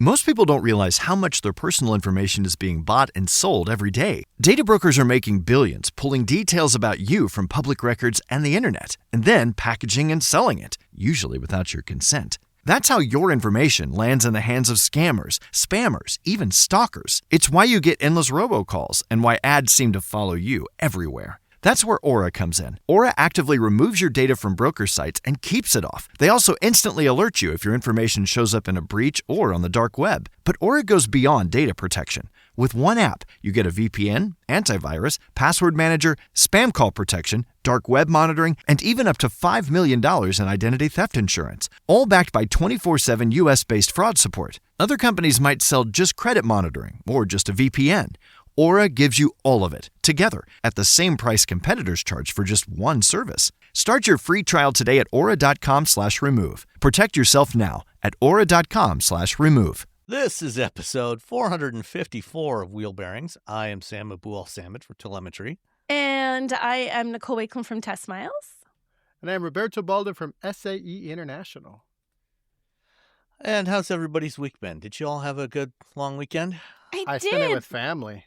Most people don't realize how much their personal information is being bought and sold every day. Data brokers are making billions, pulling details about you from public records and the internet, and then packaging and selling it, usually without your consent. That's how your information lands in the hands of scammers, spammers, even stalkers. It's why you get endless robocalls and why ads seem to follow you everywhere. That's where Aura comes in. Aura actively removes your data from broker sites and keeps it off. They also instantly alert you if your information shows up in a breach or on the dark web. But Aura goes beyond data protection. With one app, you get a VPN, antivirus, password manager, spam call protection, dark web monitoring, and even up to $5 million in identity theft insurance. All backed by 24/7 US-based fraud support. Other companies might sell just credit monitoring or just a VPN. Aura gives you all of it, together, at the same price competitors charge for just one service. Start your free trial today at aura.com/remove. Protect yourself now at aura.com/remove. This is episode 454 of Wheel Bearings. I am Sam Abu-Al-Samad for Telemetry. And I am Nicole Wakeland from Test Miles. And I'm Roberto Balda from SAE International. And how's everybody's week been? Did you all have a good long weekend? I spent it with family.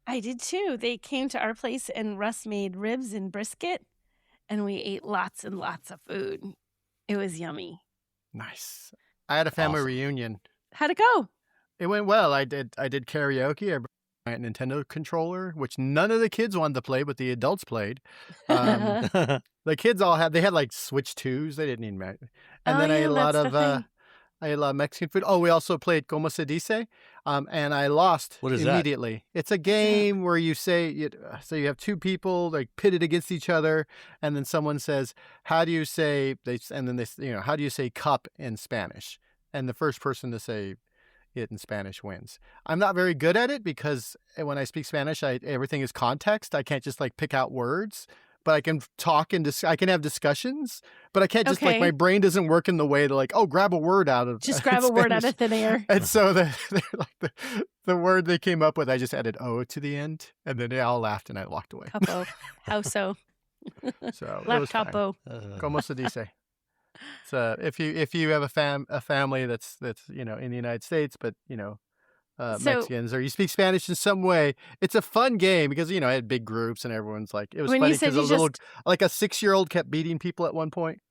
I did too. They came to our place and Russ made ribs and brisket, and we ate lots and lots of food. It was yummy. Nice. I had a family reunion. How'd it go? It went well. I did karaoke. I brought my Nintendo controller, which none of the kids wanted to play, but the adults played. The kids they had like Switch 2s. They didn't even matter. And then I ate a lot of Mexican food. Oh, we also played Como Se Dice, and I lost immediately. It's a game where you say, so you have two people like pitted against each other, and then someone says, how do you say how do you say cup in Spanish? And the first person to say it in Spanish wins. I'm not very good at it because when I speak Spanish, everything is context. I can't just like pick out words. But I can talk and I can have discussions, but I can't just like my brain doesn't work in the way to like, grab a word out of grab a word out of thin air. And so the word they came up with, I just added O to the end, and then they all laughed and I walked away. Capo, how so? So La it was capo. Como se dice. So if you have a family that's in the United States, but Mexicans, or you speak Spanish in some way, it's a fun game because I had big groups and everyone's like, it was funny because like a 6-year-old kept beating people at one point.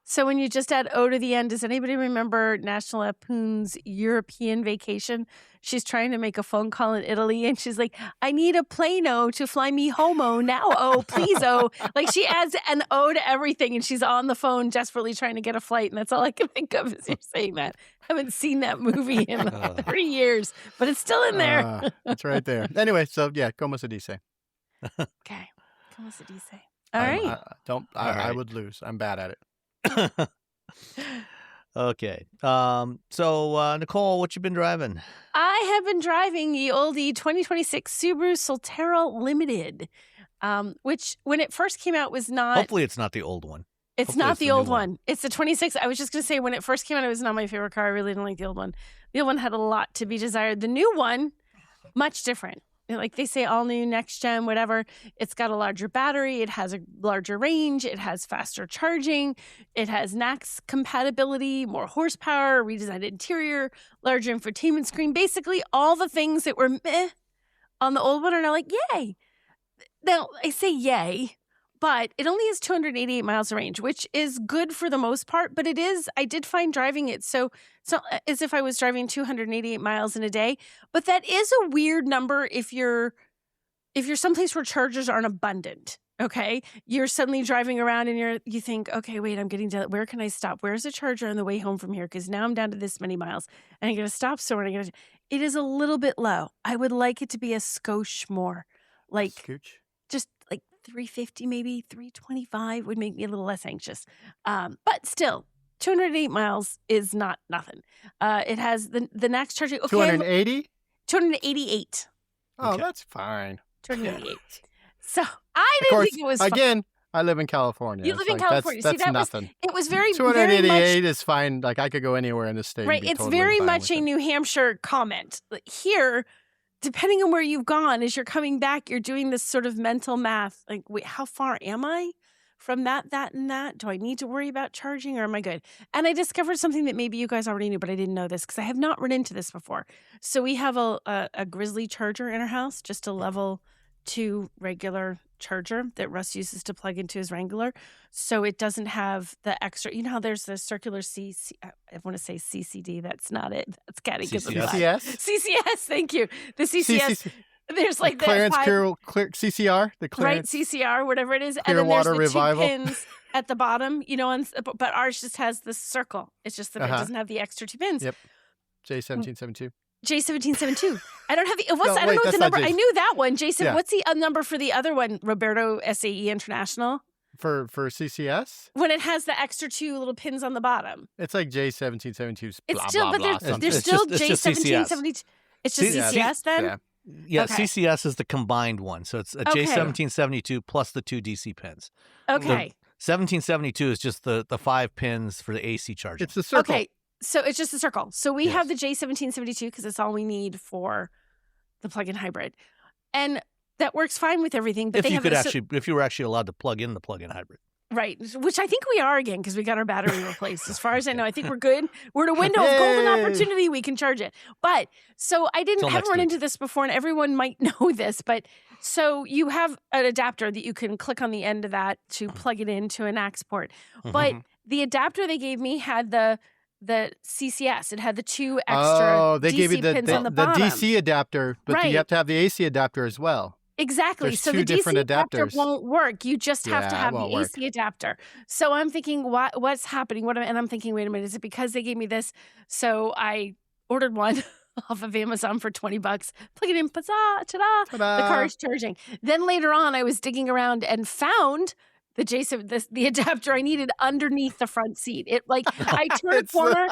So when you just add O to the end, does anybody remember National Lampoon's European Vacation? She's trying to make a phone call in Italy and she's like, I need a plane-o to fly me homo now. Oh, please, oh. Like she adds an O to everything and she's on the phone desperately trying to get a flight. And that's all I can think of is you're saying that. I haven't seen that movie in 30 years, but it's still in there. It's right there. Anyway, so yeah, como se dice. Okay. Como se dice. All right. I would lose. I'm bad at it. Okay. So Nicole, what you been driving? I have been driving the oldie 2026 Subaru Solterra Limited, which when it first came out was not. Hopefully it's not the old one. It's not the old one. It's the 26. I was just going to say when it first came out, it was not my favorite car. I really didn't like the old one. The old one had a lot to be desired. The new one, much different. Like they say, all new, next gen, whatever. It's got a larger battery. It has a larger range. It has faster charging. It has NACS compatibility, more horsepower, redesigned interior, larger infotainment screen. Basically, all the things that were meh on the old one are now like, yay. Now, I say yay, but it only has 288 miles of range, which is good for the most part. But I did find driving it so as if I was driving 288 miles in a day. But that is a weird number if you're someplace where chargers aren't abundant. Okay, you're suddenly driving around and you think, okay, wait, I'm getting to where can I stop? Where's a charger on the way home from here? Because now I'm down to this many miles and I'm going to stop somewhere. It is a little bit low. I would like it to be a skosh more, like Scooch. Just like 350, maybe 325 would make me a little less anxious. But still, 208 miles is not nothing. It has the NACS charging. Okay, 280? 288. Oh, Okay. That's fine. 288. So I didn't think it was fun. Again, I live in California. You live in California. That's See, nothing. It was very 288 is fine. Like I could go anywhere in the state. right. And be It's totally very fine much with a it. New Hampshire comment. Like, here, depending on where you've gone, as you're coming back, you're doing this sort of mental math. Like, wait, how far am I from that, and that? Do I need to worry about charging or am I good? And I discovered something that maybe you guys already knew, but I didn't know this because I have not run into this before. So we have a Grizzly charger in our house, just a level 2 regular charger that Russ uses to plug into his Wrangler. So it doesn't have the extra, how there's the circular I want to say CCD. That's not it. That's gotta get the CCS? CCS, thank you. The CCS. There's like the clearance clear CCR, the clearance. Right, CCR, whatever it is. Clear and then water there's the revival. 2 pins at the bottom, but ours just has the circle. It's just that it doesn't have the extra 2 pins. Yep. J1772. J1772. I don't have the. I don't know wait, what the that's number. not I knew that one. Jason, Yeah. what's the number for the other one? Roberto SAE International. For CCS? When it has the extra 2 little pins on the bottom. It's like J1772. It's still, but there's It's still just CCS. J1772. It's just CCS then? Yeah. Yeah, Okay. CCS is the combined one. So it's a Okay. J1772 plus the 2 DC pins. Okay. 1772 is just the 5 pins for the AC charging. It's the circle. Okay. So it's just a circle. So we Yes. have the J1772 because it's all we need for the plug-in hybrid. And that works fine with everything. But if they you have could a- if you were actually allowed to plug in the plug-in hybrid. Right, which I think we are again because we got our battery replaced. As far as I know, I think we're good. We're in a window of golden Yay. opportunity. We can charge it. But so I Till haven't next run week. into this before, and everyone might know this. But so you have an adapter that you can click on the end of that to plug it into an AX port. But the adapter they gave me had the CCS. It had the 2 extra Oh, they DC gave you pins on the the bottom. DC adapter, but Right. you have to have the AC adapter as well. Exactly. There's So 2 the DC different adapter adapters. won't work. You just have to Yeah, it have the won't work. AC adapter. So I'm thinking, what's happening? And I'm thinking, wait a minute, is it because they gave me this? So I ordered one off of Amazon for $20. Plug it in, ta-da! The car is charging. Then later on, I was digging around and found the adapter I needed underneath the front seat. It I turn a corner,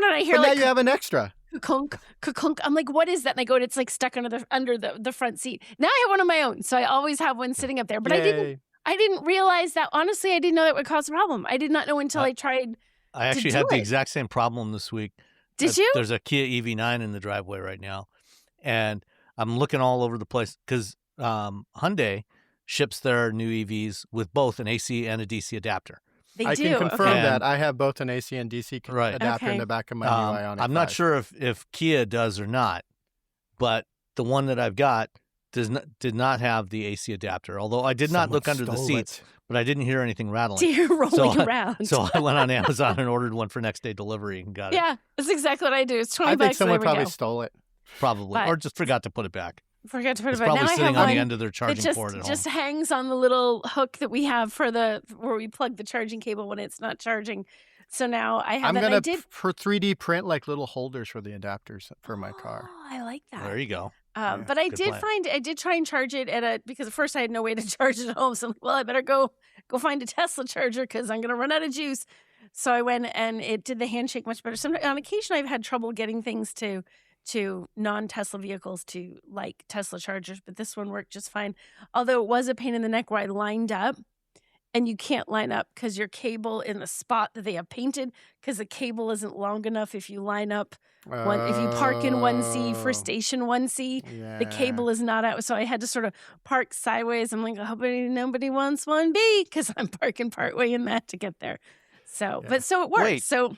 and I hear But now like you have an extra. ka-kunk, ka-kunk. I'm like, what is that? And I go, it's like stuck under the front seat. Now I have one of my own, so I always have one sitting up there. But Yay. I didn't realize that. Honestly, I didn't know that would cause a problem. I did not know until I tried. I actually do had the it. exact same problem this week. Did you? There's a Kia EV9 in the driveway right now, and I'm looking all over the place because Hyundai ships their new EVs with both an AC and a DC adapter. They I do. can confirm okay. that. I have both an AC and DC Right. adapter in Okay. the back of my new Ioniq I'm not 5. sure if Kia does or not, but the one that I've got did not have the AC adapter. Although I did not Someone look under the stole seats, it. but I didn't hear anything rattling. Deer rolling around. So I went on Amazon and ordered one for next day delivery and got it. Yeah, that's exactly what I do. It's $20. I think someone there we probably go. stole it. Probably, But- or just forgot to put it back. Forgot to put It's it back. probably Now I sitting have on one the end of their that charging port at just home. hangs on the little hook that we have for where we plug the charging cable when it's not charging. So now I have I'm that. going I to did. for 3D print like little holders for the adapters for my car. Oh, I like that. There you go. Yeah, But I good did plan. I did try and charge it because at first I had no way to charge it at home. So I'm like, well, I better go find a Tesla charger because I'm going to run out of juice. So I went and it did the handshake much better. On occasion, I've had trouble getting things to non-Tesla vehicles to like Tesla chargers, but this one worked just fine. Although it was a pain in the neck where I lined up. And you can't line up because your cable in the spot that they have painted because the cable isn't long enough. If you line up if you park in 1C for station 1C, the cable is not out. So I had to sort of park sideways. I'm like, I hope nobody wants 1B because I'm parking partway in that to get there. So, Yeah. but so it worked. Wait. So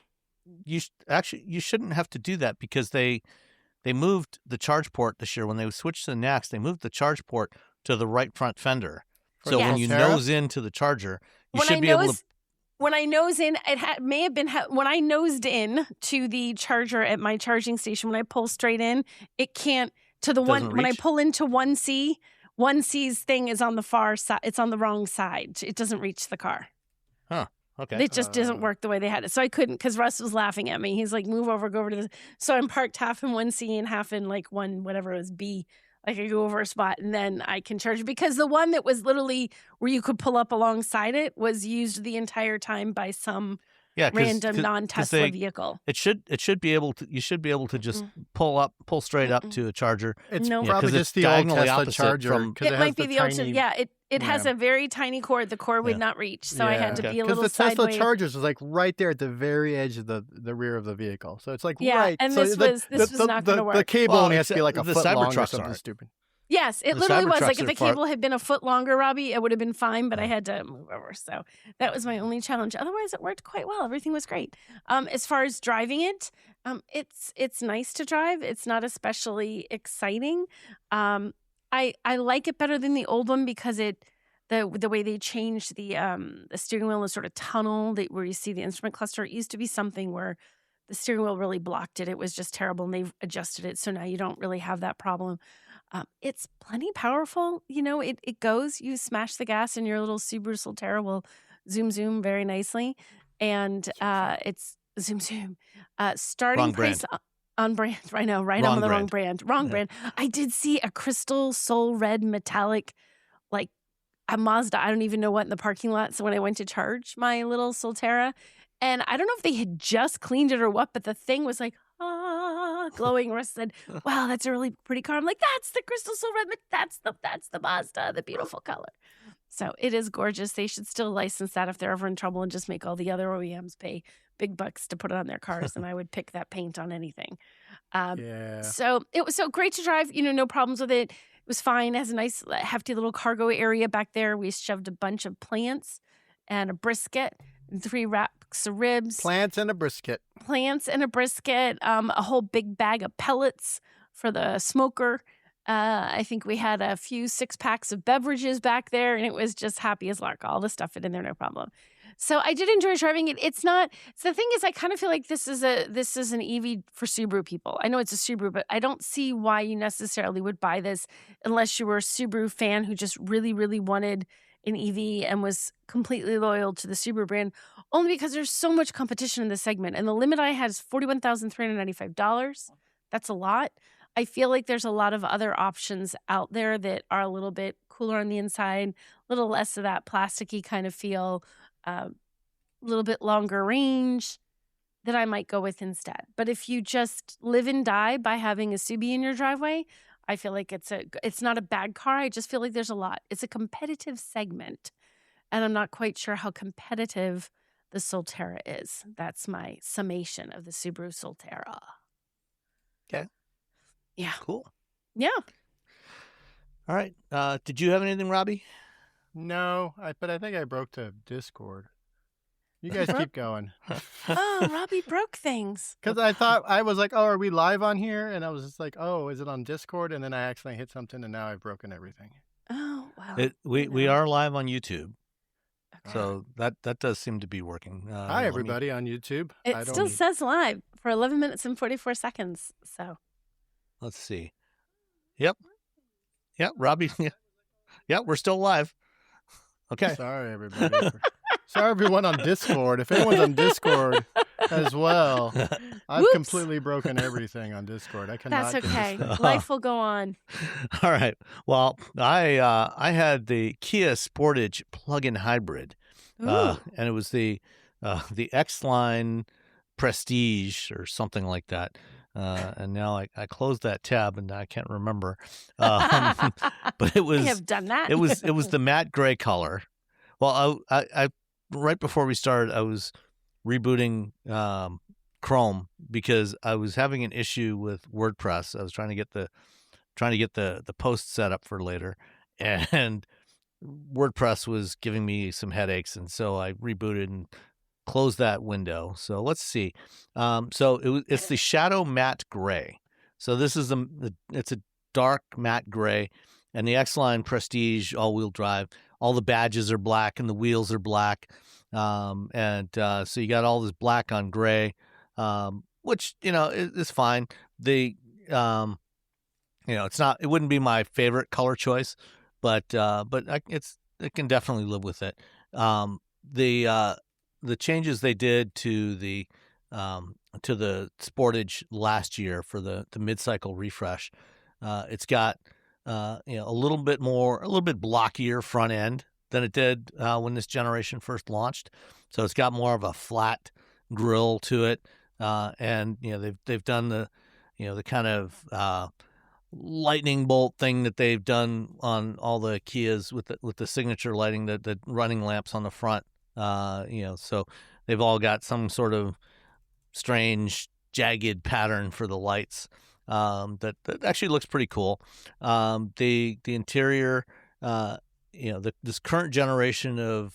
You shouldn't have to do that because they moved the charge port this year when they switched to the NACS. They moved the charge port to the right front fender. For So the when you Solterra? nose into the charger, you when should I be nose, able to. when I nose in, may have been when I nosed in to the charger at my charging station. When I pull straight in, it can't to the one. Doesn't When I reach? pull into 1C, 1C's thing is on the far side. It's on the wrong side. It doesn't reach the car. Okay. It just doesn't work the way they had it. So I couldn't because Russ was laughing at me. He's like, move over, go over to this. So I'm parked half in 1C and half in like one, whatever it was, B. Like I go over a spot and then I can charge it. Because the one that was literally where you could pull up alongside it was used the entire time by some Yeah, random non-Tesla vehicle. It should be able to. You should be able to just pull straight up to a charger. It's No. Yeah, probably 'cause just it's the old diagonally Tesla opposite charger. from- 'cause It has might be the old. tiny, Yeah, it has yeah. a very tiny cord. The cord would not reach, so I had to Okay. be a Because little the Tesla sideways. chargers is like right there at the very edge of the rear of the vehicle. So it's like Yeah, right. and so this was not gonna The work. cable Well, only has to be like a the foot long or Cybertrucks something aren't. stupid. Yes, it The literally was. Cybertrucks Like if are the far- cable had been a foot longer, Robbie, it would have been fine, but I Yeah. had to move over. So that was my only challenge. Otherwise, it worked quite well. Everything was great. As far as driving it, it's nice to drive. It's not especially exciting. I like it better than the old one because the way they changed the steering wheel is sort of tunnel where you see the instrument cluster. It used to be something where the steering wheel really blocked it. It was just terrible, and they've adjusted it. So now you don't really have that problem. It's plenty powerful. It goes, you smash the gas and your little Subaru Solterra will zoom very nicely. And it's zoom. Starting Wrong price on brand. I know, right? Wrong I'm on the wrong brand. brand. Wrong Yeah. brand. I did see a crystal soul red metallic, like a Mazda. I don't even know what in the parking lot. So when I went to charge my little Solterra, and I don't know if they had just cleaned it or what, but the thing was like, glowing. Russ said, "Wow, that's a really pretty car." I'm like, "That's the crystal silver. That's the Mazda, the beautiful color." So it is gorgeous. They should still license that if they're ever in trouble and just make all the other OEMs pay big bucks to put it on their cars. And I would pick that paint on anything. Yeah. So it was so great to drive. No problems with it. It was fine. It has a nice hefty little cargo area back there. We shoved a bunch of plants and a brisket and 3 racks of ribs. Plants and a brisket. A whole big bag of pellets for the smoker. I think we had a few 6-packs of beverages back there, and it was just happy as lark. All the stuff fit in there, no problem. So I did enjoy driving it. So the thing is, I kind of feel like this is an EV for Subaru people. I know it's a Subaru, but I don't see why you necessarily would buy this unless you were a Subaru fan who just really, really wanted an EV and was completely loyal to the Subaru brand, only because there's so much competition in this segment. And the limit I had is $41,395. That's a lot. I feel like there's a lot of other options out there that are a little bit cooler on the inside, a little less of that plasticky kind of feel, a little bit longer range that I might go with instead. But if you just live and die by having a Subi in your driveway, I feel like it's not a bad car. I just feel like there's a lot. It's a competitive segment, and I'm not quite sure how competitive the Solterra is. That's my summation of the Subaru Solterra. Okay. Yeah. Cool. Yeah. All right. Did you have anything, Robbie? No, but I think I broke the Discord. You guys keep going. Oh, Robbie broke things. Because I was like, oh, are we live on here? And I was just like, oh, is it on Discord? And then I accidentally hit something, and now I've broken everything. Oh, wow. We are live on YouTube, Okay. so that does seem to be working. Hi, everybody on YouTube. It still says live for 11 minutes and 44 seconds. So Let's see. Yep, Robbie. Yeah, we're still live. Okay. Sorry, everybody. Sorry, everyone on Discord. If anyone's on Discord as well, I've Whoops. completely broken everything on Discord. I cannot. that's get okay. this thing. Life will go on. All right. Well, I had the Kia Sportage plug-in hybrid, Ooh. and it was the X-Line Prestige or something like that. And now I closed that tab and I can't remember. But it was I have done that. it was the matte gray color. Well, I right before we started, I was rebooting Chrome because I was having an issue with WordPress. I was trying to get the post set up for later, and WordPress was giving me some headaches, and so I rebooted and closed that window. So let's see. It's the Shadow Matte Gray. So this is it's a dark matte gray, and the X-Line Prestige all-wheel drive. All the badges are black and the wheels are black, so you got all this black on gray, which is fine. It wouldn't be my favorite color choice, but it can definitely live with it. The changes they did to the Sportage last year for the mid-cycle refresh, it's got a little bit blockier front end than it did when this generation first launched. So it's got more of a flat grill to it, and they've done the kind of lightning bolt thing that they've done on all the Kias with the signature lighting, the running lamps on the front. So they've all got some sort of strange jagged pattern for the lights. that actually looks pretty cool. The interior, this current generation of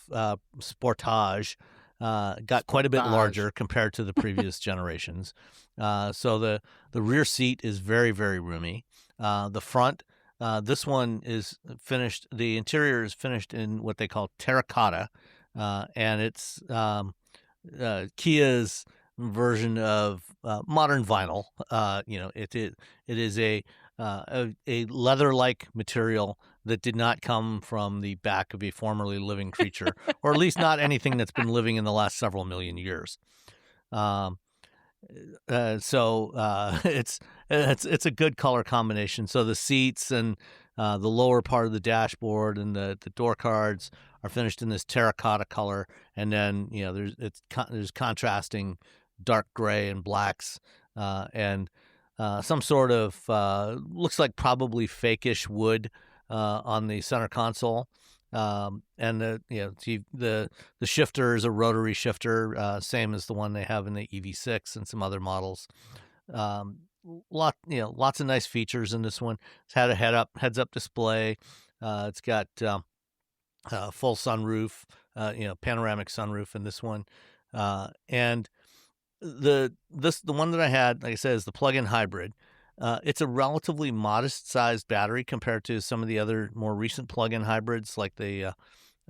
Sportage got quite a bit larger compared to the previous generations. So the rear seat is very, very roomy. The front, this one is finished. The interior is finished in what they call terracotta, and it's Kia's version of modern vinyl. It is a leather-like material that did not come from the back of a formerly living creature, or at least not anything that's been living in the last several million years. It's a good color combination. So the seats and the lower part of the dashboard and the door cards are finished in this terracotta color, and then there's contrasting dark gray and blacks, and some sort of looks like probably fakeish wood on the center console. And the shifter is a rotary shifter, same as the one they have in the EV6 and some other models. Lots of nice features in this one. It's had a heads up display. It's got full sunroof, panoramic sunroof in this one, and the one that I had, like I said, is the plug-in hybrid. It's a relatively modest-sized battery compared to some of the other more recent plug-in hybrids, like the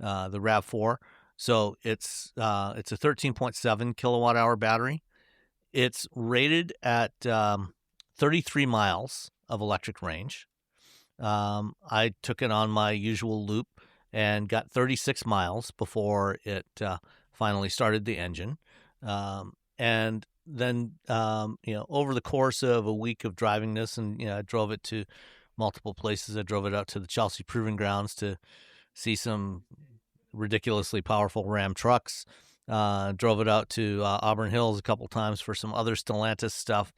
RAV4. So it's a 13.7 kilowatt-hour battery. It's rated at 33 miles of electric range. I took it on my usual loop and got 36 miles before it finally started the engine. And then, over the course of a week of driving this, and, I drove it to multiple places. I drove it out to the Chelsea Proving Grounds to see some ridiculously powerful Ram trucks. Drove it out to Auburn Hills a couple times for some other Stellantis stuff.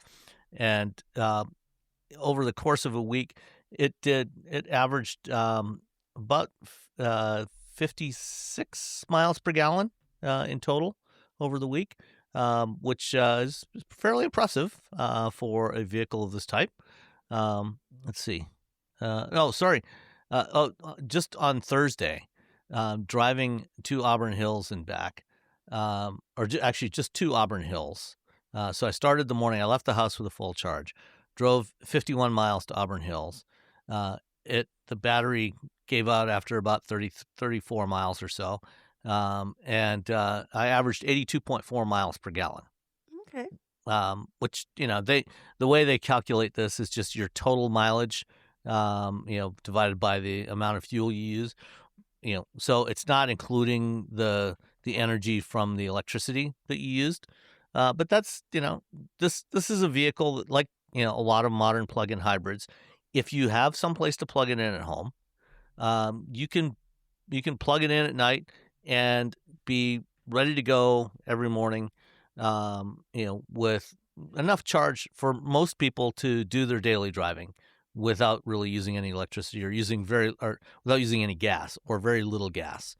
And over the course of a week, it averaged about 56 miles per gallon in total over the week. Which is fairly impressive for a vehicle of this type. Let's see. Just on Thursday, driving to Auburn Hills and back, actually just to Auburn Hills. So I started the morning. I left the house with a full charge, drove 51 miles to Auburn Hills. The battery gave out after about 34 miles or so. And I averaged 82.4 miles per gallon. Okay. Which, the way they calculate this is just your total mileage, divided by the amount of fuel you use, so it's not including the energy from the electricity that you used. But that's, this is a vehicle that, like, a lot of modern plug-in hybrids, if you have someplace to plug it in at home, you can plug it in at night and be ready to go every morning, with enough charge for most people to do their daily driving without really using any electricity or without using any gas or very little gas.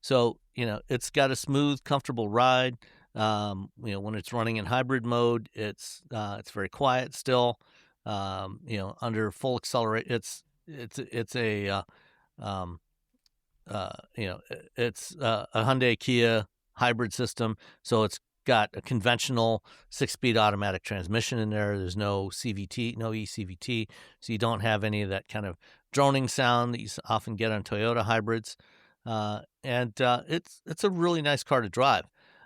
So it's got a smooth, comfortable ride. When it's running in hybrid mode, it's very quiet still. Under full accelerate, it's a Hyundai Kia hybrid system, so it's got a conventional 6-speed automatic transmission in there. There's no CVT, no eCVT, so you don't have any of that kind of droning sound that you often get on Toyota hybrids. And it's a really nice car to drive.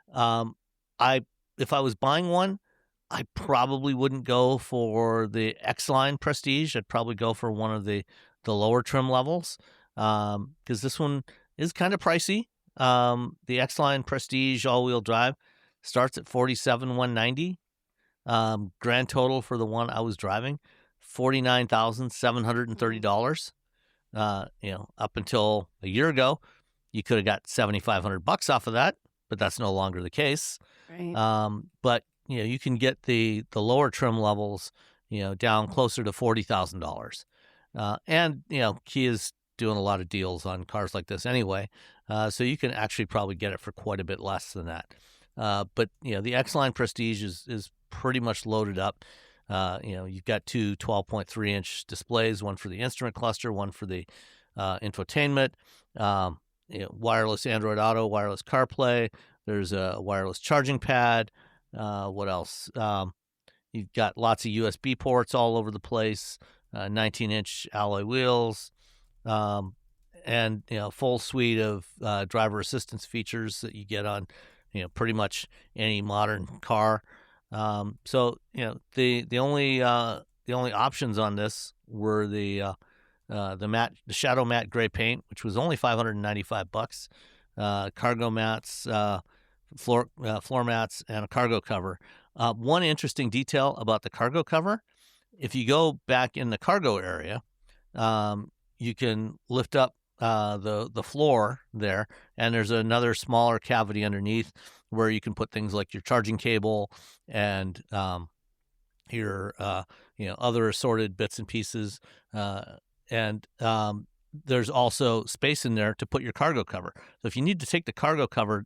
If I was buying one, I probably wouldn't go for the X-Line Prestige. I'd probably go for one of the lower trim levels, because this one is kind of pricey. The X-Line Prestige all-wheel drive starts at $47,190. Grand total for the one I was driving, $49,730. Up until a year ago, you could have got $7,500 off of that, but that's no longer the case. Right. But you can get the lower trim levels, down closer to $40,000. And Kia's doing a lot of deals on cars like this anyway, so you can actually probably get it for quite a bit less than that. But the X-Line Prestige is pretty much loaded up. You've got two 12.3-inch displays, one for the instrument cluster, one for the infotainment, wireless Android Auto, wireless CarPlay. There's a wireless charging pad. What else? You've got lots of USB ports all over the place, 19-inch alloy wheels, and full suite of driver assistance features that you get on pretty much any modern car. So the only options on this were the shadow matte gray paint, which was only $595, cargo mats, floor mats, and a cargo cover. One interesting detail about the cargo cover: if you go back in the cargo area, you can lift up the floor there, and there's another smaller cavity underneath where you can put things like your charging cable and your other assorted bits and pieces. And there's also space in there to put your cargo cover. So if you need to take the cargo cover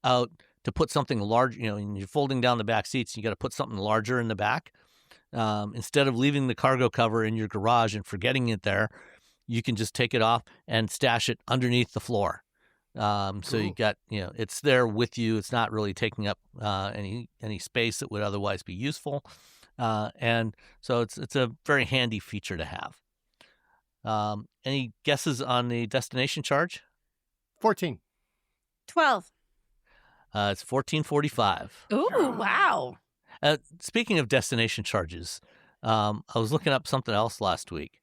out to put something large, and you're folding down the back seats, you got to put something larger in the back. Instead of leaving the cargo cover in your garage and forgetting it there, you can just take it off and stash it underneath the floor. So you got, it's there with you. It's not really taking up any space that would otherwise be useful. And so it's a very handy feature to have. Any guesses on the destination charge? 14. 12. It's $14.45. Ooh, wow. Speaking of destination charges, I was looking up something else last week.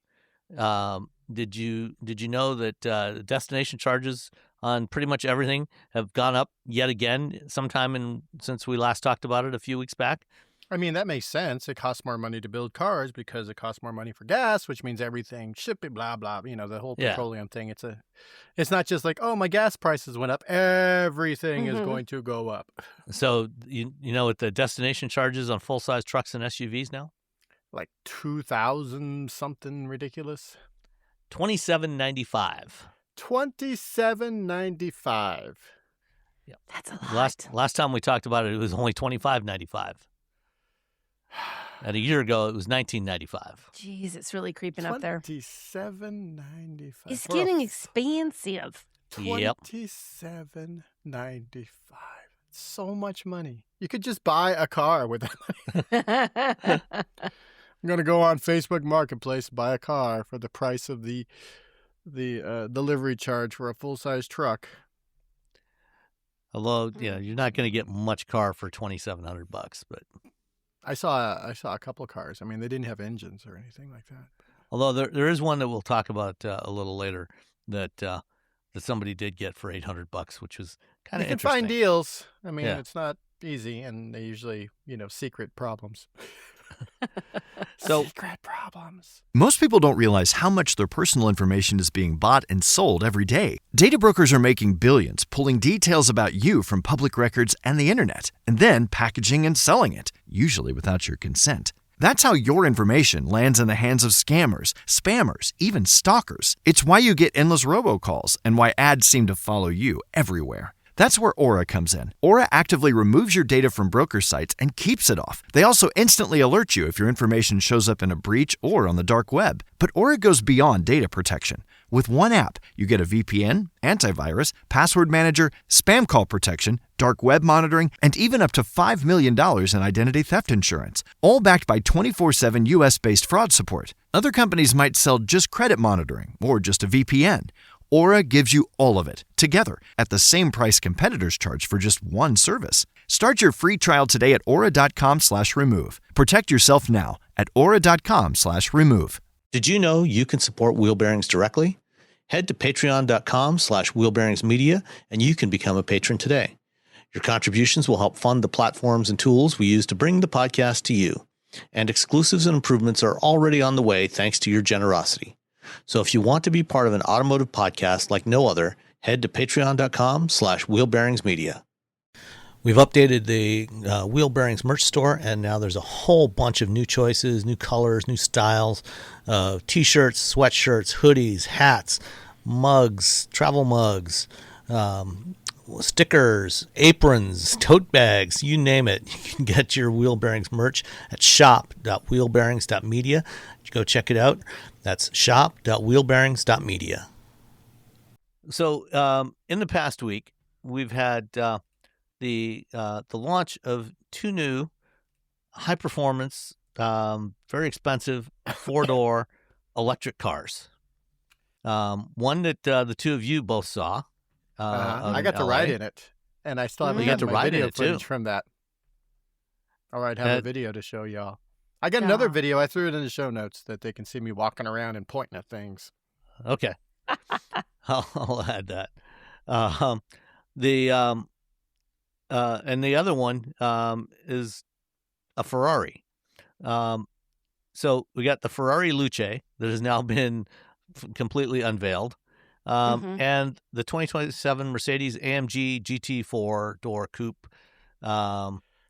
Did you know that destination charges on pretty much everything have gone up yet again sometime since we last talked about it a few weeks back? I mean, that makes sense. It costs more money to build cars because it costs more money for gas, which means everything, shipping, blah, blah, the whole petroleum thing. It's not just like, oh, my gas prices went up. Everything is going to go up. So you know what the destination charges on full-size trucks and SUVs now? Like 2,000 something ridiculous. $27.95. $27.95. Yep. That's a lot. Last time we talked about it was only $25.95. And a year ago, it was $19.95. Jeez, it's really creeping up there. $27.95. It's getting expensive. Yep. $27.95. So much money. You could just buy a car with that money. I'm going to go on Facebook Marketplace, buy a car for the price of the delivery charge for a full-size truck. Although, you're not going to get much car for $2,700, but I saw a couple of cars. I mean, they didn't have engines or anything like that. Although there is one that we'll talk about a little later that somebody did get for $800, which was kind of interesting. You can find deals. I mean, It's not easy, and they usually, secret problems. Secret problems. Most people don't realize how much their personal information is being bought and sold every day. Data brokers are making billions, pulling details about you from public records and the internet, and then packaging and selling it, usually without your consent. That's how your information lands in the hands of scammers, spammers, even stalkers. It's why you get endless robocalls and why ads seem to follow you everywhere. That's where Aura comes in. Aura actively removes your data from broker sites and keeps it off. They also instantly alert you if your information shows up in a breach or on the dark web. But Aura goes beyond data protection. With one app, you get a VPN, antivirus, password manager, spam call protection, dark web monitoring, and even up to $5 million in identity theft insurance. All backed by 24/7 US-based fraud support. Other companies might sell just credit monitoring or just a VPN. Aura gives you all of it, together, at the same price competitors charge for just one service. Start your free trial today at aura.com/remove. Protect yourself now at aura.com/remove. Did you know you can support Wheel Bearings directly? Head to patreon.com/wheelbearingsmedia and you can become a patron today. Your contributions will help fund the platforms and tools we use to bring the podcast to you. And exclusives and improvements are already on the way thanks to your generosity. So if you want to be part of an automotive podcast like no other, head to patreon.com/wheelbearingsmedia. We've updated the Wheel Bearings merch store, and now there's a whole bunch of new choices, new colors, new styles, t-shirts, sweatshirts, hoodies, hats, mugs, travel mugs, stickers, aprons, tote bags, you name it. You can get your Wheel Bearings merch at shop.wheelbearings.media. You go check it out. That's shop.wheelbearings.media. So in the past week, we've had the launch of two new high-performance, very expensive, four-door electric cars. One that the two of you both saw. I got to ride in it, and I still haven't You got to my ride in video it, too. footage from that. All right, have a video to show y'all. I got another video. I threw it in the show notes that they can see me walking around and pointing at things. Okay. I'll add that. And the other one is a Ferrari. So we got the Ferrari Luce that has now been completely unveiled. And the 2027 Mercedes AMG GT 4-door coupe.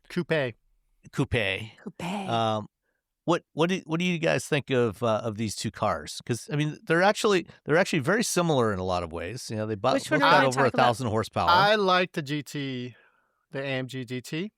Coupe. What do you guys think of these two cars? Because I mean, they're actually very similar in a lot over 1,000 horsepower. I like the GT, the AMG GT.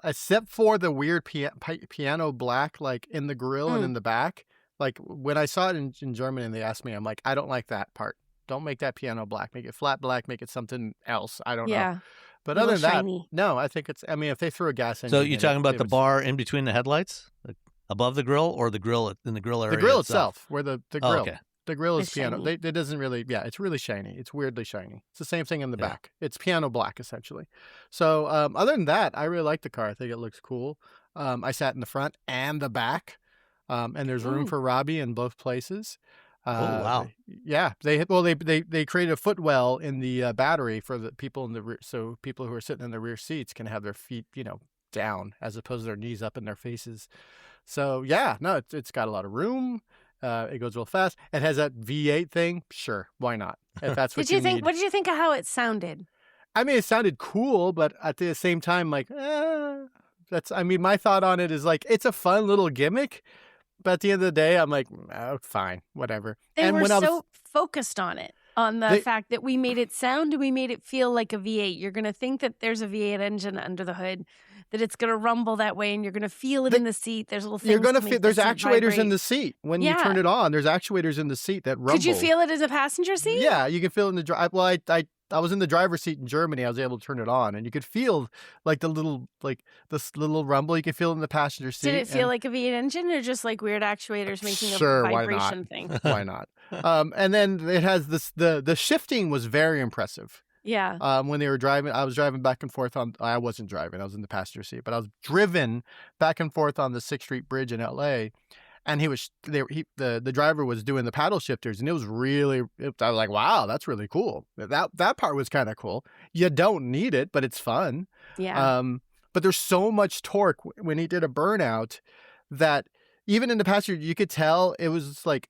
Except for the weird piano black, like in the grille and in the back. Like when I saw it in Germany and they asked me, I'm like, I don't like that part. Don't make that piano black. Make it flat black. Make it something else. I don't know. But other than shiny. that, no, I think it's. I mean, if they threw a gas engine, so you're talking about the bar in between the headlights, like above the grill, or the grill in the grill area? The grill itself, where the grill. Oh, okay. The grill is It's piano. shiny. It doesn't really. Yeah, it's really shiny. It's weirdly shiny. It's the same thing in the back. It's piano black essentially. So other than that, I really like the car. I think it looks cool. I sat in the front and the back, and there's room for Robbie in both places. Wow! Yeah, they created a footwell in the battery for the people in the rear, so people who are sitting in the rear seats can have their feet, down as opposed to their knees up in their faces. So yeah, no, it's got a lot of room. It goes real fast. It has that V8 thing. Sure, why not? If that's what you need. What did you think of how it sounded? I mean, it sounded cool, but at the same time, like, that's. I mean, my thought on it is like, it's a fun little gimmick. But at the end of the day, I'm like, oh, fine, whatever. They were so focused on it, on the fact that we made it sound and we made it feel like a V8. You're going to think that there's a V8 engine under the hood, that it's going to rumble that way, and you're going to feel it in the seat. There's little things. You're going to feel. There's actuators in the seat when you turn it on. There's actuators in the seat that rumble. Could you feel it as a passenger seat? Yeah, you can feel it in the drive. Well, I was in the driver's seat in Germany. I was able to turn it on, and you could feel like this little rumble. You can feel it in the passenger seat. Did it feel like a V8 engine, or just like weird actuators making a vibration thing? Why not? And then it has this. The shifting was very impressive. Yeah. When they were driving, I was driving back and forth I wasn't driving. I was in the passenger seat, but I was driven back and forth on the 6th Street Bridge in LA. And the driver was doing the paddle shifters, and it was I was like, wow, that's really cool. That part was kind of cool. You don't need it, but it's fun. Yeah. But there's so much torque when he did a burnout that even in the passenger, you could tell it was like,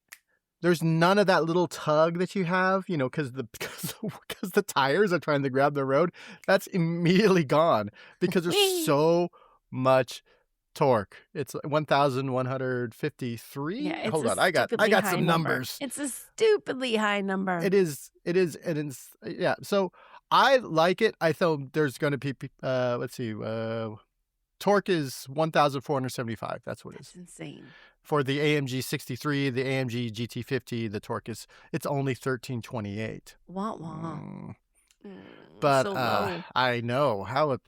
there's none of that little tug that you have, because the tires are trying to grab the road. That's immediately gone because there's so much torque. It's 1,153. Yeah, Hold on, I got some numbers. It's a stupidly high number. It is, yeah. So I like it. I thought there's going to be, let's see, torque is 1,475. That's what it is. That's insane. For the AMG 63, the AMG GT50, the torque it's only 1,328. Wah wah. But so low. I know how it.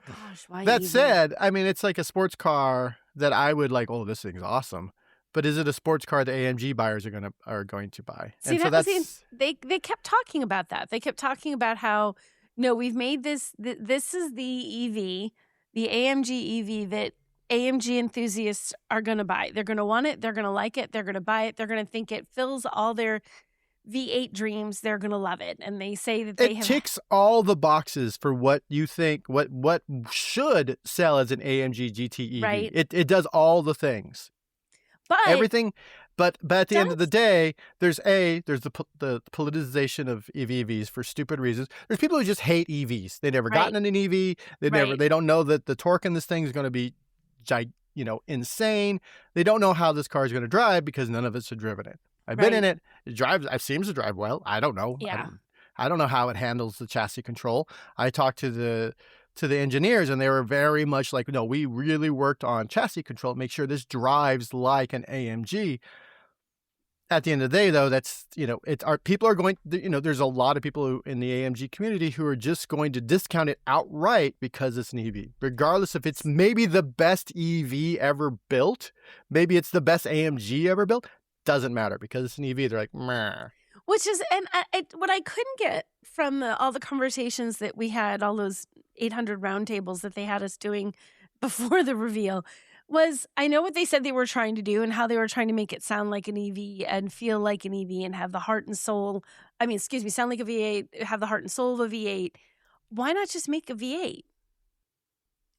Gosh, why? That said, I mean, it's like a sports car that I would like. Oh, this thing's awesome. But is it a sports car the AMG buyers are going to buy? See, they kept talking about that. They kept talking about how we've made this. This is the EV, the AMG EV that AMG enthusiasts are going to buy. They're going to want it. They're going to like it. They're going to buy it. They're going to think it fills all their V8 dreams. They're going to love it. And they say that it ticks all the boxes for what you think, what should sell as an AMG GT EV. Right. It does all the things. But everything. But at the end of the day, there's the politicization of EVs for stupid reasons. There's people who just hate EVs. They never gotten in an EV. They don't know that the torque in this thing is going to be insane. They don't know how this car is going to drive because none of us have driven it. I've been in it. It seems to drive well. I don't know. Yeah. I don't know how it handles the chassis control. I talked to the engineers, and they were very much like, no, we really worked on chassis control, make sure this drives like an AMG. At the end of the day, though, that's, people are going, there's a lot of people in the AMG community who are just going to discount it outright because it's an EV, regardless if it's maybe the best EV ever built, maybe it's the best AMG ever built, doesn't matter because it's an EV. They're like, meh. Which is, and what I couldn't get from all the conversations that we had, all those 800 roundtables that they had us doing before the reveal, was I know what they said they were trying to do and how they were trying to make it sound like an EV and feel like an EV and have the heart and soul. Sound like a V8, have the heart and soul of a V8. Why not just make a V8?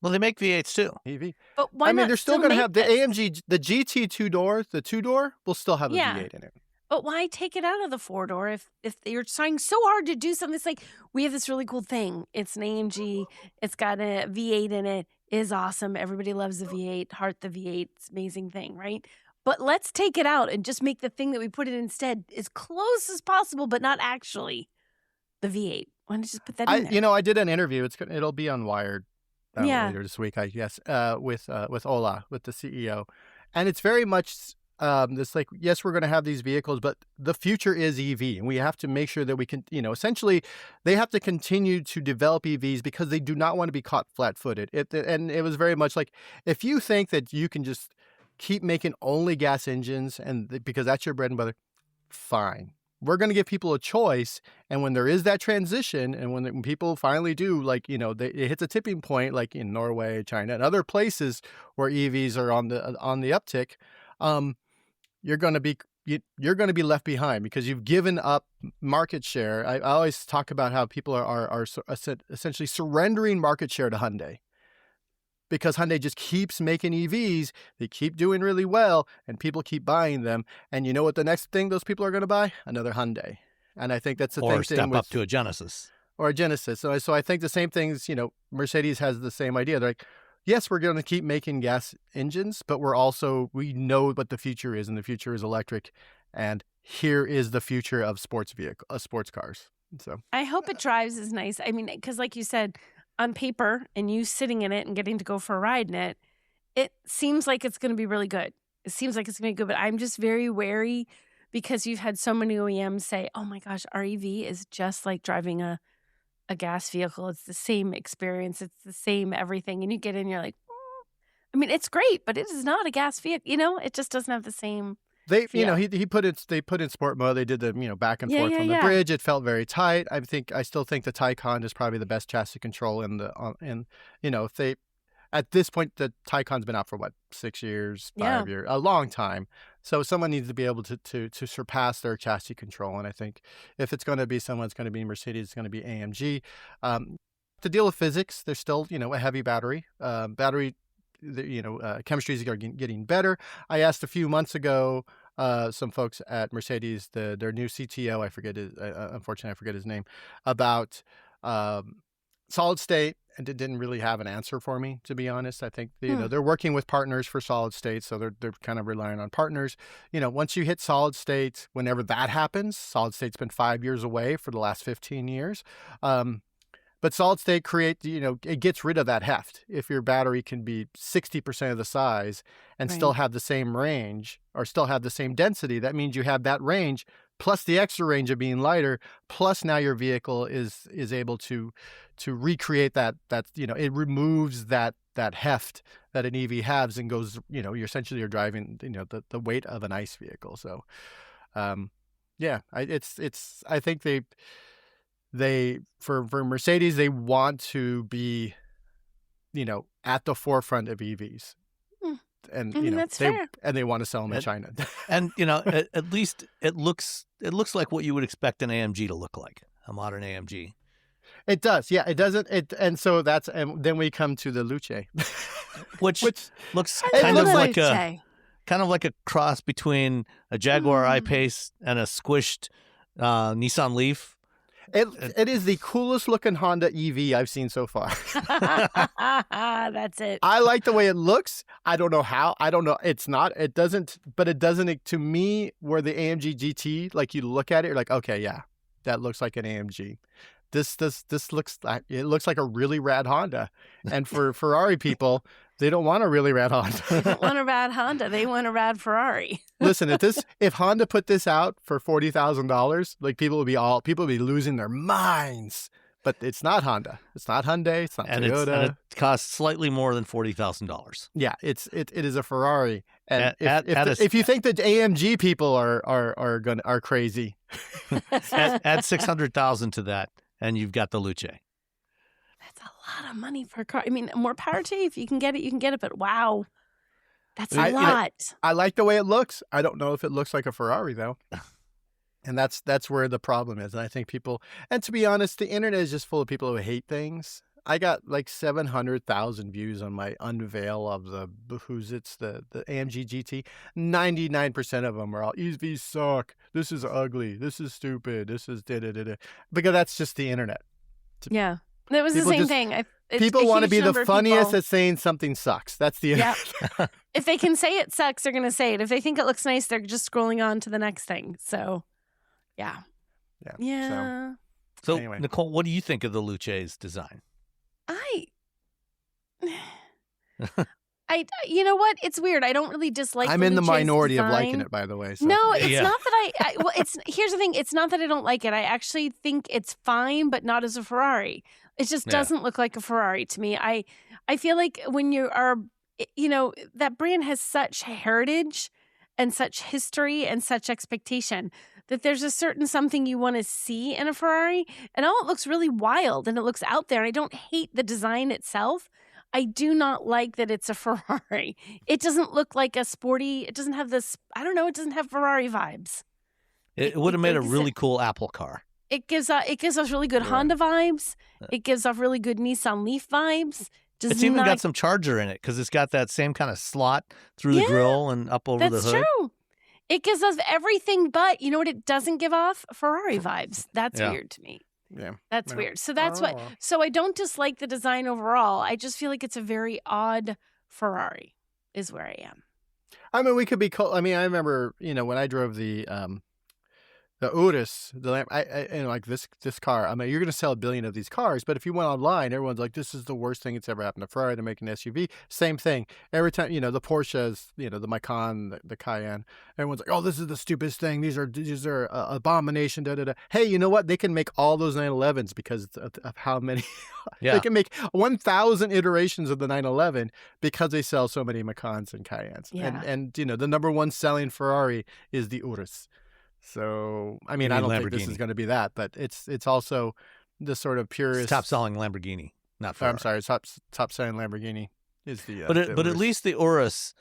Well, they make V8s too. EV. But why not? They're still going to have the AMG, the GT the two-door will still have a V8 in it. But why take it out of the four-door if you're trying so hard to do something? It's like, we have this really cool thing. It's an AMG. It's got a V8 in it. It is awesome. Everybody loves the V8. Heart the V8. It's an amazing thing, right? But let's take it out and just make the thing that we put in instead as close as possible, but not actually the V8. Why don't you just put that in there? I did an interview. It'll be on Wired later this week, I guess, with Ola, with the CEO. And it's very much... it's like, yes, we're going to have these vehicles, but the future is EV, and we have to make sure that we can, essentially they have to continue to develop EVs because they do not want to be caught flat-footed. And it was very much like, if you think that you can just keep making only gas engines because that's your bread and butter, fine. We're going to give people a choice. And when there is that transition, and when people finally do, it hits a tipping point, like in Norway, China, and other places where EVs are on the uptick, you're going to be left behind because you've given up market share. I always talk about how people are essentially surrendering market share to Hyundai because Hyundai just keeps making EVs. They keep doing really well, and people keep buying them. And you know what the next thing those people are going to buy? Another Hyundai. And I think that's the or thing. Or step up to a Genesis. Or a Genesis. So I think the same things, Mercedes has the same idea. They're like, yes, we're going to keep making gas engines, but we know what the future is, and the future is electric. And here is the future of sports cars. So I hope it drives as nice. Because like you said, on paper, and you sitting in it and getting to go for a ride in it, it seems like it's going to be really good. It seems like it's going to be good, but I'm just very wary because you've had so many OEMs say, oh my gosh, our EV is just like driving a gas vehicle. It's the same experience. It's the same everything. And you get in, you're like, it's great, but it is not a gas vehicle. It just doesn't have the same feel. They put in sport mode. They did the, back and forth from the bridge. It felt very tight. I still think the Taycan is probably the best chassis control if they, at this point, the Taycan's been out for 6 years, 5 years, a long time. So someone needs to be able to surpass their chassis control. And I think if it's going to be someone, it's going to be Mercedes, it's going to be AMG. To deal with physics, there's still, a heavy battery. Chemistries are getting better. I asked a few months ago some folks at Mercedes, their new CTO, unfortunately I forget his name, about solid state, and it didn't really have an answer for me, to be honest. I think they're working with partners for solid state, so they're kind of relying on partners. Once you hit solid state, whenever that happens, solid state's been 5 years away for the last 15 years. But solid state it gets rid of that heft. If your battery can be 60% of the size and still have the same range or still have the same density, that means you have that range plus the extra range of being lighter, plus now your vehicle is able to recreate that it removes that heft that an EV has and goes, you're driving, the weight of an ICE vehicle. So, I think they for Mercedes, they want to be, at the forefront of EVs. And that's fair. And they want to sell them in China. And at least it looks like what you would expect an AMG to look like, a modern AMG. It does, yeah. It doesn't. And then we come to the Luce, which looks kind of like a cross between a Jaguar I-Pace and a squished Nissan Leaf. It is the coolest looking Honda EV I've seen so far. That's it. I like the way it looks. I don't know how. I don't know. It doesn't, to me, where the AMG GT, like you look at it, you're like, okay, yeah, that looks like an AMG. This looks like a really rad Honda. And for Ferrari people, they don't want a really rad Honda. They don't want a rad Honda. They want a rad Ferrari. Listen, if Honda put this out for $40,000, like people would be losing their minds. But it's not Honda. It's not Hyundai. It's not Toyota. And it costs slightly more than $40,000. Yeah, it is a Ferrari. And At if you think that AMG people are crazy, add 600,000 to that, and you've got the Luce. That's a lot of money for a car. I mean, more power to you. If you can get it, you can get it. But wow, that's a lot. I like the way it looks. I don't know if it looks like a Ferrari though. And that's where the problem is. And I think people, and to be honest, the internet is just full of people who hate things. I got like 700,000 views on my unveil of the AMG GT. 99% of them are all, EVs suck. This is ugly. This is stupid. This is da-da-da-da. Because that's just the internet. Yeah. That was the same thing. People want to be the funniest at saying something sucks. That's the internet. Yeah. If they can say it sucks, they're going to say it. If they think it looks nice, they're just scrolling on to the next thing. So, yeah. Yeah. So anyway. Nicole, what do you think of the Luce's design? You know what? It's weird. I don't really dislike. I'm in the Luce's minority design. of liking it, by the way. So. No, it's not that well, here's the thing. It's not that I don't like it. I actually think it's fine, but not as a Ferrari. It just doesn't look like a Ferrari to me. I feel like when you are, that brand has such heritage and such history and such expectation that there's a certain something you want to see in a Ferrari. And it looks really wild and it looks out there. And I don't hate the design itself. I do not like that it's a Ferrari. It doesn't look like a sporty, it doesn't have this, I don't know, it doesn't have Ferrari vibes. It would have made a really cool Apple car. It gives us really good Honda vibes. It gives off really good Nissan Leaf vibes. It's even got some charger in it because it's got that same kind of slot through the grill and up over the hood. That's true. It gives us everything, but you know what it doesn't give off? Ferrari vibes. That's weird to me. Yeah. That's weird. So that's what. So I don't dislike the design overall. I just feel like it's a very odd Ferrari is where I am. I mean, we could be I remember, when I drove the Urus, like this car. I mean, you're going to sell 1 billion of these cars, but if you went online, everyone's like, "This is the worst thing that's ever happened to Ferrari. They're making an SUV." Same thing. Every time, the Porsches, the Macan, the Cayenne. Everyone's like, "Oh, this is the stupidest thing. These are abomination." Da da da. Hey, you know what? They can make all those 911s because of how many. They can make 1,000 iterations of the 911 because they sell so many Macans and Cayennes. Yeah. And the number one selling Ferrari is the Urus. So, I mean, I don't think this is going to be that, but it's also the sort of purist. It's top-selling Lamborghini, not Ferrari. I'm sorry, top-selling Lamborghini is the. But at least the Urus,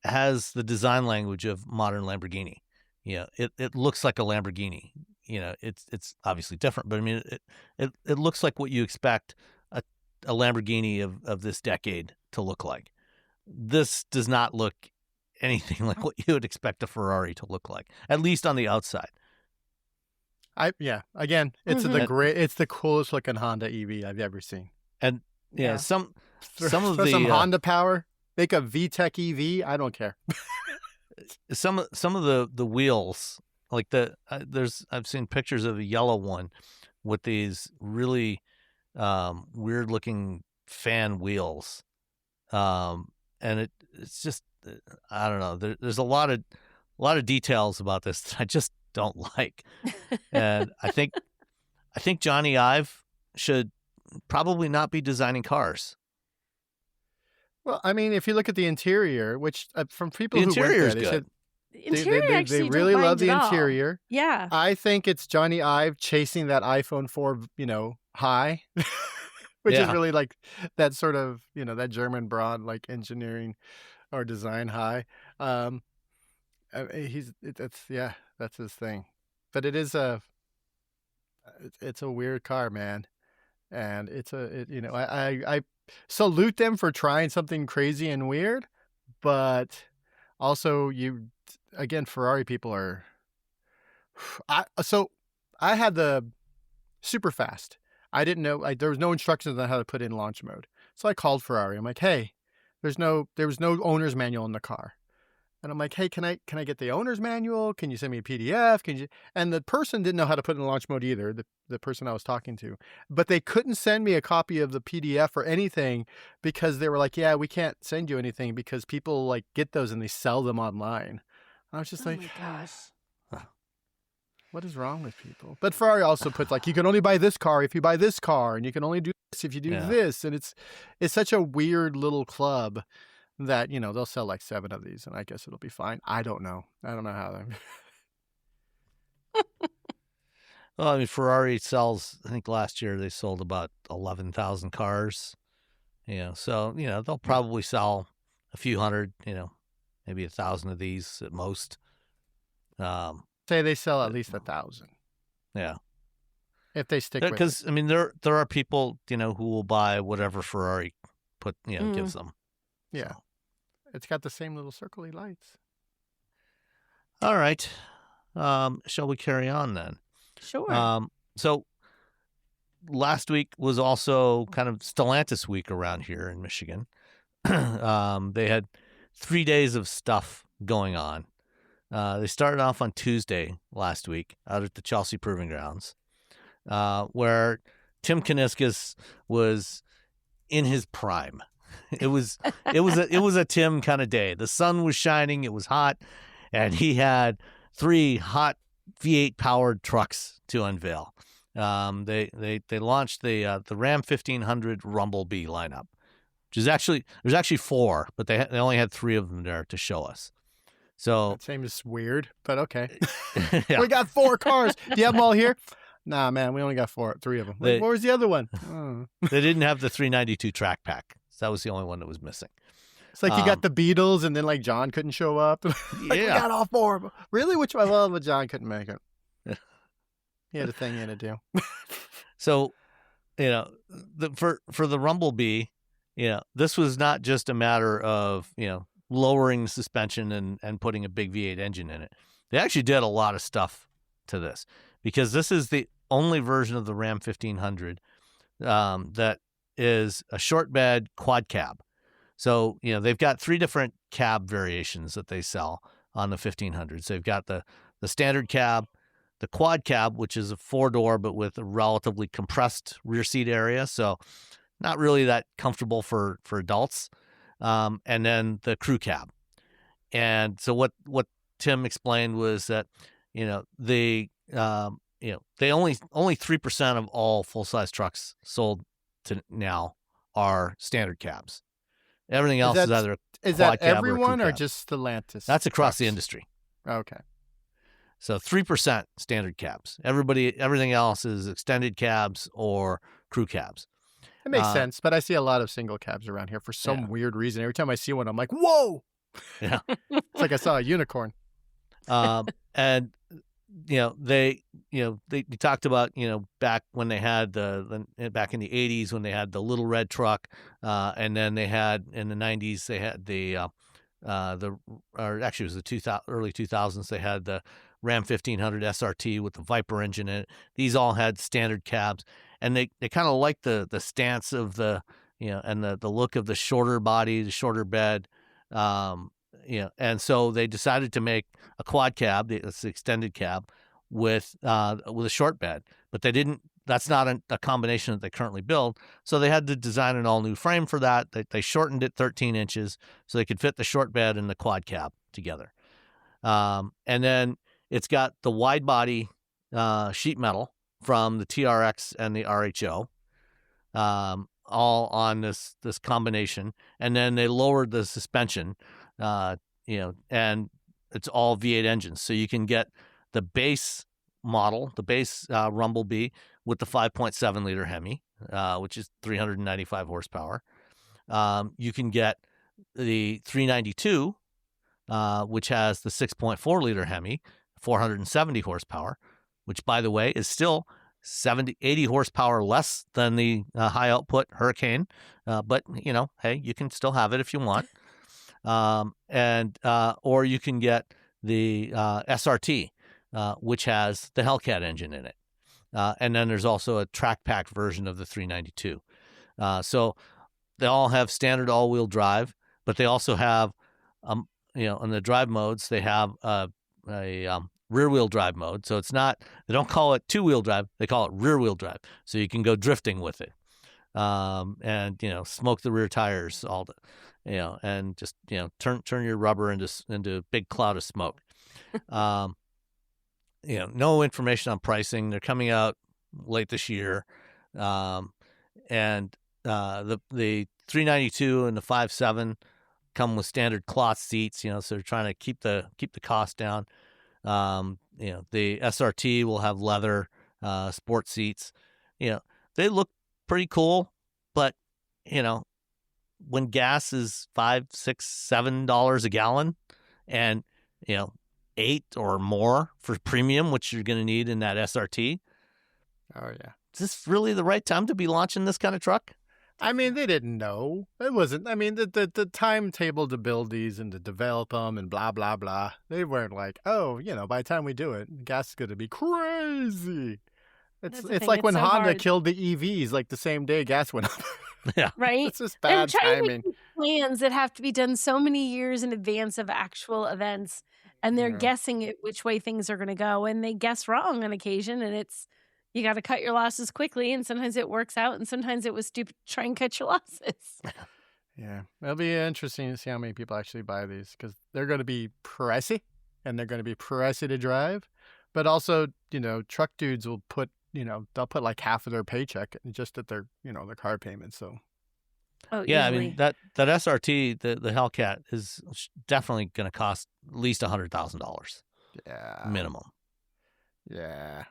has the design language of modern Lamborghini. It looks like a Lamborghini. It's obviously different, but I mean, it looks like what you expect a Lamborghini of this decade to look like. This does not look anything like what you would expect a Ferrari to look like, at least on the outside. Again, it's it's the coolest looking Honda EV I've ever seen. And some of some Honda power, make a VTEC EV. I don't care. some of the wheels, like I've seen pictures of a yellow one with these really weird looking fan wheels, and it's just. I don't know. There's a lot of details about this that I just don't like, and I think Johnny Ive should probably not be designing cars. Well, I mean, if you look at the interior, which from people the who interior went is there, good. The interior actually they really love the all. interior. Yeah, I think it's Johnny Ive chasing that iPhone 4, high, which is really like that sort of that German broad like engineering. Or design high. That's his thing. But it is it's a weird car, man. And I salute them for trying something crazy and weird, but also Ferrari people are. So I had the super fast. I didn't know there was no instructions on how to put in launch mode. So I called Ferrari. I'm like, hey. There was no owner's manual in the car. And I'm like, hey, can I get the owner's manual? Can you send me a PDF? And the person didn't know how to put it in launch mode either, the person I was talking to. But they couldn't send me a copy of the PDF or anything because they were like, yeah, we can't send you anything because people like get those and they sell them online. I was just Oh like, my gosh. what is wrong with people? But Ferrari also puts like, you can only buy this car if you buy this car, and you can only do this if you do this. And it's such a weird little club that, they'll sell like 7 of these and I guess it'll be fine. I don't know how Well, I mean, Ferrari sells, I think last year they sold about 11,000 cars. So, they'll probably sell a few hundred, maybe 1,000 of these at most. say they sell at least 1,000. Yeah. If they stick with it. Because, I mean, there are people, who will buy whatever Ferrari gives them. Yeah. So. It's got the same little circly lights. All right. Shall we carry on then? Sure. So last week was also kind of Stellantis week around here in Michigan. They had 3 days of stuff going on. They started off on Tuesday last week out at the Chelsea Proving Grounds, where Tim Kuniskis was in his prime. It was a Tim kind of day. The sun was shining, it was hot, and he had 3 hot V8 powered trucks to unveil. They launched the Ram 1500 Rumblebee lineup, which is there's actually 4, but they only had 3 of them there to show us. So that seems weird, but okay. Yeah. We got 4 cars. Do you have them all here? Nah, man, we only got 3 of them. Where was the other one? Oh. They didn't have the 392 track pack. So that was the only one that was missing. It's like you got the Beatles, and then like John couldn't show up. Like, we got all 4 of them. Really? Which one? Well, but John couldn't make it. He had a thing he had to do. So, for the Rumblebee, this was not just a matter of, lowering the suspension and putting a big V8 engine in it. They actually did a lot of stuff to this because this is the only version of the Ram 1500 that is a short bed quad cab. So, they've got 3 different cab variations that they sell on the 1500s. They've got the standard cab, the quad cab, which is a 4-door, but with a relatively compressed rear seat area. So not really that comfortable for adults. And then the crew cab. And so what Tim explained was that, they only 3% of all full-size trucks sold to now are standard cabs. Everything else is either is quad that cab everyone or or just Stellantis? That's across trucks? the industry. Okay. So 3% standard cabs. Everything else is extended cabs or crew cabs. It makes sense, but I see a lot of single cabs around here for some weird reason. Every time I see one, I'm like, whoa! Yeah. It's like I saw a unicorn. And they talked about back when they had back in the 80s when they had the little red truck, and then they had in the 90s they had or actually it was the early 2000s they had the Ram 1500 SRT with the Viper engine in it. These all had standard cabs, and they kind of liked the stance of the and the look of the shorter body, the shorter bed. And so they decided to make a quad cab, it's the extended cab, with a short bed. But they didn't. That's not a combination that they currently build. So they had to design an all new frame for that. They shortened it 13 inches so they could fit the short bed and the quad cab together. And then it's got the wide body sheet metal from the TRX and the RHO, all on this combination. And then they lowered the suspension. And it's all V8 engines. So you can get the base model, the base Rumblebee with the 5.7 liter Hemi, which is 395 horsepower. You can get the 392, which has the 6.4 liter Hemi, 470 horsepower, which by the way is still 80 horsepower less than the high output Hurricane. But hey, you can still have it if you want. Or you can get the SRT, which has the Hellcat engine in it. And then there's also a track pack version of the 392. So they all have standard all-wheel drive, but they also have on the drive modes, they have a rear-wheel drive mode. So it's not, they don't call it two-wheel drive, they call it rear-wheel drive. So you can go drifting with it, and smoke the rear tires, and just turn your rubber into a big cloud of smoke. No information on pricing. They're coming out late this year, and the 392 and the 5.7 come with standard cloth seats. So they're trying to keep the cost down. The SRT will have leather sport seats. They look pretty cool, but when gas is $5, $6, $7 a gallon, and $8 or more for premium, which you're going to need in that SRT. Oh yeah, Is this really the right time to be launching this kind of truck? I mean, they didn't know. It wasn't. I mean, the timetable to build these and to develop them and blah blah blah. They weren't like, oh, by the time we do it, gas is going to be crazy. It's like when Honda killed the EVs, like the same day gas went up. Yeah, right. It's just bad timing. Plans that have to be done so many years in advance of actual events, and they're guessing at which way things are going to go, and they guess wrong on occasion, and you got to cut your losses quickly, and sometimes it works out, and sometimes it was stupid to try and cut your losses. Yeah, it'll be interesting to see how many people actually buy these, because they're going to be pricey, and they're going to be pricey to drive, but also, truck dudes will put, they'll put like half of their paycheck just at their, their car payment. So, yeah, easily. I mean that SRT, the Hellcat, is definitely going to cost at least $100,000. Yeah, minimum. Yeah.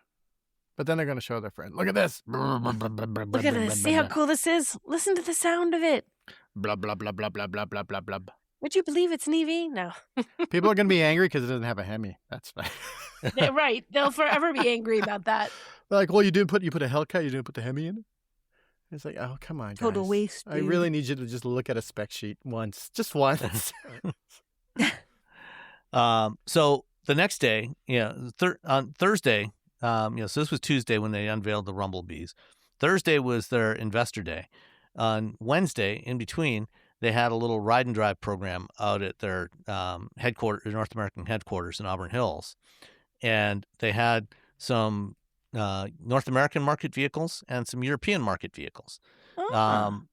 But then they're going to show their friend. Look at this. Look at this. See how cool this is? Listen to the sound of it. Blah, blah, blah, blah, blah, blah, blah, blah, blah. Would you believe it's an EV? No. People are going to be angry because it doesn't have a Hemi. That's fine. Yeah, right. They'll forever be angry about that. They're like, well, you put a Hellcat, you didn't put the Hemi in it? It's like, oh, come on, guys. Total waste, dude. I really need you to just look at a spec sheet once. Just once. So the next day, on Thursday, so this was Tuesday when they unveiled the Rumblebees. Thursday was their investor day. On Wednesday, in between, they had a little ride and drive program out at their North American headquarters in Auburn Hills. And they had some North American market vehicles and some European market vehicles. And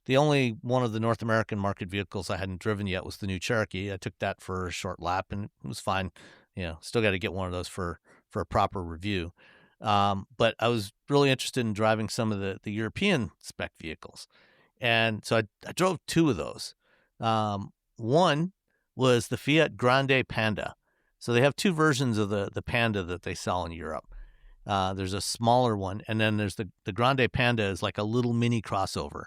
the only one of the North American market vehicles I hadn't driven yet was the new Cherokee. I took that for a short lap, and it was fine. Still got to get one of those for a proper review. But I was really interested in driving some of the European spec vehicles. And so I drove two of those. One was the Fiat Grande Panda. So they have two versions of the Panda that they sell in Europe. There's a smaller one, and then there's the Grande Panda is like a little mini crossover.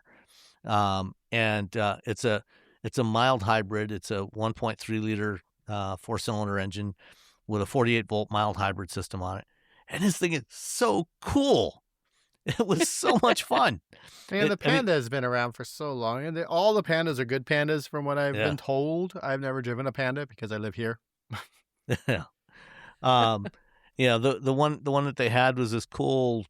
And it's a mild hybrid. It's a 1.3 liter 4-cylinder engine with a 48-volt mild hybrid system on it. And this thing is so cool. It was so much fun. Man, the Panda has been around for so long, and all the Pandas are good Pandas from what I've been told. I've never driven a Panda because I live here. Yeah. The one that they had was this cool,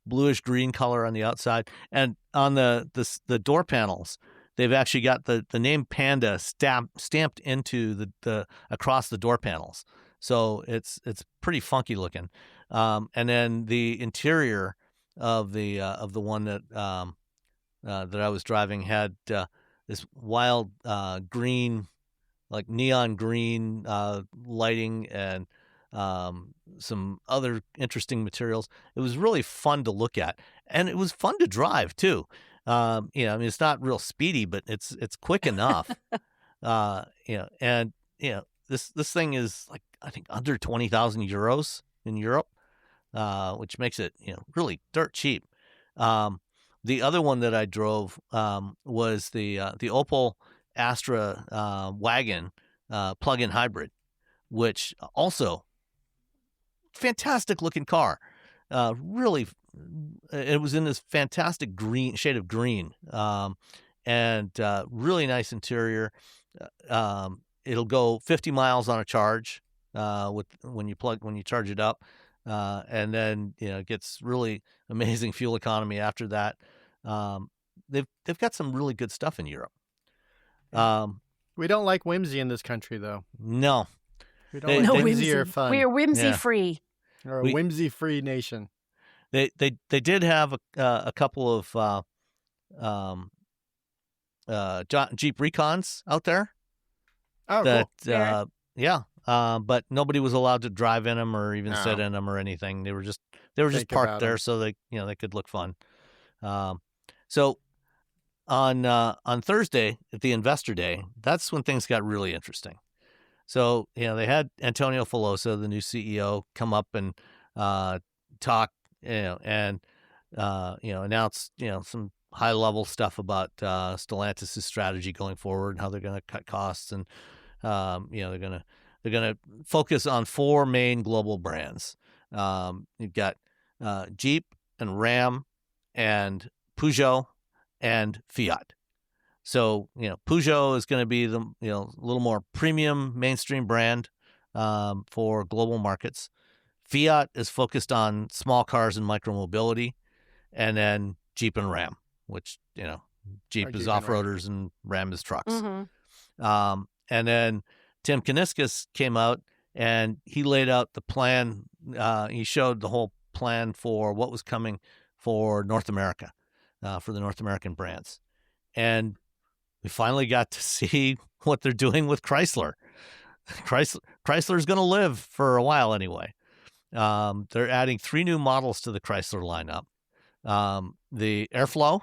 bluish green color on the outside, and on the door panels, they've actually got the name Panda stamped into the across the door panels. So it's pretty funky looking. And then the interior of the one that I was driving had this wild green, like neon green lighting, and some other interesting materials. It was really fun to look at, and it was fun to drive too. It's not real speedy, but it's quick enough. This thing is like, I think, under 20,000 euros in Europe, which makes it really dirt cheap. The other one that I drove was the Opel Astra wagon plug-in hybrid, which also fantastic looking car. Really, it was in this fantastic shade of green, and really nice interior. It'll go 50 miles on a charge when you charge it up, and then it gets really amazing fuel economy after that. They've got some really good stuff in Europe. We don't like whimsy in this country, though. No. We don't like whimsy or fun. We are whimsy free. We're a whimsy-free nation. They did have a couple of Jeep Recons out there. Oh, that cool. but nobody was allowed to drive in them or even sit in them or anything. They were just parked there so they could look fun. So on Thursday at the Investor Day, that's when things got really interesting. So they had Antonio Filosa, the new CEO, come up and talk, and announce some high level stuff about Stellantis' strategy going forward, how they're going to cut costs, and they're going to focus on 4 main global brands. You've got Jeep and Ram and Peugeot and Fiat. So Peugeot is going to be the a little more premium mainstream brand for global markets. Fiat is focused on small cars and micromobility, and then Jeep and Ram, which Jeep is off-roaders and Ram is trucks. Mm-hmm. And then Tim Kuniskis came out and he laid out the plan. He showed the whole plan for what was coming for North America, for the North American brands. And we finally got to see what they're doing with Chrysler. Chrysler's going to live for a while anyway. They're adding 3 new models to the Chrysler lineup. The Airflow,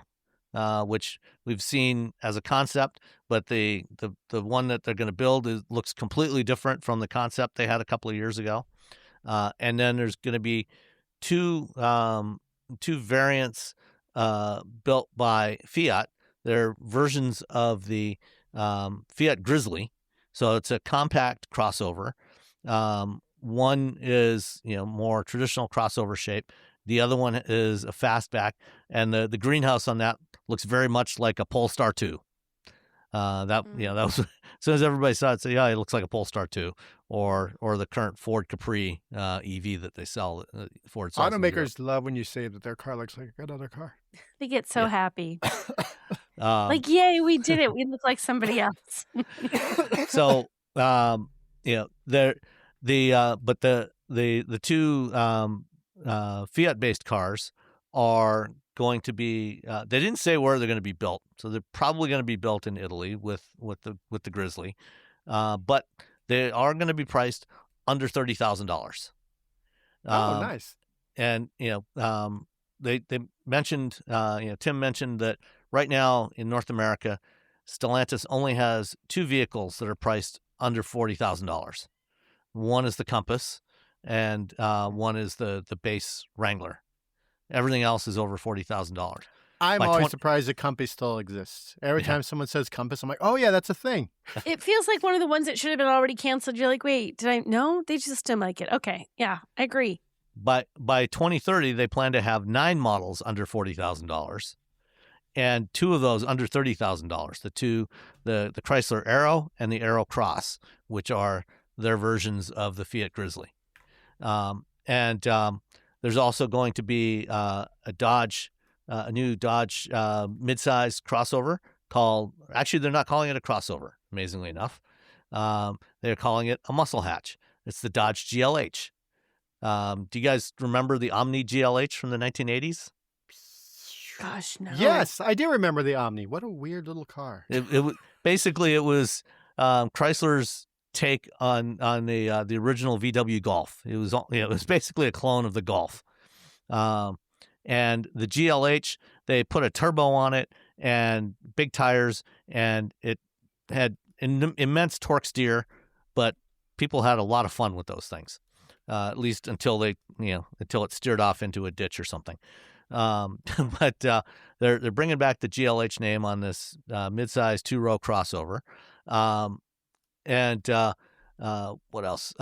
which we've seen as a concept, but the one that they're going to build looks completely different from the concept they had a couple of years ago. And then there's going to be two variants built by Fiat. They're versions of the Fiat Grizzly, so it's a compact crossover. One is more traditional crossover shape. The other one is a fastback, and the greenhouse on that looks very much like a Polestar 2. That was as soon as everybody saw it, say, it looks like a Polestar 2, or the current Ford Capri EV that they sell. Ford sells. Automakers love when you say that their car looks like another car. They get so happy. Yay, we did it. We look like somebody else. So the two Fiat-based cars are going to be. They didn't say where they're going to be built, so they're probably going to be built in Italy with the Grizzly, but they are going to be priced under $30,000. Nice. And they mentioned Tim mentioned that right now in North America, Stellantis only has 2 vehicles that are priced under $40,000. One is the Compass, and one is the base Wrangler. Everything else is over $40,000. I'm always surprised the Compass still exists. Every time someone says Compass, I'm like, oh yeah, that's a thing. It feels like one of the ones that should have been already canceled. You're like, wait, did I? No, they just didn't like it. Okay, yeah, I agree. By 2030, they plan to have 9 models under $40,000, and 2 of those under $30,000. The Chrysler Aero and the Aero Cross, which are their versions of the Fiat Grizzly. There's also going to be a new Dodge midsize crossover called. Actually, they're not calling it a crossover. Amazingly enough, they're calling it a muscle hatch. It's the Dodge GLH. Do you guys remember the Omni GLH from the 1980s? Gosh, no. Yes, I do remember the Omni. What a weird little car. It was Chrysler's take on the original VW Golf. It was basically a clone of the Golf. And the GLH, they put a turbo on it and big tires, and it had immense torque steer, but people had a lot of fun with those things. At least until it steered off into a ditch or something. But they're bringing back the GLH name on this midsize 2-row crossover. What else?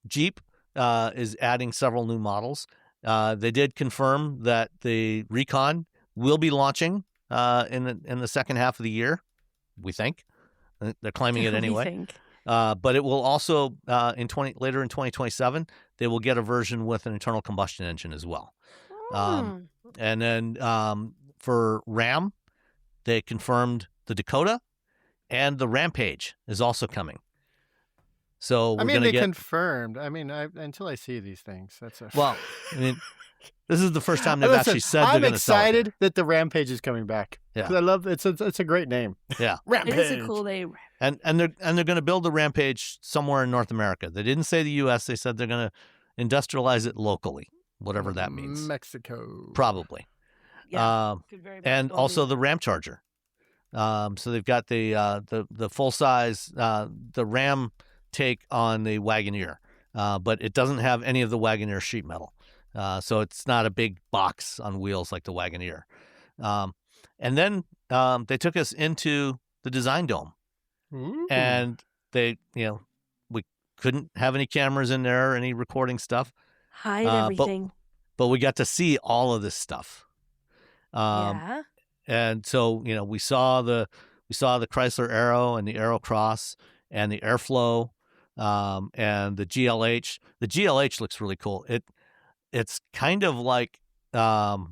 Jeep is adding several new models. They did confirm that the Recon will be launching in the second half of the year. We think they're claiming it anyway. But it will also later in 2027 they will get a version with an internal combustion engine as well. And then for Ram, they confirmed the Dakota and the Rampage is also coming. So we're going to they get confirmed. Until I see these things, that's a... Well, this is the first time they've Listen, actually said they're going to sell it. I'm excited that the Rampage is coming back. Yeah, 'Cause I love it's a great name. Yeah, Rampage. It is a cool name. And they're going to build the Rampage somewhere in North America. They didn't say the U.S. They said they're going to industrialize it locally, whatever that means. Mexico, probably. Yeah, could very much and well also be. the Ram Charger. So they've got the full size the Ram take on the Wagoneer, but it doesn't have any of the Wagoneer sheet metal. So it's not a big box on wheels like the Wagoneer. And then they took us into the Design Dome. Ooh. And we couldn't have any cameras in there or any recording stuff. Hide everything. But we got to see all of this stuff. Yeah. And so, we saw the Chrysler Aero and the Aero Cross and the Airflow and the GLH. The GLH looks really cool. It's kind of like the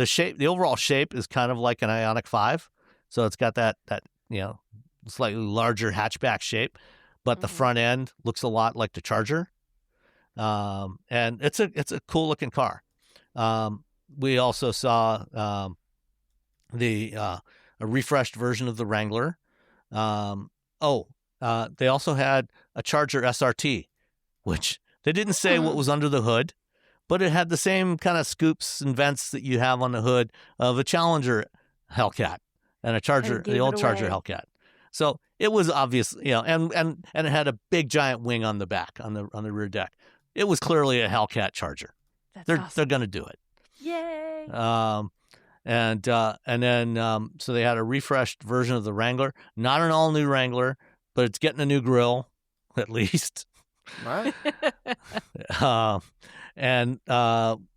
shape. The overall shape is kind of like an Ioniq 5. So it's got that slightly larger hatchback shape, but the front end looks a lot like the Charger. And it's a cool looking car. We also saw a refreshed version of the Wrangler. They also had a Charger SRT, which they didn't say what was under the hood, but it had the same kind of scoops and vents that you have on the hood of a Challenger Hellcat and a Charger, the old Charger Hellcat. So it was obvious, and it had a big giant wing on the back on the rear deck. It was clearly a Hellcat Charger. They're going to do it. Yay! And then so they had a refreshed version of the Wrangler, not an all new Wrangler, but it's getting a new grille, at least. Right. And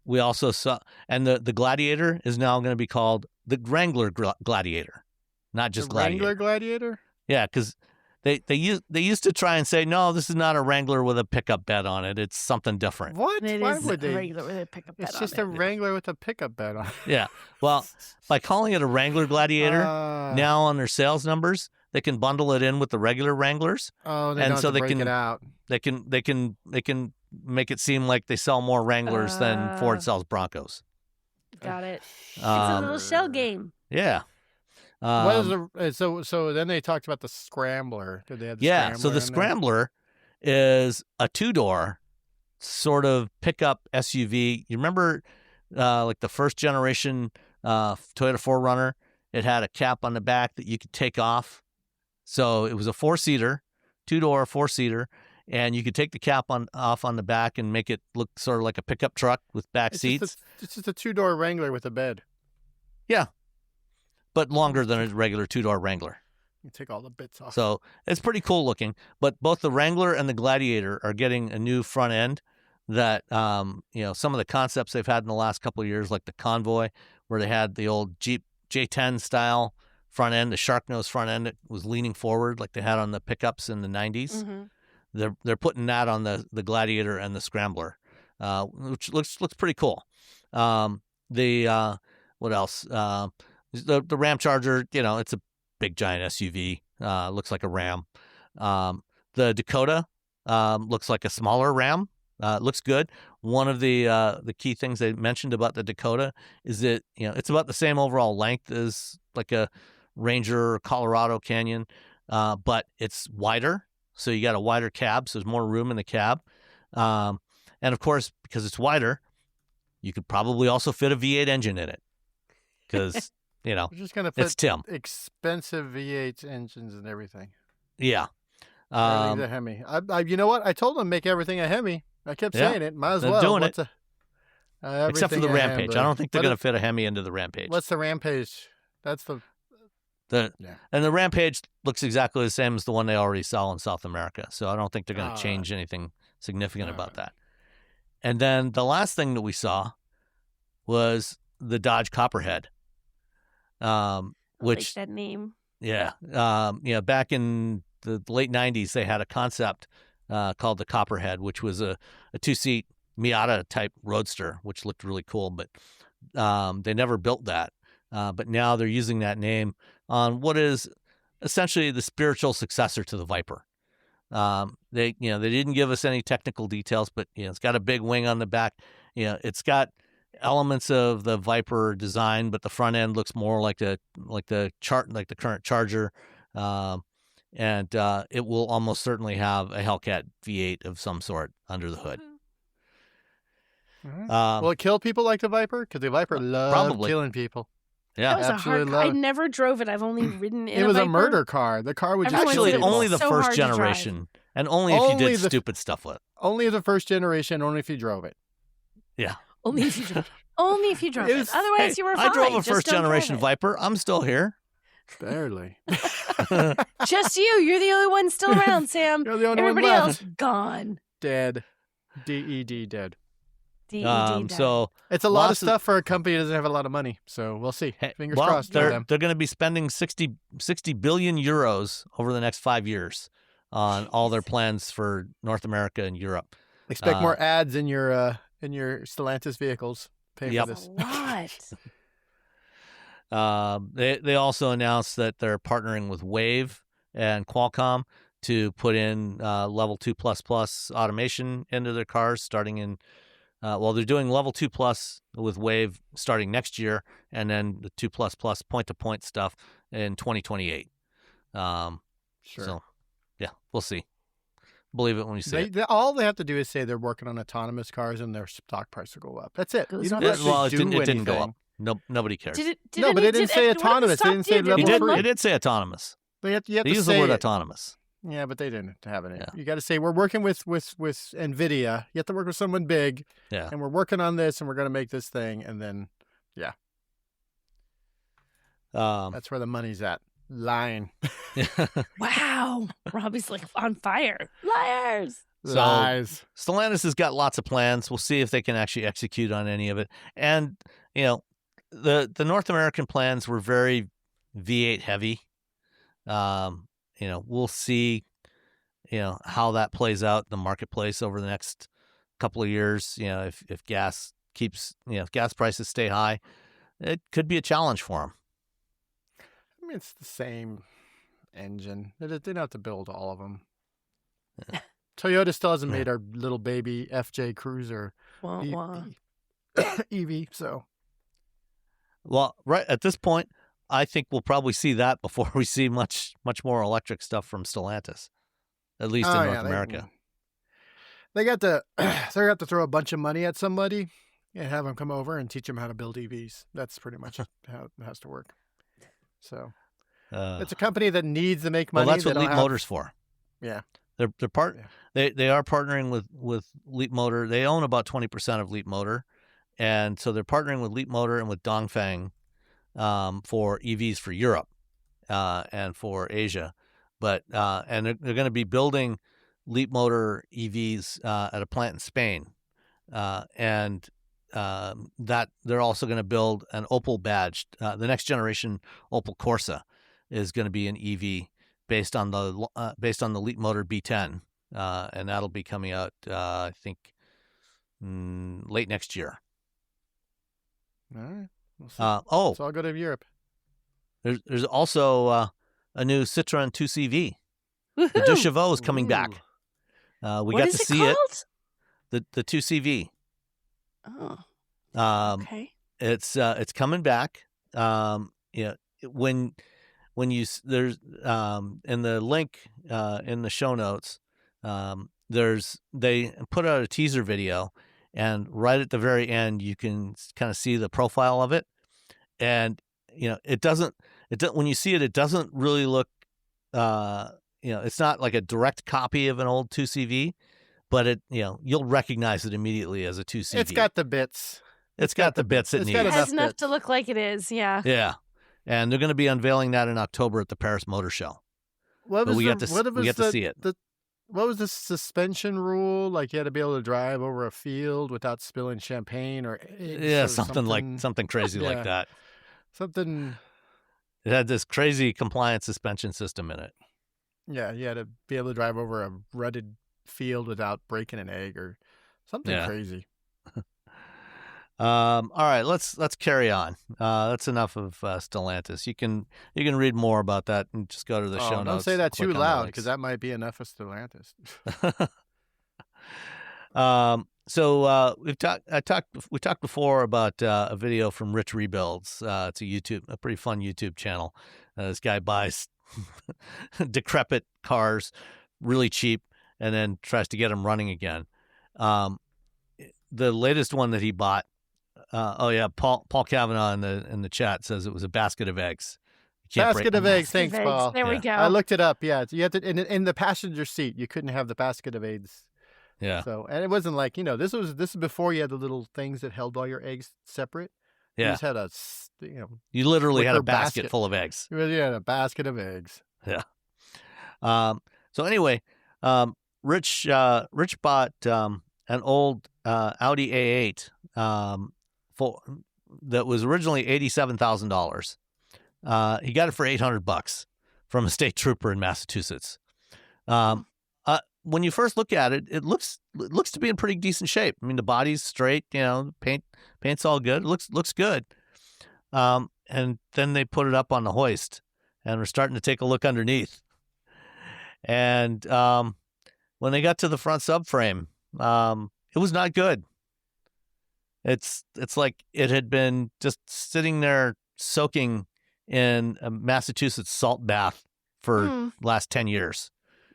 we also saw, and the Gladiator is now going to be called the Wrangler Gladiator, not just the Gladiator. Wrangler Gladiator. Yeah, because they used to try and say, no, this is not a Wrangler with a pickup bed on it. It's something different. What? Why would they? Wrangler with a pickup bed It's on just it. a Wrangler with a pickup bed on it. Yeah. Well, by calling it a Wrangler Gladiator, now on their sales numbers, they can bundle it in with the regular Wranglers. Oh, they and don't so have to they break can it out. They can make it seem like they sell more Wranglers than Ford sells Broncos. Got it. It's a little shell game. Yeah. What is so then they talked about the Scrambler. Did they have the Scrambler? So the Scrambler is a 2-door sort of pickup SUV. You remember like the first generation Toyota 4Runner? It had a cap on the back that you could take off. So it was a 4-seater, 2-door 4-seater, and you could take the cap off on the back and make it look sort of like a pickup truck with back seats. It's just a 2-door Wrangler with a bed. Yeah. But longer than a regular 2-door Wrangler. You take all the bits off. So it's pretty cool looking. But both the Wrangler and the Gladiator are getting a new front end that, some of the concepts they've had in the last couple of years, like the Convoy, where they had the old Jeep J10 style front end, the shark nose front end that was leaning forward like they had on the pickups in the 90s. Mm-hmm. They're putting that on the Gladiator and the Scrambler, which looks pretty cool. What else? The Ram Charger, it's a big giant SUV. Looks like a Ram. The Dakota looks like a smaller Ram. Looks good. One of the key things they mentioned about the Dakota is that it's about the same overall length as like a Ranger or Colorado Canyon, but it's wider. So you got a wider cab, so there's more room in the cab. And of course, because it's wider, you could probably also fit a V8 engine in it. Because, We're just gonna put it's Tim. Expensive V8 engines and everything. Yeah. The Hemi. You know what? I told them make everything a Hemi. I kept saying it. Might as They're well. doing it. Everything Except for the a Rampage. Hemi. I don't think they're going to fit a Hemi into the Rampage. What's the Rampage? That's the... And the Rampage looks exactly the same as the one they already sell in South America. So I don't think they're going to change anything significant about that. And then the last thing that we saw was the Dodge Copperhead. Which I like that name. Yeah. Back in the late 90s, they had a concept called the Copperhead, which was a 2-seat Miata type roadster, which looked really cool, but they never built that. but now they're using that name on what is essentially the spiritual successor to the Viper. They didn't give us any technical details, but it's got a big wing on the back. It's got elements of the Viper design, but the front end looks more like the current Charger. And it will almost certainly have a Hellcat V8 of some sort under the hood. Will it kill people like the Viper? Because the Viper loved killing people. Yeah, that was absolutely a hard car. I never drove it. I've only ridden in it was Viper. a murder car. The car would just actually kill only people. the first generation, and only if you did stupid stuff with it. Only the first generation. Only if you drove it. Yeah, only if you drove it. Only if you drove it. Otherwise, you were fine. I drove a first generation Viper. I'm still here. Barely. Just you. You're the only one still around, Sam. You're the only Everybody one else gone. Dead. DED dead. DED. So it's a lot of stuff for a company that doesn't have a lot of money. So we'll see. Fingers crossed. They're going to be spending 60 billion euros over the next 5 years on all their plans for North America and Europe. Expect more ads in your Stellantis vehicles. Pay for this. What? They also announced that they're partnering with Wave and Qualcomm to put in level 2++ automation into their cars starting in. They're doing level 2+ with Wave starting next year, and then the 2++ point-to-point stuff in 2028. Sure. So, yeah, we'll see. Believe it when you see it. All they have to do is say they're working on autonomous cars, and their stock price will go up. That's it. You don't have to do it didn't go up. No, nobody cares. Did it but it didn't say autonomous. It didn't say level 3. It did say autonomous. You have they to use say the word autonomous. Yeah, but they didn't have it. Yeah. You got to say we're working with NVIDIA. You have to work with someone big. Yeah. And we're working on this, and we're going to make this thing, and then, yeah. That's where the money's at. Lying. Wow. Robbie's like on fire. Liars. Lies. Stellantis has got lots of plans. We'll see if they can actually execute on any of it. And, the North American plans were very V8 heavy. We'll see, how that plays out in the marketplace over the next couple of years. If gas keeps, if gas prices stay high, it could be a challenge for them. I mean, it's the same engine. They don't have to build all of them. Yeah. Toyota still hasn't made our little baby FJ Cruiser EV, so. Well, right at this point, I think we'll probably see that before we see much more electric stuff from Stellantis, at least in North America. They got to throw a bunch of money at somebody and have them come over and teach them how to build EVs. That's pretty much how it has to work. So it's a company that needs to make money. Well, that's what Leap Motor's for. Yeah, They are partnering with Leap Motor. They own about 20% of Leap Motor, and so they're partnering with Leap Motor and with Dongfeng for EVs for Europe and for Asia. But and they're going to be building Leap Motor EVs at a plant in Spain, and that they're also going to build an Opel badged. The next generation Opel Corsa is going to be an EV based on the Leap Motor B10, and that'll be coming out I think late next year. All right. We'll see. It's all good in Europe. There's also a new Citroen 2CV. The Deux Chevaux is coming back. We got to see it. The 2CV. Oh. Okay. It's coming back. When you there's in the link in the show notes, they put out a teaser video, and right at the very end you can kind of see the profile of it, and it doesn't when you see it, it doesn't really look it's not like a direct copy of an old 2CV, but you'll recognize it immediately as a 2CV. It's got the bits. It's got the bits it needs. It has enough to look like it is, yeah. Yeah. And they're going to be unveiling that in October at the Paris Motor Show. We got to see it. What was the suspension rule? Like you had to be able to drive over a field without spilling champagne or eggs something crazy like that. Something. It had this crazy compliance suspension system in it. Yeah, you had to be able to drive over a rutted field without breaking an egg or something crazy. All right, let's carry on. That's enough of Stellantis. You can read more about that and just go to the show notes. Don't say that too click on the loud links. because that might be enough of Stellantis. So we talked before about a video from Rich Rebuilds. It's a pretty fun YouTube channel. This guy buys decrepit cars really cheap and then tries to get them running again. The latest one that he bought, Paul Kavanaugh in the chat says it was a basket of eggs. Basket of eggs. Thanks, Paul. There we go. I looked it up. Yeah, you had to in the passenger seat. You couldn't have the basket of eggs. Yeah. So, and it wasn't like, this is before you had the little things that held all your eggs separate. Yeah. You just had a, you literally had a basket basket. full of eggs. You had a basket of eggs. Yeah. So anyway, Rich bought an old Audi A8 that was originally $87,000. He got it for $800 from a state trooper in Massachusetts. When you first look at it, it looks to be in pretty decent shape. I mean, the body's straight, paint's all good. It looks good. And then they put it up on the hoist, and we're starting to take a look underneath. And when they got to the front subframe, it was not good. It's like it had been just sitting there soaking in a Massachusetts salt bath for the last 10 years.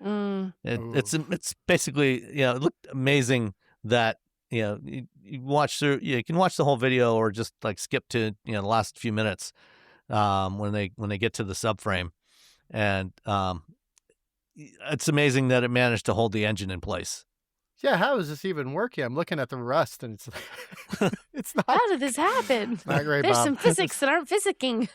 It's basically, it looked amazing that, you can watch the whole video or just like skip to, the last few minutes when they get to the subframe. And it's amazing that it managed to hold the engine in place. Yeah, how is this even working? I'm looking at the rust, and it's it's not. How did this happen? Not great, There's Bob. some physics that aren't physicking.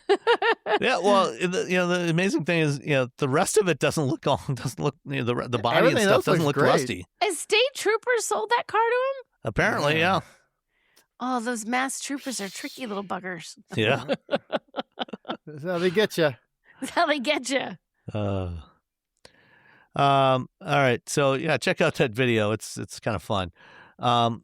Yeah, well, the amazing thing is, the rest of it doesn't look the body Everything and stuff else doesn't looks look great. rusty. A state trooper sold that car to him? Apparently, yeah. Oh, those mass troopers are tricky little buggers. Yeah. That's how they get you. That's how they get you. All right. So yeah, check out that video. It's kind of fun. The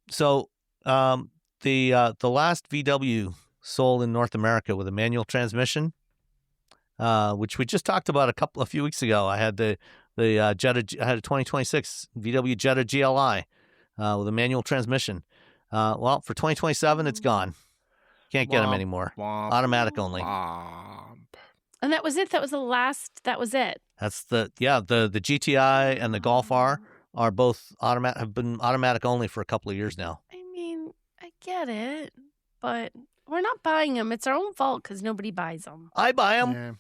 last VW sold in North America with a manual transmission, which we just talked about a few weeks ago. I had the Jetta. I had a 2026 VW Jetta GLI with a manual transmission. Well, for 2027, it's gone. Can't get them anymore. Automatic only. And that was it. That was the last. That was it. That's the GTI and the Golf R are both have been automatic only for a couple of years now. I mean, I get it, but we're not buying them. It's our own fault because nobody buys them. I buy them. Yeah.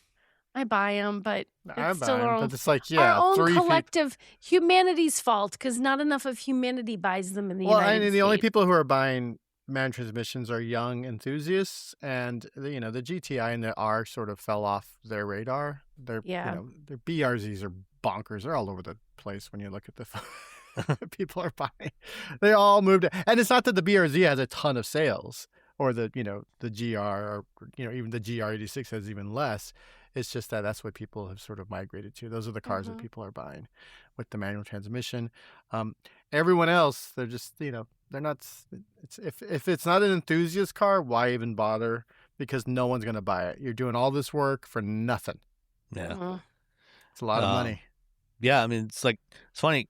I buy them, but it's still our own, but it's like, our own 3 feet. collective humanity's fault because not enough of humanity buys them in the Well, United I mean, States. the only people who are buying manual transmissions are young enthusiasts, and the GTI and the R sort of fell off their radar. Their BRZs are bonkers. They're all over the place when you look at the people are buying. They all moved, and it's not that the BRZ has a ton of sales, or the GR, or even the GR86 has even less. It's just that that's what people have sort of migrated to. Those are the cars that people are buying with the manual transmission. Everyone else, they're just, they're not. If it's not an enthusiast car, why even bother? Because no one's going to buy it. You're doing all this work for nothing. Yeah. It's a lot of money. Yeah. I mean, it's funny,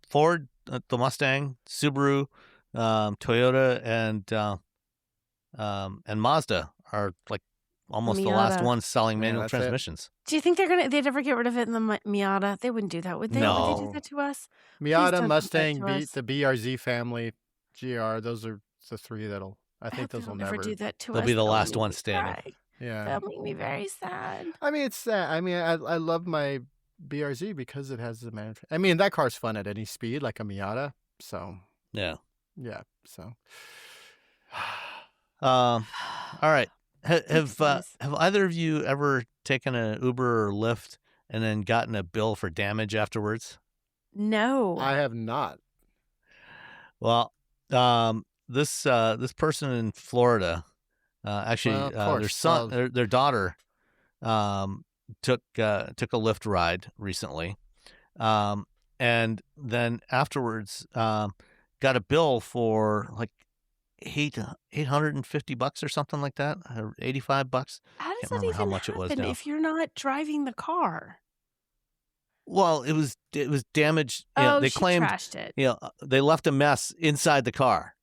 Ford, the Mustang, Subaru, Toyota, and Mazda are like almost the last ones selling manual transmissions. Do you think they'd ever get rid of it in the Miata? They wouldn't do that, would they? No. Would they do that to us? Miata, Mustang, the BRZ family, GR, those are the 3 that'll. I think those will never do that to us. They'll be the last ones standing. Yeah, that'll make me very sad. I mean, it's sad. I mean, I love my BRZ because it has the manual. I mean, that car's fun at any speed, like a Miata. So yeah. So, all right. Have either of you ever taken an Uber or Lyft and then gotten a bill for damage afterwards? No, I have not. Well, this person in Florida, actually, their son, their daughter, took a Lyft ride recently, and then afterwards got a bill for like $850 or something like that, or $85. How does Can't that remember even how much it was happen now. if you're not driving the car? Well, it was damaged. You know, Oh, they she claimed, trashed it. you know, they left a mess inside the car,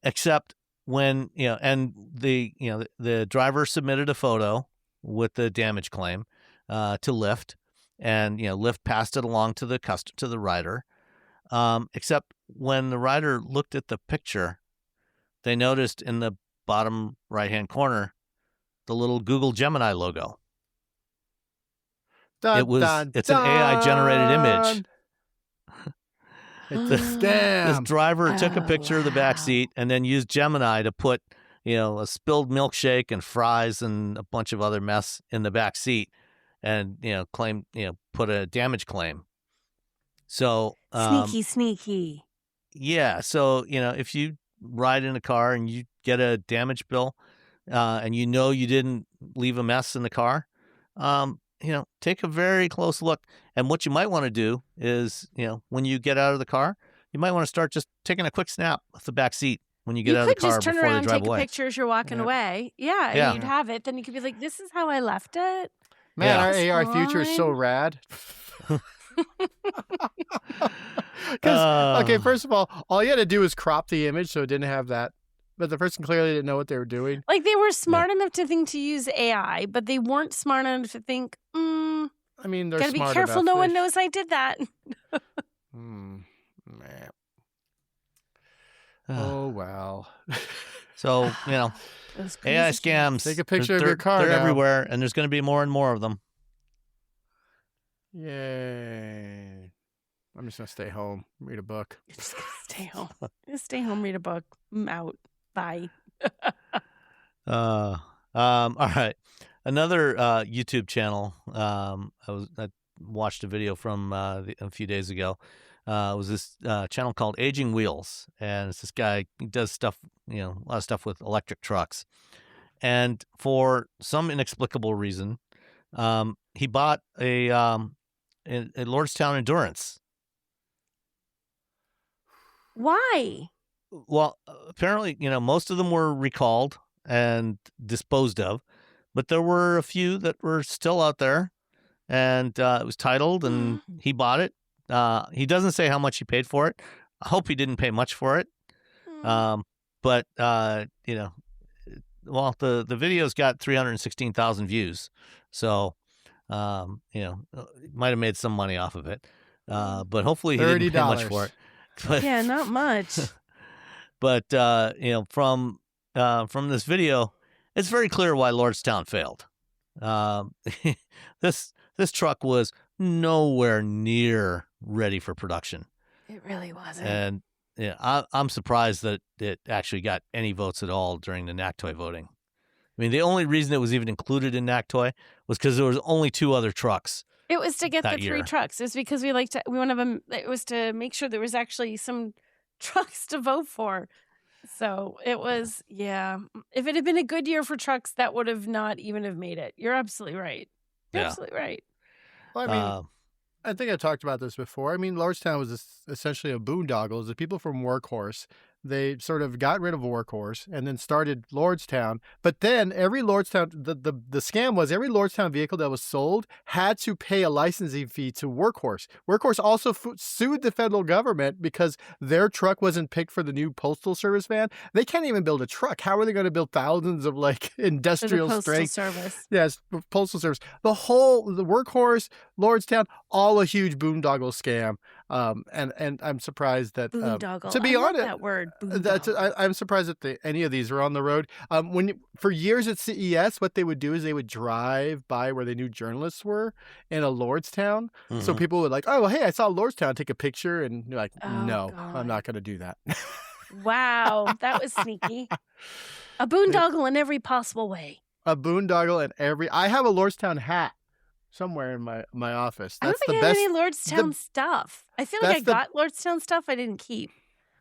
except when, you know, and the driver submitted a photo with the damage claim to Lyft, and, you know, Lyft passed it along to the rider. Except when the rider looked at the picture, they noticed in the bottom right-hand corner the little Google Gemini logo. Dun, It's an AI-generated image. It's a scam. This driver took a picture of the back wow. seat and then used Gemini to put, you know, a spilled milkshake and fries and a bunch of other mess in the back seat, and, you know, put a damage claim. So Sneaky. yeah. So, you know, if you ride in a car and you get a damage bill, and you know you didn't leave a mess in the car, you know, take a very close look. And what you might want to do is, you know, when you get out of the car, you might want to start just taking a quick snap of the back seat when you get out of the car just turn before around, they drive take away. a picture as you're walking away. Yeah, Yeah. and you'd have it. Then you could be like, "This is how I left it." Man, Yeah. our It's AI future is so fine. rad. Because, okay, first of all you had to do was crop the image so it didn't have that. But the person clearly didn't know what they were doing. Like they were smart enough to think to use AI, but they weren't smart enough to think, I mean, they're gotta be smart careful. enough. No one knows I did that. Man. Oh, well. So, you know, Those AI crazy scams. Take a picture of they're- your car They're now. everywhere, and there's going to be more and more of them. Yay. I'm just going to stay home, read a book. You're just gonna stay home. Just stay home, read a book. I'm out. Bye. All right. Another YouTube channel. I watched a video from a few days ago. It was this channel called Aging Wheels, and it's this guy. He does stuff, you know, a lot of stuff with electric trucks. And for some inexplicable reason, he bought a Lordstown Endurance. Why? Well, apparently, you know, most of them were recalled and disposed of, but there were a few that were still out there, and it was titled, and he bought it. He doesn't say how much he paid for it. I hope he didn't pay much for it. But you know, well, the video's got 316,000 views, so you know, might have made some money off of it. But hopefully he didn't pay much for it. But, Yeah, not much. but you know, from this video, it's very clear why Lordstown failed. This truck was nowhere near ready for production, It really wasn't. and yeah, I'm surprised that it actually got any votes at all during the NACTOY voting. I mean, the only reason it was even included in NACTOY was because there was only 2 other trucks. It was to get the that 3 year. trucks. It's because we want to have them. It was to make sure there was actually some trucks to vote for. So it was, yeah. If it had been a good year for trucks, that would have not even have made it. You're absolutely right. You're Yeah. absolutely right. Well, I mean, I think I talked about this before. I mean, Lordstown was essentially a boondoggle. The people from Workhorse, they sort of got rid of Workhorse and then started Lordstown. But then every Lordstown, the scam was every Lordstown vehicle that was sold had to pay a licensing fee to Workhorse. Workhorse also sued the federal government because their truck wasn't picked for the new Postal Service van. They can't even build a truck. How are they going to build thousands of like industrial For the Postal strength? Service. Yes, Postal Service. The Workhorse, Lordstown, all a huge boondoggle scam. And I'm surprised that Boondoggle. to be I love honest, that word. that's Boondoggle. I'm surprised that any of these are on the road. For years at CES, what they would do is they would drive by where they knew journalists were in a Lordstown. So people would like, oh, well, hey, I saw Lordstown, take a picture, and you're like, Oh, no, God. I'm not going to do that. Wow, that was sneaky. A boondoggle in every possible way. A boondoggle and I have a Lordstown hat somewhere in my office. I don't That's think the I best. have any Lordstown stuff. I feel like I that's the- got Lordstown stuff I didn't keep.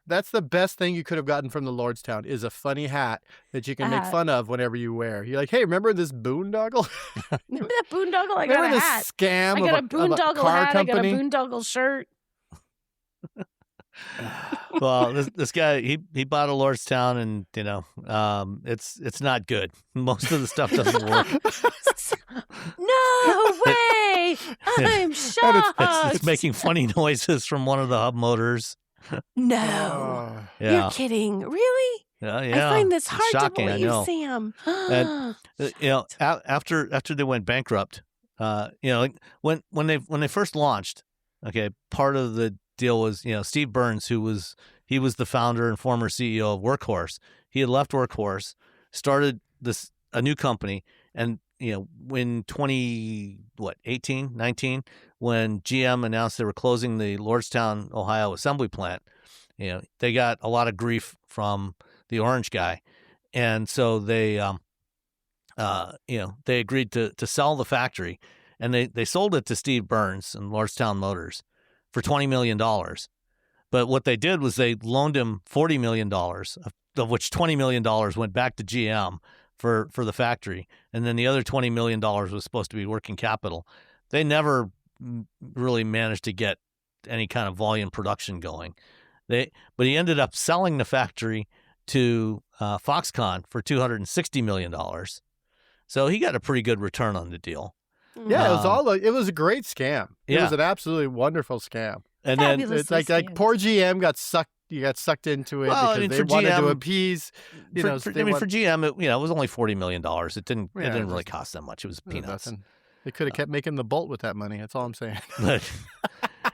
That's the best thing you could have gotten from the Lordstown is a funny hat that you can make fun of whenever you wear. You're like, hey, remember this boondoggle? Remember that boondoggle? I got remember a this hat. scam I got a of a boondoggle car hat. company? I got a boondoggle shirt. Well, this guy he bought a Lordstown, and it's not good. Most of the stuff doesn't work. No way! I'm shocked. It's making funny noises from one of the hub motors. No, Yeah. you're kidding. Really? Yeah. I find this hard Shocking, to I believe, know. Sam. And after they went bankrupt, like when they first launched, okay, part of the deal was Steve Burns, he was the founder and former CEO of Workhorse. He had left Workhorse, started a new company, and when 19, when GM announced they were closing the Lordstown, Ohio assembly plant, they got a lot of grief from the orange guy, and so they they agreed to sell the factory, and they sold it to Steve Burns and Lordstown Motors for $20 million. But what they did was they loaned him $40 million, of which $20 million went back to GM for the factory, and then the other $20 million was supposed to be working capital. They never really managed to get any kind of volume production going. But he ended up selling the factory to Foxconn for $260 million. So he got a pretty good return on the deal. Yeah, it was a great scam. It was an absolutely wonderful scam. And then it's like poor GM got sucked. You got sucked into it because they wanted to appease. For GM, it was only $40 million. It didn't really cost that much. It was peanuts. Nothing. They could have kept making the Bolt with that money. That's all I'm saying.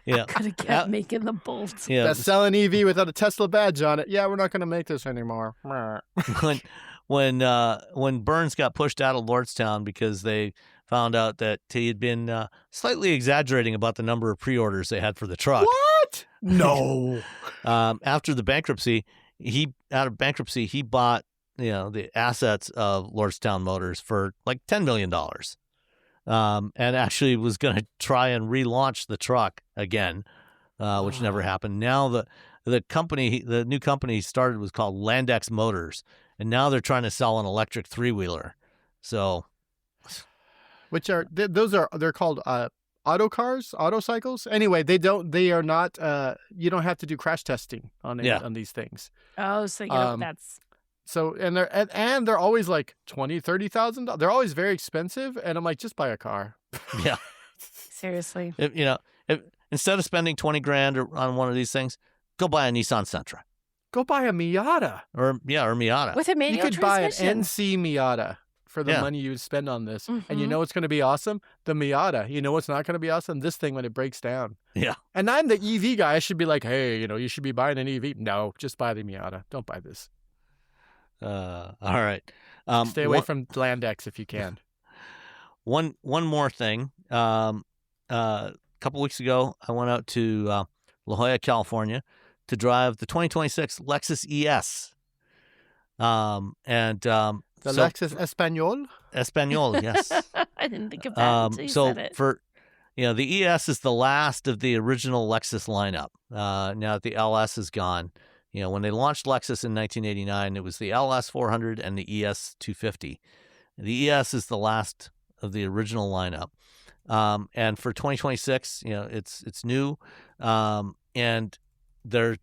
Yeah, could have kept making the Bolt. Yeah, that selling EV without a Tesla badge on it. Yeah, we're not going to make this anymore. when Burns got pushed out of Lordstown because they found out that he had been slightly exaggerating about the number of pre-orders they had for the truck. What? No. After the bankruptcy, he bought the assets of Lordstown Motors for like $10 million, and actually was going to try and relaunch the truck again, which never happened. Now the new company he started was called Landex Motors, and now they're trying to sell an electric three-wheeler. So, they're called auto cars, auto cycles. Anyway, they are not. You don't have to do crash testing on these things. Oh, so that's. So and they're always like $20,000-$30,000. They're always very expensive, and I'm like, just buy a car. Yeah, seriously. If instead of spending $20,000 on one of these things, go buy a Nissan Sentra. Go buy a Miata. Or Miata. With a manual transmission. You could buy an transmission. NC Miata for the money you would spend on this. Mm-hmm. And you know what's going to be awesome? The Miata. You know what's not going to be awesome? This thing when it breaks down. Yeah. And I'm the EV guy. I should be like, hey, you should be buying an EV. No, just buy the Miata. Don't buy this. All right. Stay away from Landex if you can. One more thing. A couple weeks ago, I went out to La Jolla, California, to drive the 2026 Lexus ES. Lexus Espanol? Espanol, yes. I didn't think of that until you said it. The ES is the last of the original Lexus lineup. Now that the LS is gone. When they launched Lexus in 1989, it was the LS 400 and the ES 250. The ES is the last of the original lineup. And for 2026, it's new, and they're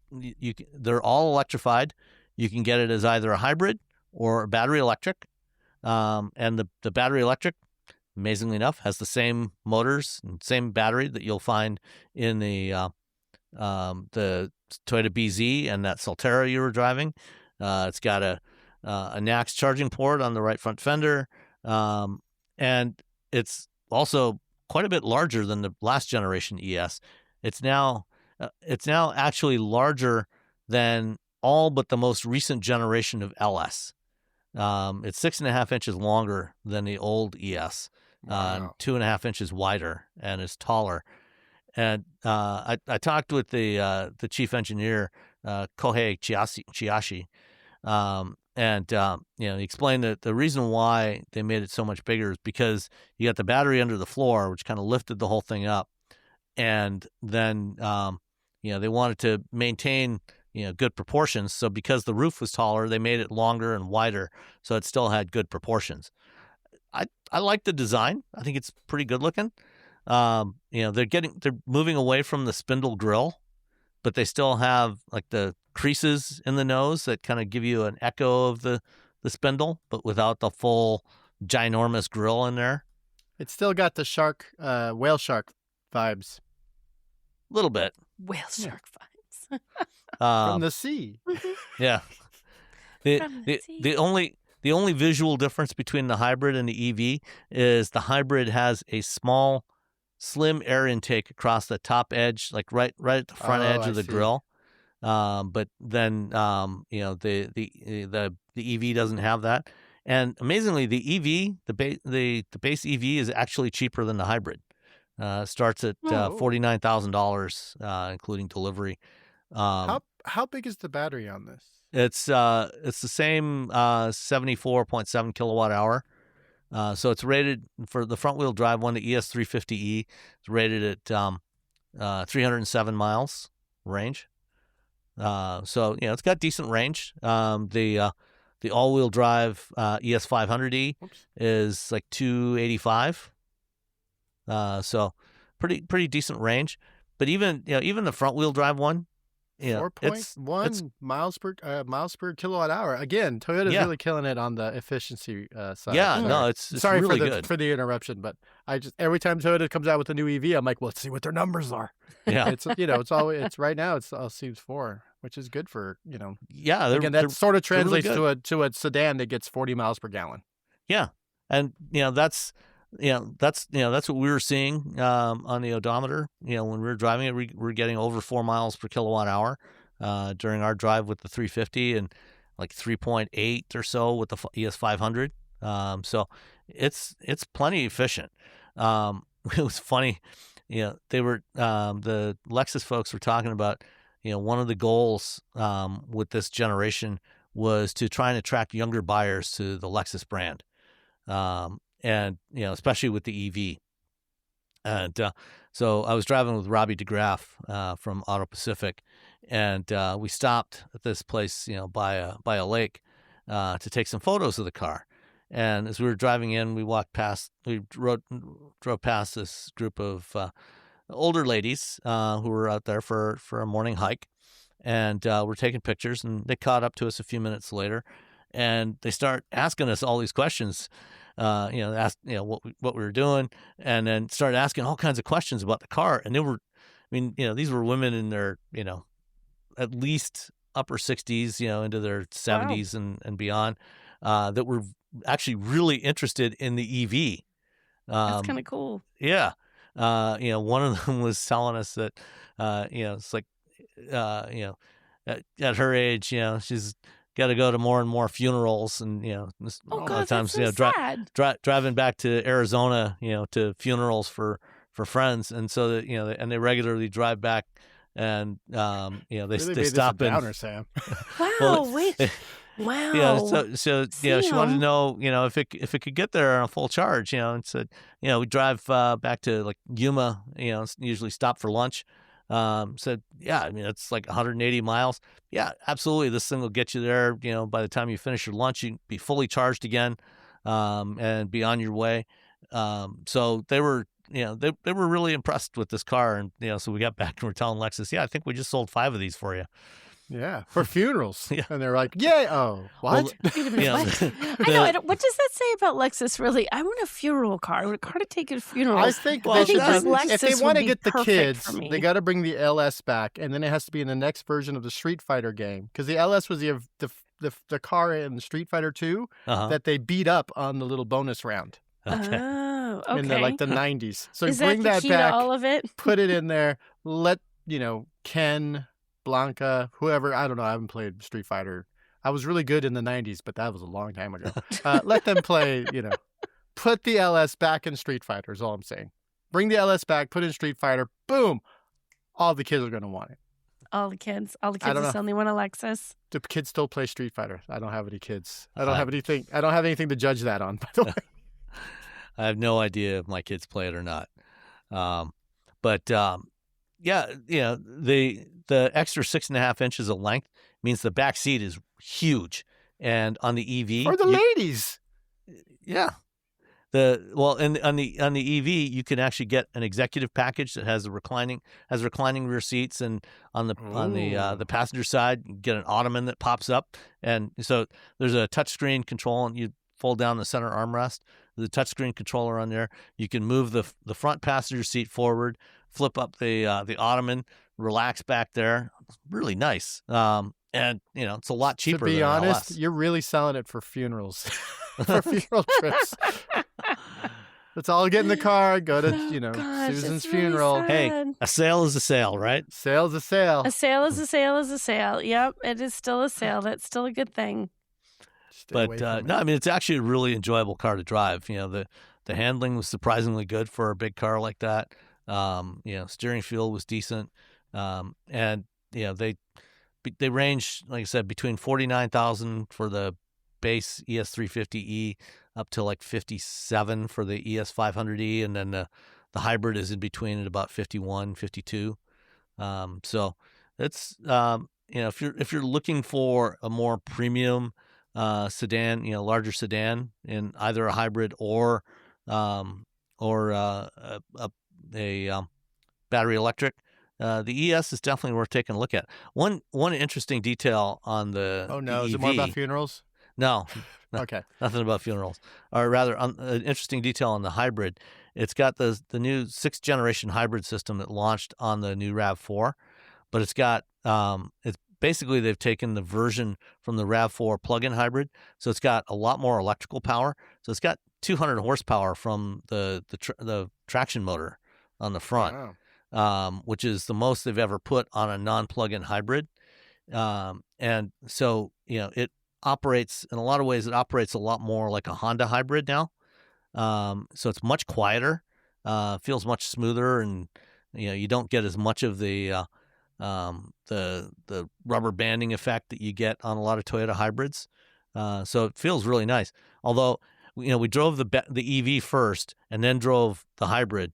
all electrified. You can get it as either a hybrid or a battery electric, and the battery electric, amazingly enough, has the same motors and same battery that you'll find in the Toyota BZ and that Solterra you were driving. It's got a NACS charging port on the right front fender, and it's also quite a bit larger than the last generation ES. It's now actually larger than all but the most recent generation of LS. It's 6.5 inches longer than the old ES, Wow. 2.5 inches wider, and it's taller. And I talked with the chief engineer, Kohei Chiashi, and he explained that the reason why they made it so much bigger is because you got the battery under the floor, which kind of lifted the whole thing up, and then they wanted to maintain good proportions. So because the roof was taller, they made it longer and wider, so it still had good proportions. I like the design. I think it's pretty good looking. They're moving away from the spindle grille, but they still have like the creases in the nose that kind of give you an echo of the spindle, but without the full ginormous grill in there. It's still got the whale shark vibes. A little bit. Whale shark vibes. From the sea. Yeah. The only visual difference between the hybrid and the EV is the hybrid has a small, slim air intake across the top edge, like right at the front edge of the grill. But then the EV doesn't have that. And amazingly, the EV, the base EV is actually cheaper than the hybrid. Starts at $49,000, including delivery. How big is the battery on this? It's the same 74.7 kilowatt hour. So it's rated for the front wheel drive one, the ES350E. It's rated at 307 miles range. So it's got decent range. The all-wheel drive ES500E is like 285. So pretty decent range. But even the front wheel drive one, 4.1 miles per kilowatt hour. Again, Toyota's really killing it on the efficiency side. Yeah, no, it's sorry really for good. For the interruption, but I just every time Toyota comes out with a new EV, I'm like, well, let's see what their numbers are. Yeah, it's it's right now it's seems 4, which is good for Yeah, again that sort of translates really to a sedan that gets 40 miles per gallon. Yeah, and that's what we were seeing on the odometer. When we were driving it, we were getting over 4 miles per kilowatt hour during our drive with the 350, and like 3.8 or so with the ES500. So it's plenty efficient. It was funny, they were the Lexus folks were talking about, one of the goals with this generation was to try and attract younger buyers to the Lexus brand. And, especially with the EV. And so I was driving with Robbie DeGraff from Auto Pacific, and we stopped at this place, by a lake to take some photos of the car. And as we were driving in, we drove past this group of older ladies who were out there for a morning hike, and we're taking pictures, and they caught up to us a few minutes later, and they start asking us all these questions. Asked what we were doing, and then started asking all kinds of questions about the car. And these were women in their at least upper 60s, into their 70s and beyond, that were actually really interested in the EV. That's kind of cool. Yeah, one of them was telling us that it's like at her age, she's got to go to more and more funerals, and a lot of times driving back to Arizona, to funerals for friends, and so that and they regularly drive back, and they stop in. Downer, Sam. Wow, wow. So she wanted to know if it could get there on a full charge, and said we drive back to like Yuma, usually stop for lunch. Said, it's like 180 miles. Yeah, absolutely. This thing will get you there. By the time you finish your lunch, you can be fully charged again, and be on your way. So they were, they were really impressed with this car. And, so we got back and we're telling Lexus, I think we just sold 5 of these for you. Yeah, for funerals. Yeah. And they're like, yay. Oh, what? What? I know. What does that say about Lexus, really? I want a funeral car. I want a car to take a funeral. I think they should if they want to get the kids, for me. they got to bring the LS back, and then it has to be in the next version of the Street Fighter game. Because the LS was the car in Street Fighter 2 that they beat up on the little bonus round. Okay. Oh, okay. In the 90s. So is bring that the key back, to all of it? put it in there, let, Ken, Blanca, whoever, I don't know, I haven't played Street Fighter. I was really good in the 90s, but that was a long time ago. Let them play, put the LS back in Street Fighter is all I'm saying. Bring the LS back, put in Street Fighter, boom. All the kids are going to want it. All the kids just only want a Lexus. Do kids still play Street Fighter? I don't have any kids. I don't have anything to judge that on, by the way. I have no idea if my kids play it or not. The extra 6.5 inches of length means the back seat is huge. And on the EV, for the ladies. Yeah. on the EV, you can actually get an executive package that has reclining rear seats, and on the passenger side, you get an ottoman that pops up, and so there's a touchscreen control, and you fold down the center armrest. There's a touchscreen controller on there. You can move the front passenger seat forward, flip up the ottoman, relax back there. It's really nice. And it's a lot cheaper. To be than honest, LS. you're really selling it for funerals, for funeral trips. Let's all get in the car, go to Gosh, Susan's it's really funeral. sad. Hey, a sale is a sale, right? Sale's a sale. A sale is a sale is a sale. Yep, it is still a sale. That's still a good thing. Stay away But from no, it. I mean, it's actually a really enjoyable car to drive. The handling was surprisingly good for a big car like that. Steering feel was decent. And they range, like I said, between 49,000 for the base ES350E up to like 57 for the ES500E, and then the hybrid is in between at about 51, 52. So it's if you're looking for a more premium sedan, larger sedan in either a hybrid or a battery electric, the ES is definitely worth taking a look at. One interesting detail on the Oh no, the is it EV, more about funerals? No, Okay. nothing about funerals. Or rather, an interesting detail on the hybrid. It's got the new 6th generation hybrid system that launched on the new RAV4, but it's got it's basically they've taken the version from the RAV4 plug-in hybrid, so it's got a lot more electrical power. So it's got 200 horsepower from the traction motor on the front, Wow. which is the most they've ever put on a non-plug-in hybrid. And so it operates in a lot of ways. It operates a lot more like a Honda hybrid now. So it's much quieter, feels much smoother, and you don't get as much of the rubber banding effect that you get on a lot of Toyota hybrids. So it feels really nice. Although we drove the EV first and then drove the hybrid,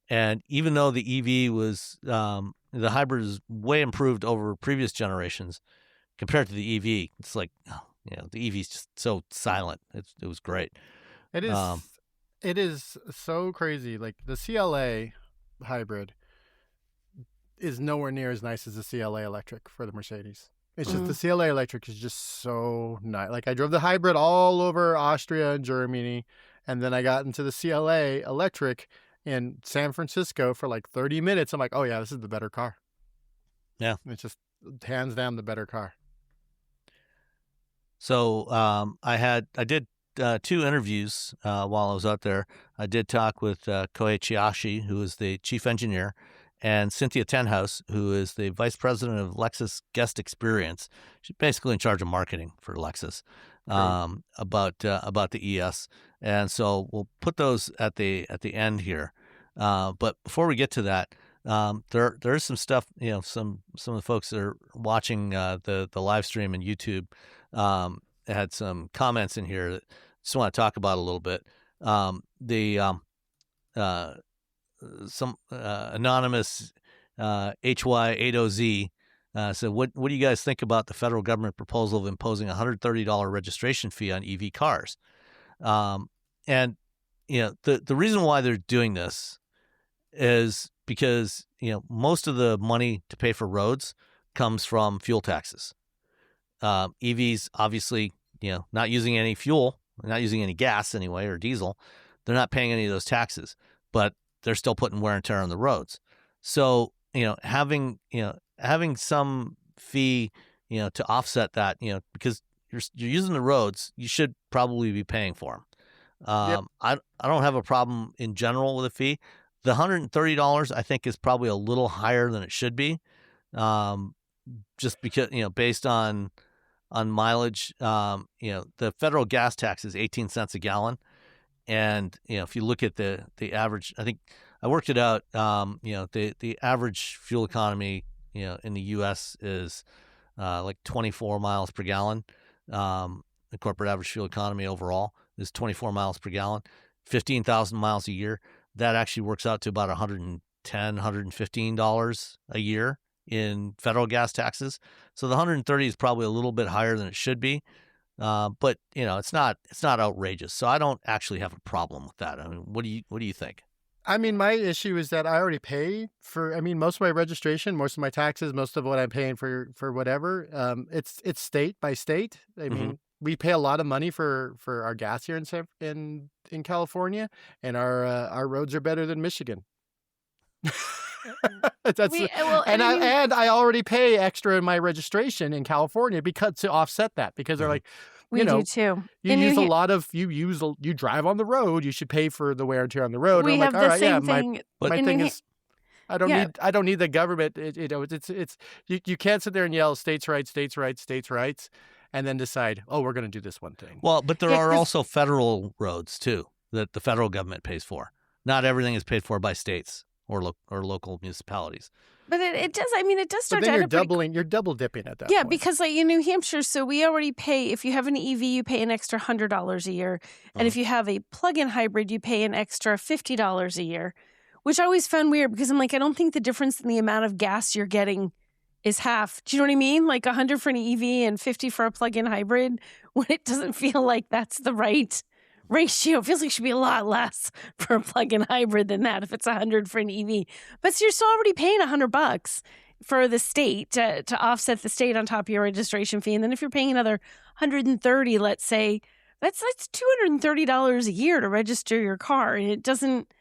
and even though the EV was the hybrid is way improved over previous generations compared to the EV, it's like the EV is just so silent. It was great. It is. It is so crazy. Like the CLA hybrid is nowhere near as nice as the CLA electric for the Mercedes. It's just the CLA electric is just so nice. Like I drove the hybrid all over Austria and Germany, and then I got into the CLA electric in San Francisco for like 30 minutes. I'm like, oh yeah, this is the better car. Yeah. It's just hands down the better car. So I did 2 interviews while I was out there. I did talk with Koei Chiashi, who is the chief engineer, and Cynthia Tenhouse, who is the vice president of Lexus Guest Experience. She's basically in charge of marketing for Lexus about the ES. And so we'll put those at the end here. But before we get to that, there's some stuff. Some of the folks that are watching the live stream on YouTube had some comments in here that I just want to talk about a little bit. Some anonymous HY80Z said, what do you guys think about the federal government proposal of imposing a $130 registration fee on EV cars? And the reason why they're doing this is because most of the money to pay for roads comes from fuel taxes. EVs obviously not using any fuel, not using any gas anyway, or diesel. They're not paying any of those taxes, but they're still putting wear and tear on the roads. So having some fee to offset that, because you're using the roads, you should probably be paying for them. Yep. I don't have a problem in general with a fee. The $130 I think is probably a little higher than it should be, just because based on mileage. The federal gas tax is 18 cents a gallon, and if you look at the average, I think I worked it out. The average fuel economy in the U.S. is like 24 miles per gallon. The corporate average fuel economy overall is 24 miles per gallon, 15,000 miles a year. That actually works out to about $110, $115 a year in federal gas taxes. So the 130 is probably a little bit higher than it should be. But it's not outrageous. So I don't actually have a problem with that. I mean, what do you think? I mean, my issue is that I already pay for, most of my registration, most of my taxes, most of what I'm paying for whatever. It's state by state. I mean, we pay a lot of money for our gas here in California, and our roads are better than Michigan. And I already pay extra in my registration in California to offset that, because they're like, we do too. You drive on the road, you should pay for the wear and tear on the road. We have the same thing. My thing is, I don't need the government. You can't sit there and yell states' rights, states' rights, states' rights, and then decide, we're going to do this one thing. Well, but there are also federal roads too that the federal government pays for. Not everything is paid for by states or local municipalities. But it does. I mean, it does start. But then you're double dipping at that. Yeah, point. because like in New Hampshire, so we already pay. If you have an EV, you pay an extra $100 a year, and if you have a plug-in hybrid, you pay an extra $50 a year, which I always found weird, because I'm like, I don't think the difference in the amount of gas you're getting is half. Do you know what I mean? Like $100 for an EV and $50 for a plug-in hybrid, when it doesn't feel like that's the right ratio. It feels like it should be a lot less for a plug-in hybrid than that if it's $100 for an EV. But so you're still already paying $100 for the state to offset the state on top of your registration fee. And then if you're paying another $130, let's say, that's $230 a year to register your car. And it doesn't,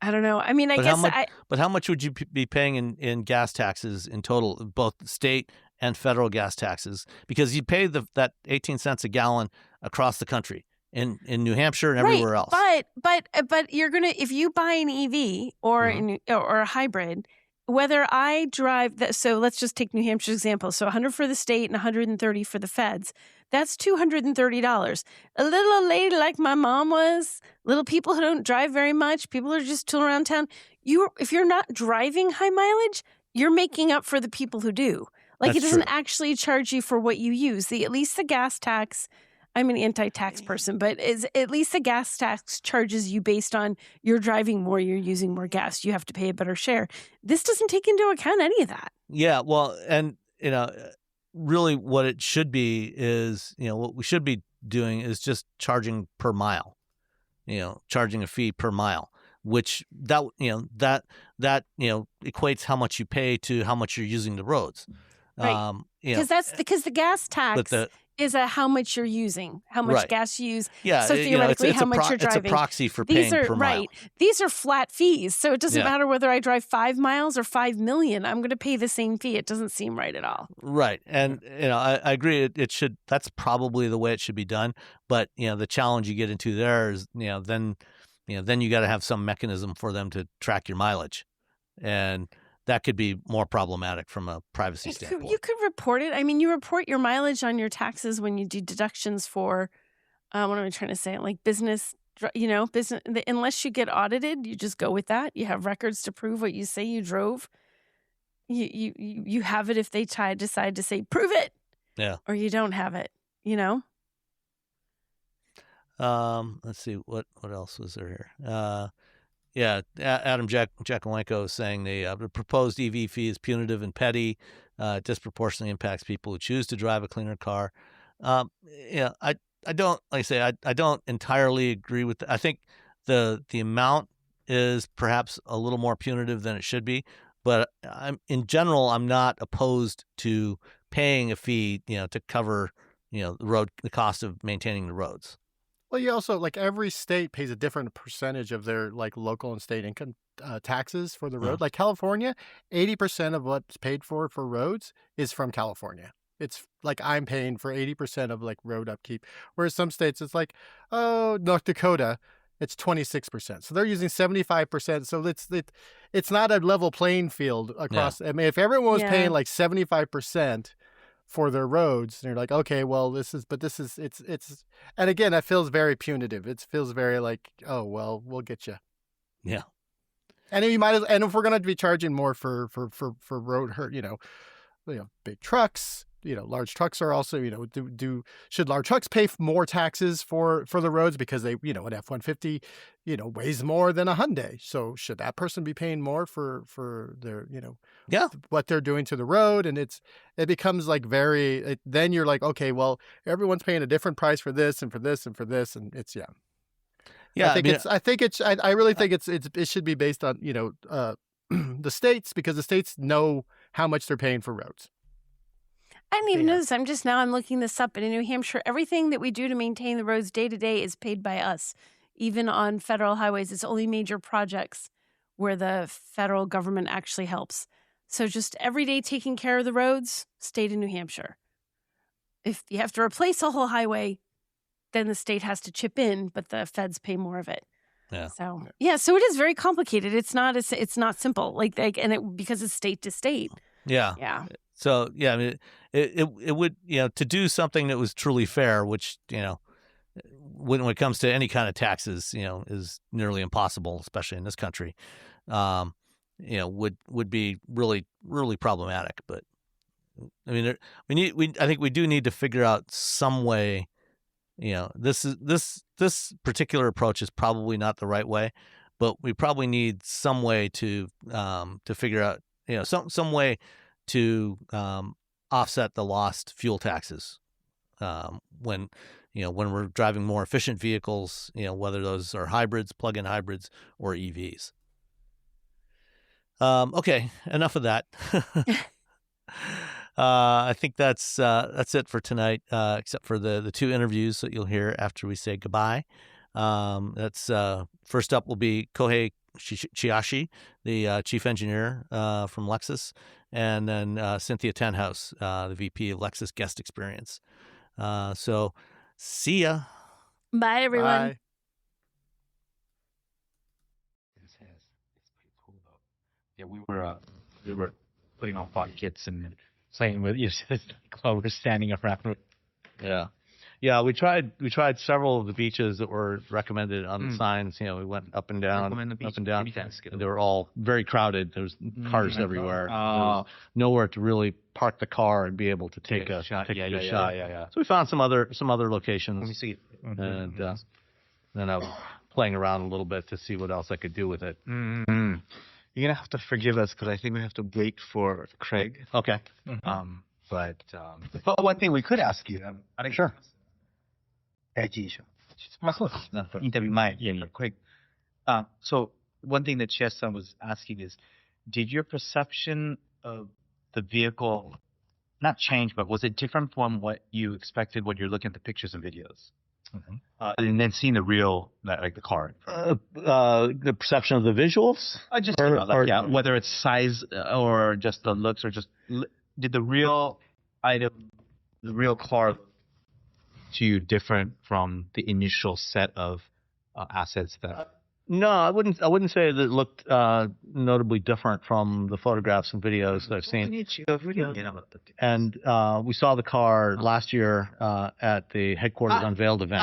I don't know. I mean, but how much would you be paying in gas taxes in total, both state and federal gas taxes? Because you pay that 18 cents a gallon across the country. In New Hampshire and everywhere else. But you're gonna, if you buy an EV or a hybrid, whether I drive that, so let's just take New Hampshire's example. So $100 for the state and $130 for the feds. That's $230. A little old lady like my mom was, little people who don't drive very much, people who are just tooling around town. If you're not driving high mileage, you're making up for the people who do. Like, it doesn't actually charge you for what you use. At least the gas tax. I'm an anti-tax person, but at least the gas tax charges you based on you're driving more, you're using more gas, you have to pay a better share. This doesn't take into account any of that. Yeah, well, and really what it should be is, what we should be doing is just charging per mile. Charging a fee per mile, which that equates how much you pay to how much you're using the roads. Right. Because the gas tax is how much you're using, how much gas you use. Yeah, so theoretically, how much you're driving. It's a proxy for paying per mile. Right. These are flat fees, so it doesn't matter whether I drive 5 miles or 5 million. I'm going to pay the same fee. It doesn't seem right at all. Right, and I agree. It should. That's probably the way it should be done. But the challenge you get into there is then you got to have some mechanism for them to track your mileage, and that could be more problematic from a privacy standpoint. You could report it. I mean, you report your mileage on your taxes when you do deductions for, what am I trying to say? Like business, business. Unless you get audited, you just go with that. You have records to prove what you say you drove. You have it if they decide to say, prove it. Yeah. Or you don't have it, Let's see, what else was there here? Yeah, Adam Jakolenko is saying the proposed EV fee is punitive and petty, disproportionately impacts people who choose to drive a cleaner car. I don't, like I say, I don't entirely agree with that. I think the amount is perhaps a little more punitive than it should be, but in general, I'm not opposed to paying a fee, to cover, the cost of maintaining the roads. Well, you also, every state pays a different percentage of their local and state income taxes for the road. Like California, 80% of what's paid for roads is from California. It's like I'm paying for 80% of road upkeep. Whereas some states, it's North Dakota, it's 26%. So they're using 75%. So it's not a level playing field across. Yeah. I mean, if everyone was paying 75% for their roads, and you're like, okay, well, it's, and again, that feels very punitive. It feels very oh, well, we'll get you. Yeah. And you might, and if we're going to be charging more for road hurt, big trucks. Large trucks are also, should large trucks pay more taxes for the roads because they, an F-150, weighs more than a Hyundai. So should that person be paying more for their, what they're doing to the road? And it becomes like then you're like, okay, well, everyone's paying a different price for this and for this and for this. And it's, Yeah. I really think it should be based on, the states, because the states know how much they're paying for roads. I didn't even know this. I'm looking this up. And in New Hampshire, everything that we do to maintain the roads day to day is paid by us. Even on federal highways, it's only major projects where the federal government actually helps. So just every day taking care of the roads, state of New Hampshire. If you have to replace a whole highway, then the state has to chip in, but the feds pay more of it. Yeah. So it is very complicated. It's not simple because it's state to state. Yeah. Yeah. So I mean, it would to do something that was truly fair, which when it comes to any kind of taxes, is nearly impossible, especially in this country. Would be really, really problematic. But I mean, I think we do need to figure out some way. This particular approach is probably not the right way, but we probably need some way to figure out some way to offset the lost fuel taxes when we're driving more efficient vehicles, whether those are hybrids, plug-in hybrids, or EVs. Okay, enough of that. I think that's it for tonight, except for the two interviews that you'll hear after we say goodbye. That's first up will be Kohei Chiashi, the chief engineer from Lexus, and then Cynthia Tenhouse, the VP of Lexus Guest Experience. So, see ya. Bye, everyone. Bye. It's pretty cool though. Yeah, we were putting on pockets and playing with while we're standing around. Yeah. We tried several of the beaches that were recommended on the signs. We went up and down, up and down. And they were all very crowded. There was cars everywhere. There was nowhere to really park the car and be able to take a shot. Yeah. So we found some other locations. Let me see. And then I was playing around a little bit to see what else I could do with it. Mm-hmm. You're gonna have to forgive us because I think we have to wait for Craig. Okay. But one thing we could ask you. Sure. 第一印象。まあそうです。なんかインタビュー前に quick. So one thing that Chess-san was asking is, did your perception of the vehicle not change, but was it different from what you expected when you're looking at the pictures and videos? And then seeing the real, like the car. The perception of the visuals? Whether it's size or just the looks or just, did the real item, the real car to you different from the initial set of assets that... No, I wouldn't say that it looked notably different from the photographs and videos that I've seen. And we saw the car last year at the headquarters unveiled event.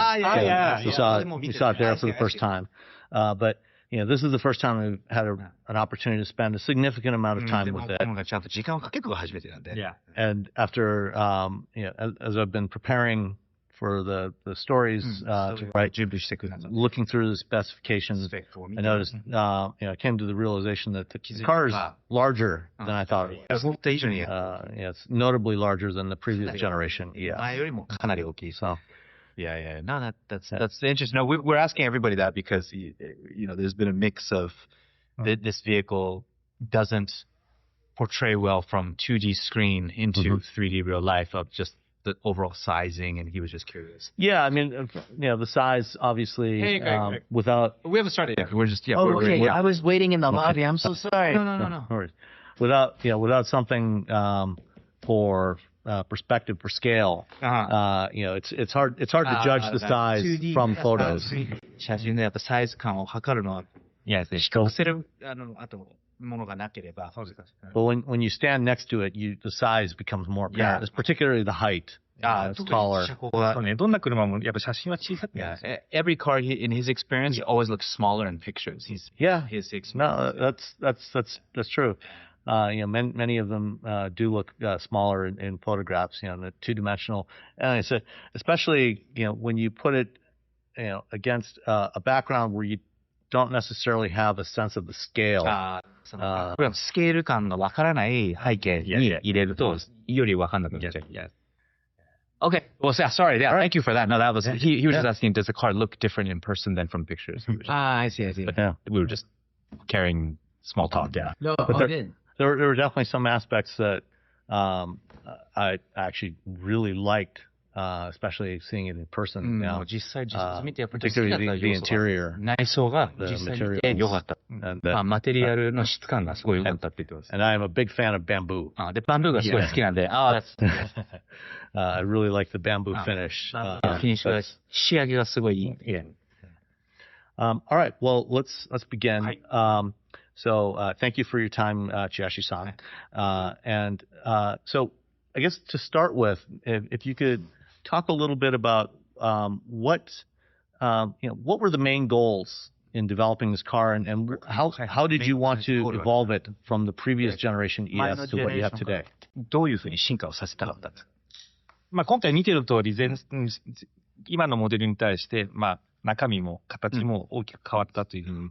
We saw it there for the first time. But this is the first time we've had an opportunity to spend a significant amount of time with it. And after as I've been preparing for the stories to write, looking through the specifications, I noticed, I came to the realization that the car is larger than I thought it was. It's notably larger than the previous generation. So, yeah. No, that's interesting. No, we're asking everybody that because there's been a mix of this vehicle doesn't portray well from 2D screen into 3D real life of just the overall sizing, and he was just curious. Yeah, I mean, the size, obviously, Greg. without... We haven't started yet. We're just, okay. I was waiting in the lobby. I'm so sorry. No. Without something for perspective, for scale, it's hard to judge the size from photos. 写真でやっぱサイズ感を測るのは、比較せるものがなければ。But when you stand next to it, the size becomes more apparent. It's particularly the height. It's taller. そうね。どんな車もやっぱ写真は小さくて。Every car, in his experience, always looks smaller in pictures. His experience. No, that's true. many of them do look smaller in photographs, in the two-dimensional. And I said, especially, when you put it, against a background where you don't necessarily have a sense of the scale. これはスケール感がわからない背景に入れると、よりわかんなくなっちゃう。Okay. Well, sorry. Yeah, thank you for that. No, that was he was just asking, does the car look different in person than from pictures? I see. But we were just carrying small talk. Yeah. No, there were definitely some aspects that I actually really liked, especially seeing it in person. 実際見てやっぱり particularly the interior. 内装が実際見て良かった。 マテリアルの質感がすごい良かったって言ってます。 And I am a big fan of bamboo. で、バンブーがすごい好きなんで、I really like the bamboo finish. フィニッシュが仕上げがすごいいい。All right. Well, let's begin. So thank you for your time, Chiyashi-san. And so I guess to start with, if you could talk a little bit about what were the main goals in developing this car, and how did you want to evolve it from the previous generation ES to what you have today? どういうふうに進化をさせたかったんですか。今回見てる通り、今のモデルに対して、中身も形も大きく変わったというふうに。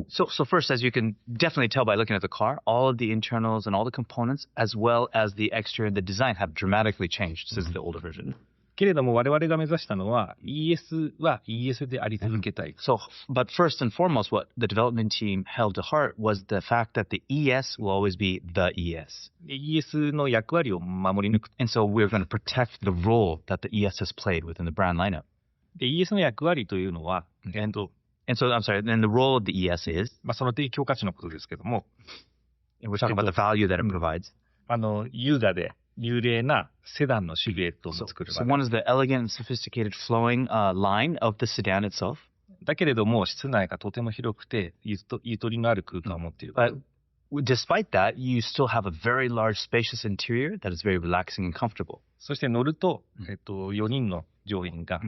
So first, as you can definitely tell by looking at the car, all of the internals and all the components, as well as the exterior and the design, have dramatically changed since the older version. けれども我々が目指したのは ES は ES であり続けたい。So, but first and foremost, what the development team held to heart was the fact that the ES will always be the ES. ES の役割を守り抜く。And so we're going to protect the role that the ES has played within the brand lineup. で ES の役割というのは、And so, I'm sorry, and the role of the ES is, その提供価値のことですけども、and we're talking about the value that it provides. 優雅で優麗なセダンのシルエットを作る。So one is the elegant and sophisticated flowing line of the sedan itself. だけれども室内がとても広くてゆとりのある空間を持っている。But despite that, you still have a very large, spacious interior that is very relaxing and comfortable. そして乗ると、4人の乗員が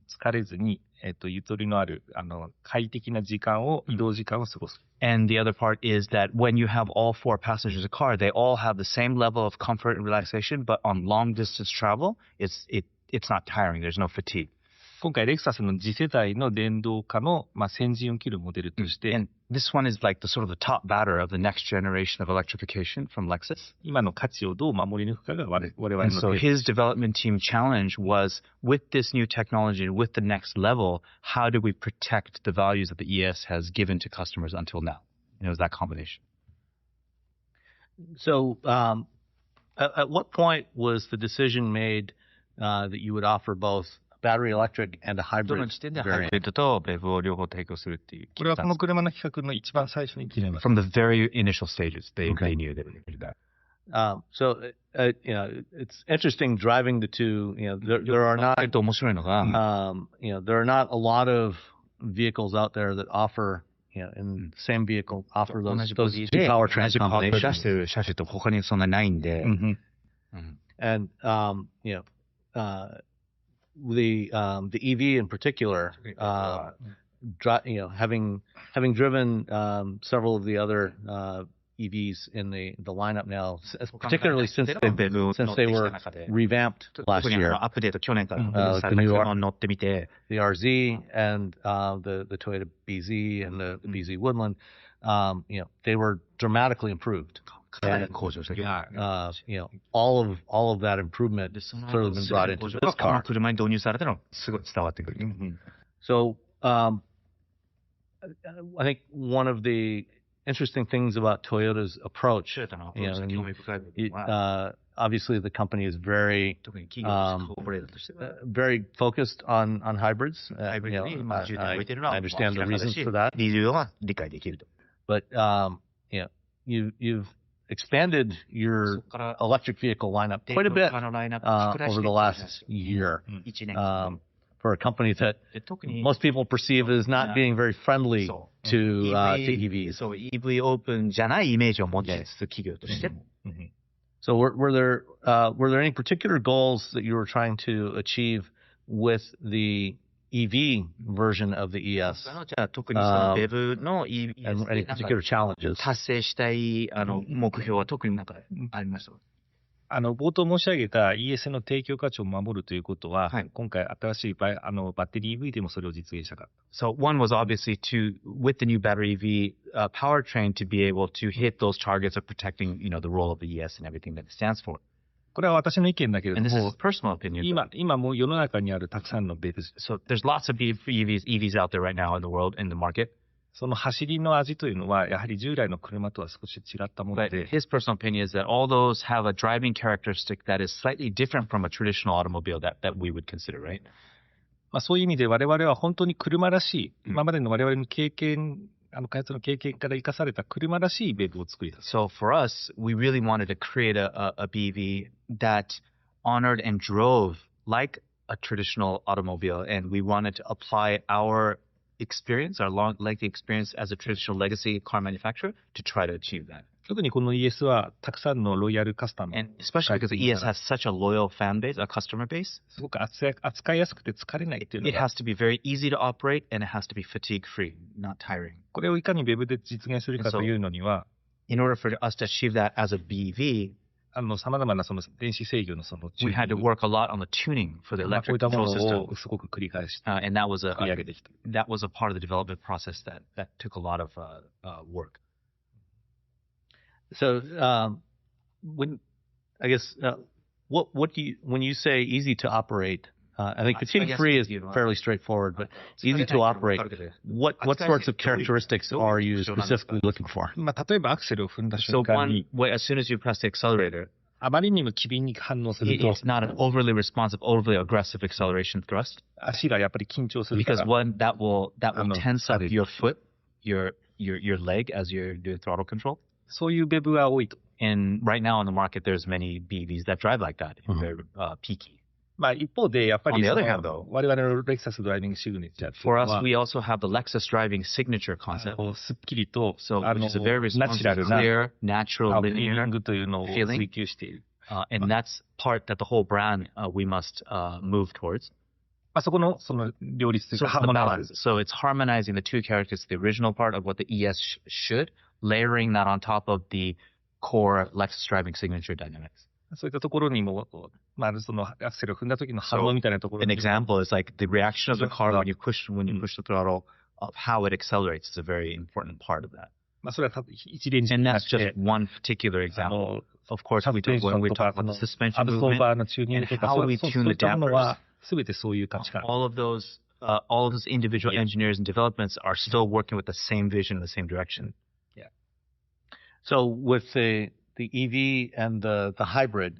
疲れずに、ゆとりのある快適な時間を移動時間を過ごす。And the other part is that when you have all four passengers in a car, they all have the same level of comfort and relaxation, but on long distance travel, it's not tiring. There's no fatigue. 今回レクサスの次世代の電動化の、先陣を切るモデルとして、And this one is like the sort of the top batter of the next generation of electrification from Lexus. 今の価値をどう守り抜くかが我々の And so his development team challenge was, with this new technology, with the next level, how do we protect the values that the ES has given to customers until now? And it was that combination. So at what point was the decision made that you would offer both battery electric and a ど hybrid の時点でハイ variant? ブリッドとベブを両方提供するっていう。これはこの車の企画の一番最初に決めました。 From the very initial stages, they knew that they did that. So it's interesting driving the two. There are not 面白いのが、there are not a lot of vehicles out there that offer in the same vehicle offer 同 those じボディ two で powertrain 同じパワーを出して combinations. る車種と他にそんなないんで、 And the EV in particular, having driven several of the other EVs in the lineup now, particularly since they were revamped last 特に year, アップデート去年からされた車に乗ってみて、 the RZ and the Toyota BZ and the BZ Woodland, they were dramatically improved. かなり向上してる。 All of that improvement has clearly been brought into this この car. 車に導入されたのがすごい伝わってくる。 So I think one of the interesting things about Toyota's approach, トヨタのアプローチが興味深い部分 it, は、 obviously the company is very 特に企業としてコーポレートとしては、 very focused on hybrids. ハイブリッドに重点を置いているのは I understand the 明らかだ reasons し for that. 理由は理解できると。 But you've expanded そ your こから electric vehicle lineup quite a bit 電動化のラインナップを拡大して over the last year 1年 for a company that で特に most people perceive as not being very friendly そう to EV EVs. そう EV オープンじゃないイメージを持ちつつ企業としても、 So were there any particular goals that you were trying to achieve with the EV version of the ES じゃあ特にその BEV の EV and any なんか particular challenges? 達成したい目標は特になんかありました？冒頭申し上げた ES の提供価値を守るということは、はい今回新しいバッテリー EV でもそれを実現したかった。So one was obviously to, with the new battery EV powertrain, to be able to hit those targets of protecting, the role of the ES and everything that it stands for. これは私の意見だけれ And ど this is も a、personal opinion. 今もう世の中にあるたくさんのBEV、So there's lots of EVs out there right now in the world, in the market. その走りの味というのは、やはり従来の車とは少し違ったもの But で、 his personal opinion is that all those have a driving characteristic that is slightly different from a traditional automobile that we would consider, right? そういう意味で我々は本当に車らしい、うん今までの我々の経験、開発の経験から生かされた車らしいBEVを作り出す。 So for us, we really wanted to create a BEV that honored and drove like a traditional automobile, and we wanted to apply our experience, our long lengthy experience as a traditional legacy car manufacturer to try to achieve that. 特にこの ES はたくさんのロイヤルカスタマー、 And especially because the ES has such a loyal fan base, a customer base, すごく扱いやすくて疲れないっていうの it が、 has to be very easy to operate and it has to be fatigue free, not tiring. これをいかに BEV で実現するかというのには、 In order for us to achieve that as a BEV, 様々なその電子制御のその we had to work a lot on the tuning for the こうい electric ったも control の system. をすごく繰り返して And that was 作り上げてきた。 that was a part of the development process that took a lot of work. So, when I guess what do you when you say easy to operate? I think fatigue free is fairly straightforward, but easy to operate. What sorts of characteristics are you specifically looking for? 例えばアクセルを踏んだ So 瞬間 one に、 way, as soon as you press the accelerator, あまりにも機敏に反応すると、 it's not an overly responsive, overly aggressive acceleration thrust, 足がやっぱり緊張するか because ら、 one that will tense up sorry. your foot, your leg as you're doing throttle control. そういう BEV は多いと。 And right now on the market, there's many BEVs that drive like that, and they're peaky. 一方で、やっぱ On り the そ other の hand, though, 我々のレクサスドライビングシグネチャーっていう for の us, は、 we also have the Lexus driving signature concept. すっきりと、 So, which is a very ナチュラ responsive, ルな clear, natural, フィーリン linear, グというのを feeling. 追求している。 and that's part that the whole brand we must move towards. そこのその両立という So か、 it's ハ the ーモナイ balance. So it's harmonizing the two characters, the original part of what the ES should, layering that on top of the core Lexus driving signature dynamics. そういったところにも、そのアクセルを踏んだ時の反応みたいなところ An に、 example is like the reaction of the car when you push the throttle, of how it accelerates is a very important part of that. それは一連 And な that's just one particular example. Of course, when we talk about the suspension アブソーバー movement, のチューニングと and か、 how そう we そう tune い the ったもの dampers. は、すべてそういう価値観。 all of those individual engineers and developments are still working with the same vision, the same direction. So with the EV and the hybrid,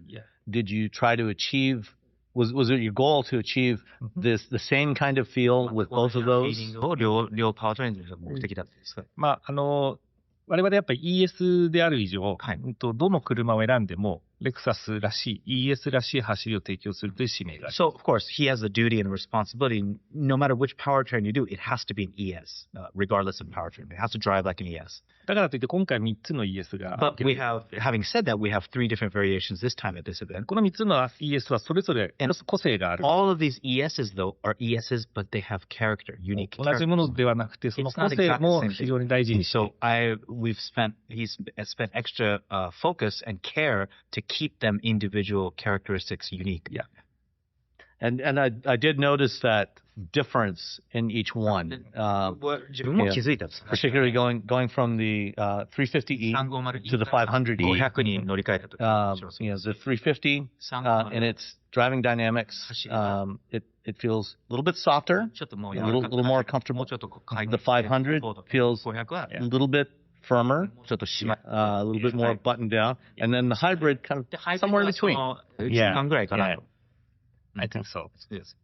did you try to achieve? Was it your goal to achieve the same kind of feel with both of those? 両パワートレインの目的だったんですか？我々やっぱり ES である以上、どの車を選んでも、レクサスらしい、ES らしい走りを提供するという使命がある。 So, of course, he has the duty and responsibility. No matter which powertrain you do, it has to be an ES, regardless of powertrain. It has to drive like an ES. だからといって今回3つの ES が、 But having said that, we have 3 different variations this time at this event. この3つの ES はそれぞれ個性がある。 All of these ESs, though, are ESs, but they have character, unique 同じも character. のではなくて、その個性も非常に大事にしている。 So he's spent extra focus and care to keep them individual characteristics unique. Yeah. And I did notice that difference in each one. 自分も気づいたんです。 Particularly going from the 350e to the 500e. 500に乗り換えたとき。 The 350 in its driving dynamics, it feels a little bit softer, ちょっともう a little more comfortable. The 500 feels 500は a little bit firmer, ちょっと締ま a little bit more buttoned down, and then the hybrid kind of somewhere in between. 1時間ぐらいかなと。 I think so. Yes.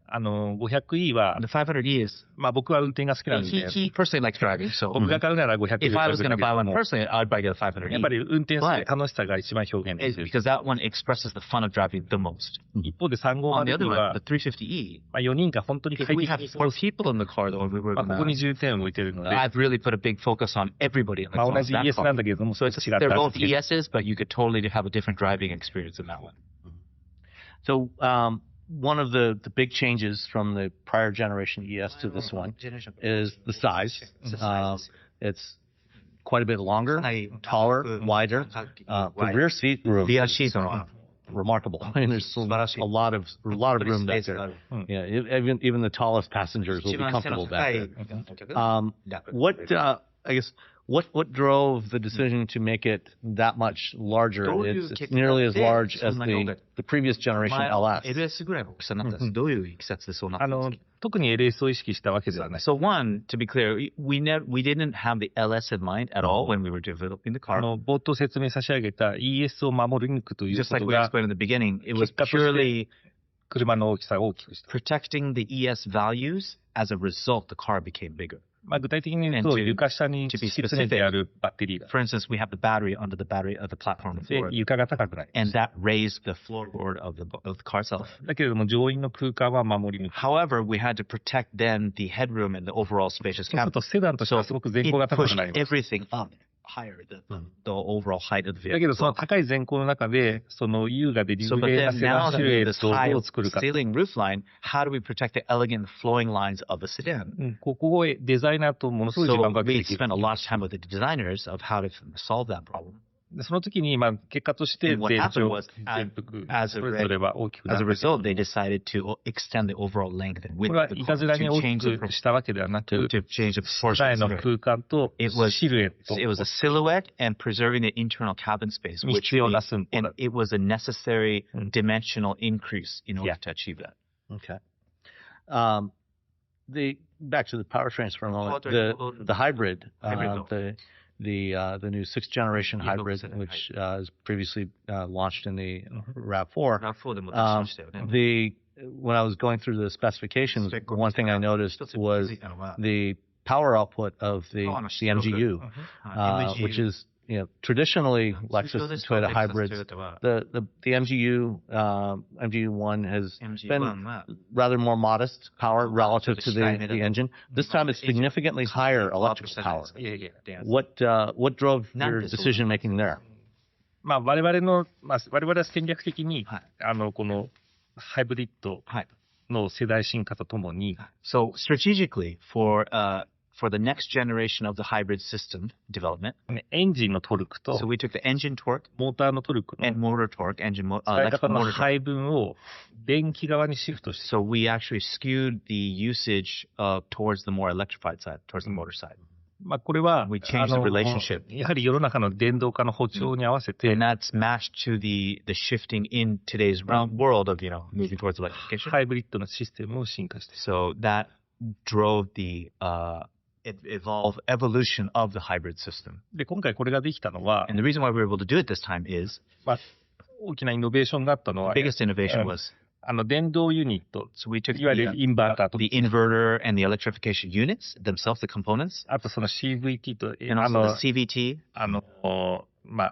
500e は、 The 500e is 僕は運転が好きなんで、 he personally likes driving, so 僕が買うなら 500e if I was going to buy one や personally, I'd buy the 500e. っぱり運転する楽しさが一番表現できる。 Because that one expresses the fun of driving the most. 一方で On the other 350は one, the 350e, 4人が本当に if 快 we 適 have 4 people in the car, though, we were ここに重点を置いてるので、 I've really put a big focus on everybody in the 同 car. じ that ES car. なんだけれども、そ So れと it's, 違った they're both ESs, but you could totally have a different driving experience in that one. So one of the big changes from the prior generation ES to this one is the size. It's quite a bit longer, taller, wider. The rear seat room is remarkable. I mean, there's a lot of room back there. Yeah, even the tallest passengers will be comfortable back there. What drove the decision to make it that much larger? It's nearly as large as the previous generation LS. LS ぐらいの大きさになったんです。どういういきさつでそうなったんですか？特に LS を意識したわけではない。So one, to be clear, we didn't have the LS in mind at all when we were developing the car. 冒頭説明差し上げた ES を守り抜くという Just こ like と we が explained in the beginning, it was 結果として purely 車の大きさを大きくした。 protecting the ES values. As a result, the car became bigger. 具体的に言うと、床下に敷き詰めてあるバッテリーだ。For instance, we have the battery under the battery of the platform で、 floor, 床が高くない。 and that raised the floorboard of the car itself. だけれども、乗員の空間は守り抜く。 However, we had to protect then the headroom and the overall spacious そうする cabin. と、セダンとしてはすごく前 It 高が高 pushed くなります。 everything up higher, the overall height of the だけ vehicle. ど、その高い前高の中で、その優雅でリ So, ブ but レーな then セダ now ンシルエ in ッ this トを high どう作るか。 ceiling roofline, how do we protect the elegant flowing lines of a sedan? ここをデザイナーとものすごい時間 So がかけ we てき spent a lot of time with the designers of how to solve that problem. て、その時に、結果として、 And what 全 happened 長、 was, 全幅、 as それぞれは大きくな As っ a て、 result, they decided to extend the overall length and こ width れは of the いた car ずらに to 大 change き the くしたわけではなく、 to change the 前 proportions. の空間と It was シルエット it was a silhouette and preserving the internal cabin space, に which 必要な寸法 and だ。 it was a necessary dimensional increase in order to achieve that. Okay. Back to the powertrains for a moment. The hybrid, the new 6th generation hybrid, which is previously launched in the RAV4. When I was going through the specifications, one thing I noticed was the power output of the MGU, which is traditionally Lexus and Toyota hybrids. The MGU MGU1 has been rather more modest power relative to the engine. This time it's significantly higher electrical power. What drove your decision making there? 我々は戦略的に、このハイブリッドの世代進化とともに、So strategically for the next generation of the hybrid system development, エンジンのトルクと so we took the engine torque モーターのトルクの and motor torque, 使い electrical 方の motor torque. 配分を電気側にシフトして、 So we actually skewed the usage towards the more electrified side, towards the motor side. これは We changed the relationship. やはり世の中の電動化の歩調に合わせて、 And that's matched to the shifting in today's world of, moving towards electrification. ハイブリッドのシステムを進化して、 So that drove the evolution of the hybrid system. で、今回これができたのは、 And the reason why we were able to do it this time is 大きなイノベーションがあったのは、 the biggest innovation was 電動ユニット、 so we took いわゆるインバーターと、 the inverter and the electrification units themselves, the components, あとその CVT と、 and also the CVT,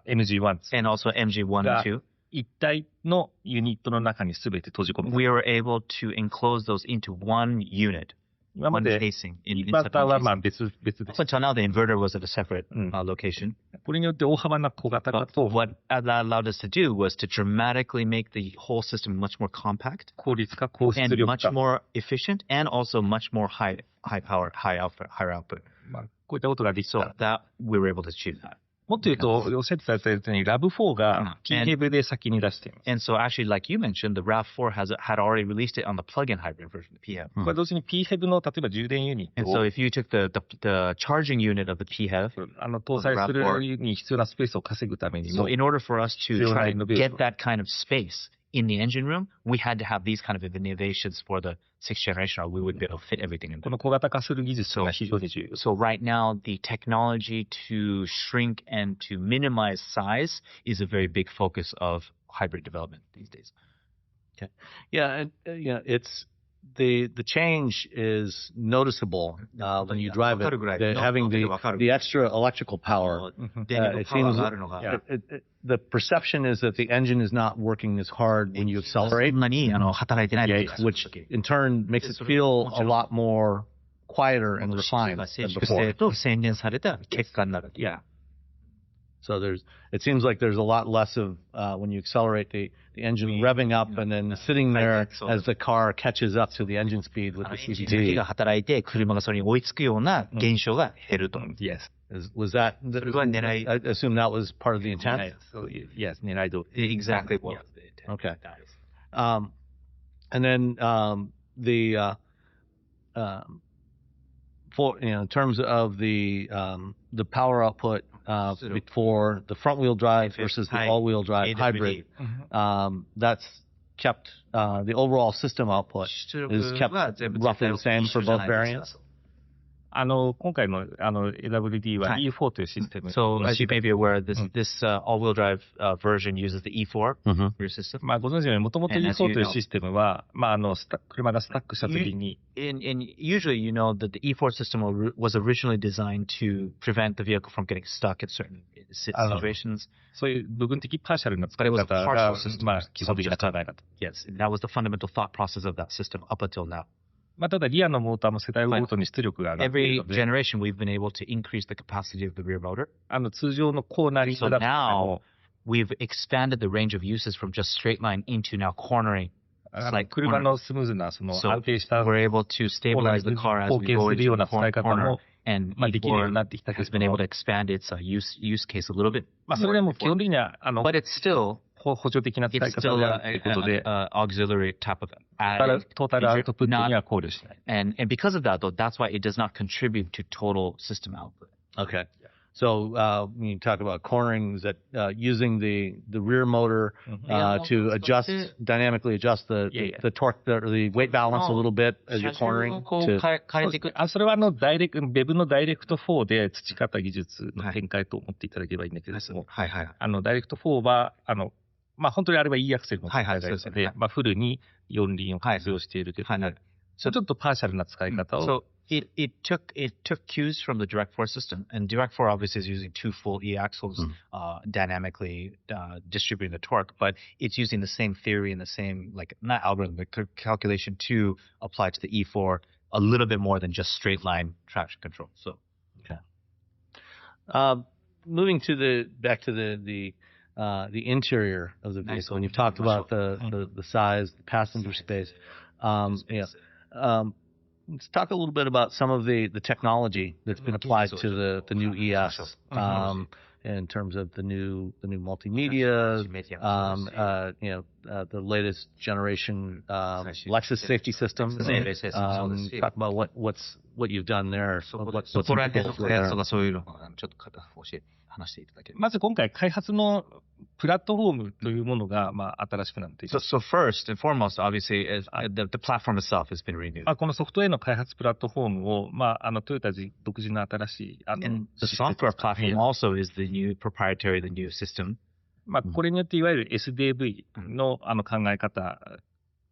MG1 and also MG1 and 2. 一体のユニットの中に全て閉じ込めた。 We were able to enclose those into one unit, 今ま one で casing. インバーターは Casing. 別で Up until now, the inverter was at a separate location. これによって大幅な小型化 But と what that allowed us to do was to dramatically make the whole system much more compact 効率化、高出 and 力 much 化、 more efficient, and also much more high power, higher output. こういったことができ So た。 that we were able to achieve that. もっと言うと、おっしゃってたように、RAV4 が PHEV で先に出しています。 And so actually, like you mentioned, the RAV4 had already released it on the plug-in hybrid version, the PHEV. これ同時に PHEV の例えば充電ユニッ And ト so を if you took the charging unit of the PHEV, 搭載するに必要なスペースを稼ぐために so も、 in order for us to Still try not to innovation. get that kind of space in the engine room, we had to have these kind of innovations for the 6th generation, or we would be able to fit everything in こ there. の小型化する技術が非常に重要。 So right now, the technology to shrink and to minimize size is a very big focus of hybrid development these days. Okay. Yeah, it's the change is noticeable when you drive it. Having the extra electrical power, it seems the perception is that the engine is not working as hard when you accelerate, which in turn makes it feel a lot more quieter and refined than before. Yeah. So it seems like there's a lot less of when you accelerate the engine revving up and then sitting there as the car catches up to the engine speed with the エンジンだけ CVT. が働いて、車がそれに追いつくような現象が減ると。Yes. Was that? それは狙い。I assume that was part of the intent. So, yes, 狙い通り。 Exactly what was the intent. Okay. And then for in terms of the power output for the front wheel drive versus the all wheel drive hybrid, that's kept the overall system output is kept roughly the same for both variants. 今回のAWD は E4 というシステム。So as you may be aware, this all-wheel drive version uses the E4 rear system. まあご存知のように、もともと E4 というシステムは、まあ車がスタックしたときに、And usually you know that the E4 system was originally designed to prevent the vehicle from getting stuck in certain situations. そういう部分的パーシャルな使 But い it was a 方 partial が system. まあ基本的な考え方。Yes, and that was the fundamental thought process of that system up until now. まあただリアのモーターも世代ごとに出力が上がっている Every ので、 generation we've been able to increase the capacity of the rear motor. 通常のコーナリン So グだと now we've expanded the range of uses from just straight line into now cornering. 車のスムーズなその So 安定した we're able to stabilize the car as we go するよう into な the 使い方 corner. も And まあできるようになってきた E4 け has ど been able to expand its use case a little bit. まあそれでも基本的にはBut it's still 補助的な使い it's 方 still であるということで、 auxiliary type of トータルアウトプットには考慮しない。and because of that though, that's why it does not contribute to total system output. Okay. So when you talk about cornering, is that using the rear motor to dynamically adjust the torque or the weight balance a little bit as you're cornering? それはWeb のダイレクト4で培った技術の展開と思っていただければいいんだけれども、ダイレクト4は、まあ本当にあれは E アクセルの使い方なので、まあフルに4輪を活用しているけども、ちょっとパーシャルな使い方を。So it took cues from the Direct 4 system, and Direct 4 obviously is using two full E axles, dynamically distributing the torque, but it's using the same theory and the same not algorithm, but calculation to apply to the E4 a little bit more than just straight line traction control. So, okay. Moving back to the interior of the vehicle, and you've talked about the size, the passenger space. Let's talk a little bit about some of the technology that's been applied to the new ES in terms of the new multimedia, the latest generation Lexus safety system. Talk about what you've done there. What's there. 話していただければ。まず今回開発のプラットフォームというものが新しくなっています。So first and foremost, obviously, is the platform itself has been renewed. このソフトウェアの開発プラットフォームをトヨタ独自の新しいAnd the software platform also is the new proprietary, the new system. これによっていわゆる SDV の考え方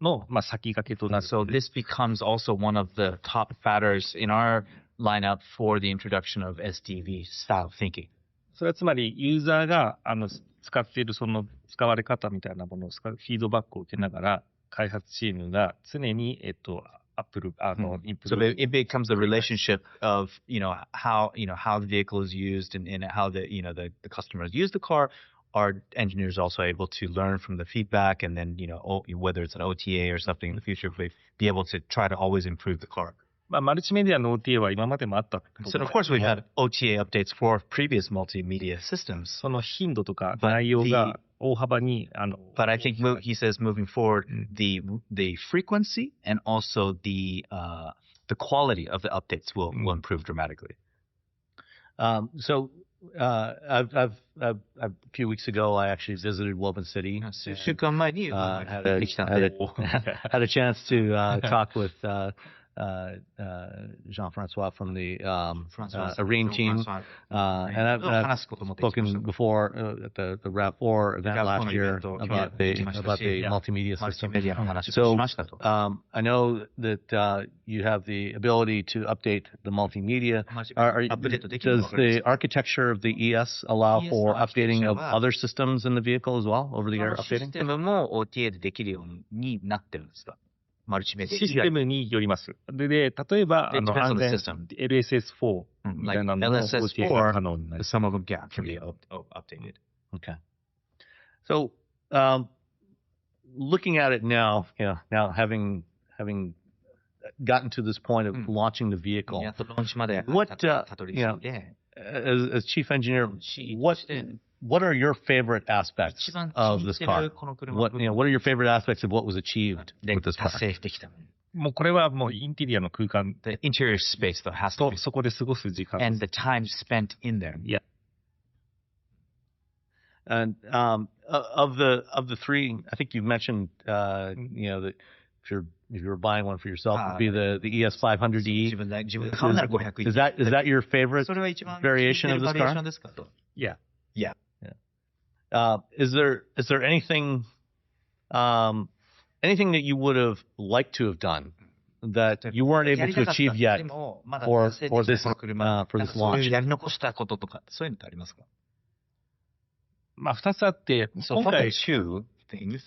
の先駆けとなる。So this becomes also one of the top factors in our lineup for the introduction of SDV style thinking. それはつまりユーザーが使っているその使われ方みたいなものをフィードバックを受けながら開発チームが常にアップルインプ So ル it becomes the relationship of how the vehicle is used and how the customers use the car. Our engineers are also able to learn from the feedback and then whether it's an OTA or something in the future, be able to try to always improve the car. マルチメディアの OTA は今までもあった。 So of course we've had OTA updates for previous multimedia systems. その頻度とか内容が大幅にBut I think he says moving forward, the frequency and also the quality of the updates will improve dramatically. So a few weeks ago, I actually visited Woven City. Had a chance to talk with Jean-Francois from the Arene team. And I've spoken before at the RAV4 event last year about the multimedia system. So I know that you have the ability to update the multimedia. Does the architecture of the ES allow for updating of other systems in the vehicle as well, over-the-air updating? システムも OTA でできるようになってるんですか？マルチメディア。システムによります。で例えばIt depends on the system. LSS4 Like みたいなのの方式が可能になります。 some of them can be updated. Okay. So, looking at it now, now having gotten to this point of launching the vehicle, やっとローンチまで what たどり着いて、 as chief engineer, what are your favorite aspects 一番 of 気に this 入って car? るこの車 What are your favorite aspects of what was achieved で with this car? 達成してきた。もうこれはもうインテリアの空間 The interior space though has to と be, そこで過ごす時間 and the time spent in there. Yeah. And of the three, I think you mentioned that if you were buying one for yourself, it would be the ES500E. 自分で買うなら500 Is that your favorite それは一番 variation of this バリエーショ car? ンですかと。 Yeah. Yeah. Is there anything anything that you would have liked to have done that you weren't able to achieve yet でもまだ for 達成でき this ない車 for なん this かそういう launch? やり残したこととか、そういうのってありますか？まあ2つあって、 So 今 for 回 the two things,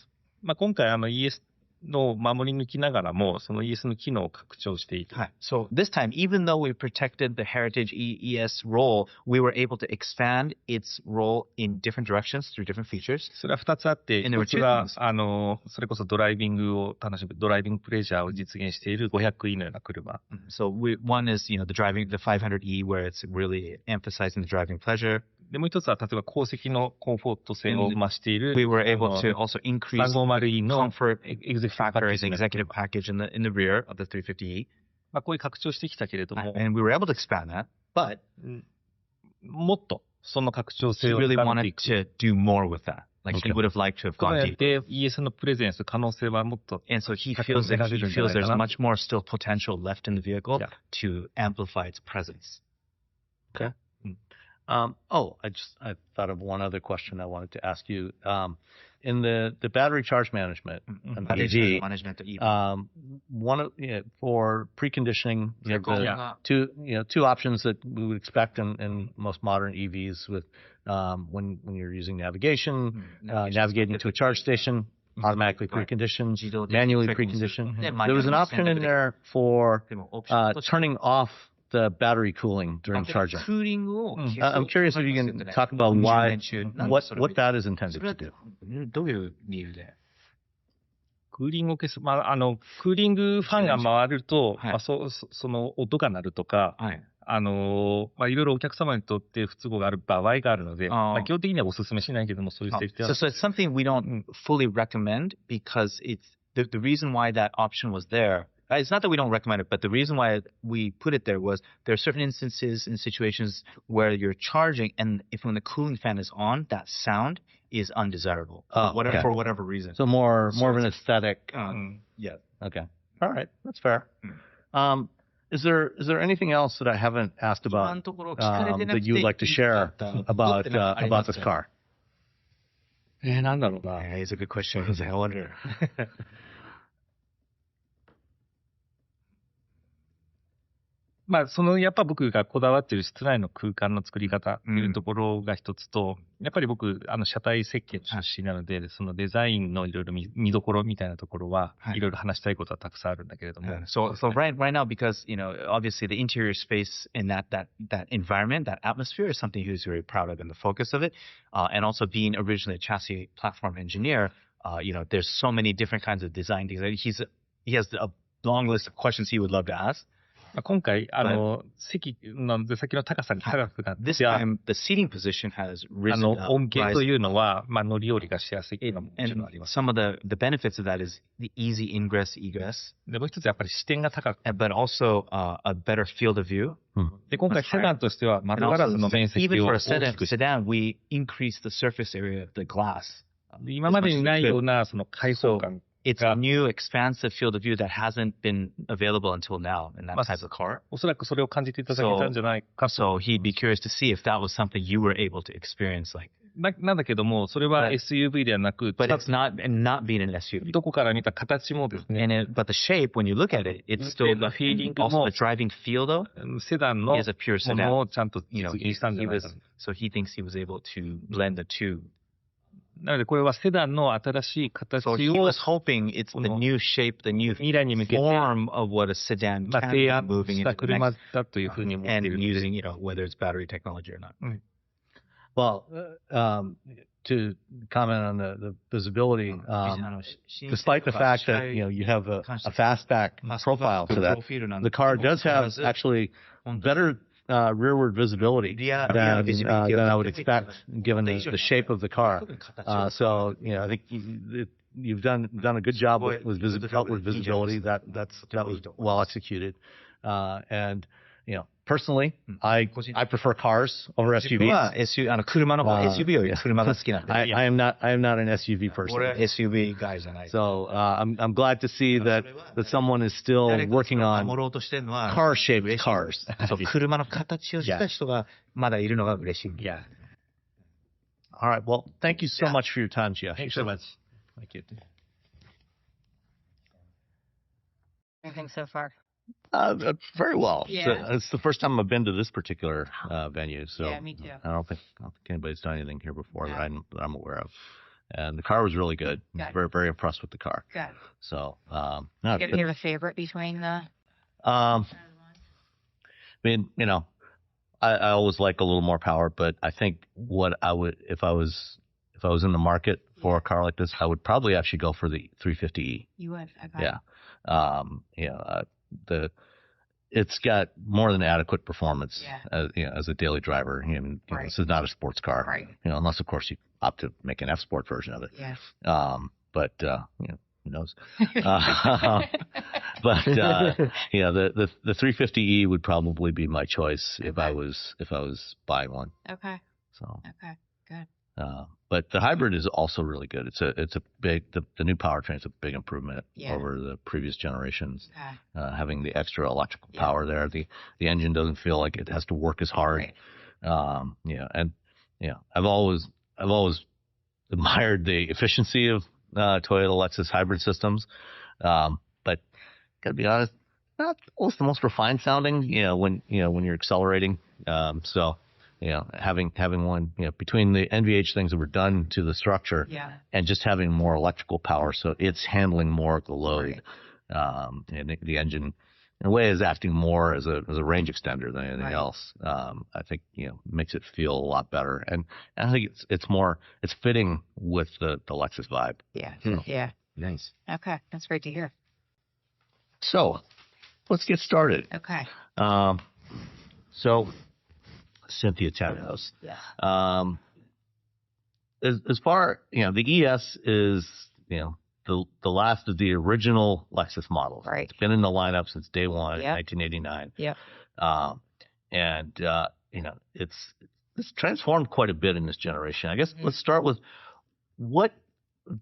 今回ES の守り抜きながらも、その ES の機能を拡張していて、 So this time, even though we protected the heritage ES role, we were able to expand its role in different directions through different features. それは2つあって、 And there were 1つは two things. それこそドライビングを楽しむ、ドライビングプレジャーを実現している 500E のような車。 So one is, the 500E, where it's really emphasizing the driving pleasure. で、もう一つは、例えば後席のコンフォート性を増している、 We were able to also increase350E の comfort エグゼクティブ factor パッ as ケー an ジ。 executive package in the rear of the 350E. こういう拡張してきたけれども、 And we were able to expand that, but もっとその拡張 he 性を really 深め wanted ていく。 to do more with that. Like he Okay. would have liked to have こう gone やっ deep. て ES のプレゼンス、可能性はもっと、 And so he 高め feels that られるんじゃないかな。 there's much more still potential left in the vehicle Yeah. to amplify its presence. I thought of one other question I wanted to ask you. In the battery charge management, Battery EV, management EV. one of for preconditioning, you have the Yeah. two options that we would expect in most modern EVs with when you're using navigation, navigating to a charge station, automatically preconditioned, manually preconditioned. There was an option in there for でもオプションとして turning off the battery cooling during charging. クーリングを I'm curious if you can talk about why, what that is intended それ to は do. どういう理由で？クーリングを消す。クーリングファンが回ると、はいその音が鳴るとか、はい。いろいろお客様にとって不都合がある場合があるので、基本的にはお勧めしないけども、そういうセーフティ So it's something we don't fully recommend because it's the reason why that option was there. It's not that we don't recommend it, but the reason why we put it there was there are certain instances and situations where you're charging, and if when the cooling fan is on, that sound is undesirable. Okay. For whatever reason. So more of an aesthetic. Yeah. Okay. All right. That's fair. Is there anything else that I haven't asked about that you would like to share about this car? なんだろうな。 Yeah, it's a good question. I wonder. やっぱ僕がこだわってる室内の空間の作り方っていうところが一つと、やっぱり僕、車体設計の出身なので、そのデザインのいろいろ見どころみたいなところは、いろいろ話したいことはたくさんあるんだけれども。So right now, because, obviously the interior space in that environment, that atmosphere is something he was very proud of and the focus of it. And also being originally a chassis platform engineer, there's so many different kinds of design things. He has a long list of questions he would love to ask. 今回、席の出先の高さに高くなって、 This time, the seating position has risen up. 恩恵というのは、乗り降りがしやすいっていうのももちろん And あります。 some of the benefits of that is the easy ingress, egress, で、もう一つやっぱり視点が高く。 but also a better field of view. で、今回セダンとしては窓 And ガラスの also, 面積 even を for 大 a きくして、 sedan, we increased the surface area of the glass. 今までにないようなその開放感。 It's a new expansive field of view that hasn't been available until now in that type of car. おそらくそれを感じていただけたんじゃないかと。 So he'd be curious to see if that was something you were able to experience, like. なんだけども、それは SUV ではなく、 But it's not being an SUV. どこから見た形もですね、 But the shape, when you look at it, it's still the feeling. Also, the driving feel, though, セダンの is a pure もの sedan. をちゃんと実現したんじゃないかな。 So he thinks he was able to blend the two. なのでこれはセダンの新しい形 So he を was hoping it's the new shape, the new 未来に向けて form of what a sedan まあ can 提 be 案 moving した into the 車 next, だというふうに思ってい and る。 using, whether it's battery technology or not. Well, to comment on the visibility, despite the fact that you have a fastback profile to that, the car does have actually better rearward visibility than I would expect given the shape of the car. So I think you've done a good job with outward visibility. That was well executed, and personally, I prefer cars over SUVs. は 車の方が SUV より車が好きなんで。 I am not an SUV person. 俺は SUV ガイじゃない。 So I'm glad to see that someone is still working on 守ろうとしてるのは car-shaped cars. そう車の形をした人がまだいるのが嬉しい。Yeah. All right. Well, thank you so much for your time, Jeff. Thanks so much. Thank you. Anything so far? Very well. Yeah. It's the first time I've been to this particular venue, so Yeah, me too. I don't think anybody's done anything here before that I'm aware of. And the car was really good. Good. Very, very impressed with the car. Good. So, Do you have a favorite between the? I mean, I always like a little more power, but I think what I would, if I was in the market for a car like this, I would probably actually go for the 350e. You would. Okay. Yeah. It's got more than adequate performance, as a daily driver. Right. This is not a sports car, Right. Unless of course you opt to make an F Sport version of it. Yeah. But who knows? But the 350e would probably be my choice if I was buying one. Okay. So. Okay. Good. But the hybrid is also really good. It's a big, the new powertrain is a big improvement over the previous generations. Okay. Having the extra electrical power there, the engine doesn't feel like it has to work as hard. Right. I've always admired the efficiency of Toyota Lexus hybrid systems, but gotta be honest, not always the most refined sounding. When you're accelerating. So. Having one, between the NVH things that were done to the structure and just having more electrical power, so it's handling more of the load. Right. And the engine, in a way, is acting more as a range extender than anything else. I think, makes it feel a lot better. And I think it's fitting with the Lexus vibe. Yeah. So, Yeah. Nice. Okay. That's great to hear. So let's get started. Okay. So Cynthia Tanos. Yeah. As far, the ES is, the last of the original Lexus models. Right. It's been in the lineup since day one, Yep. 1989. Yep. It's transformed quite a bit in this generation. I guess let's start with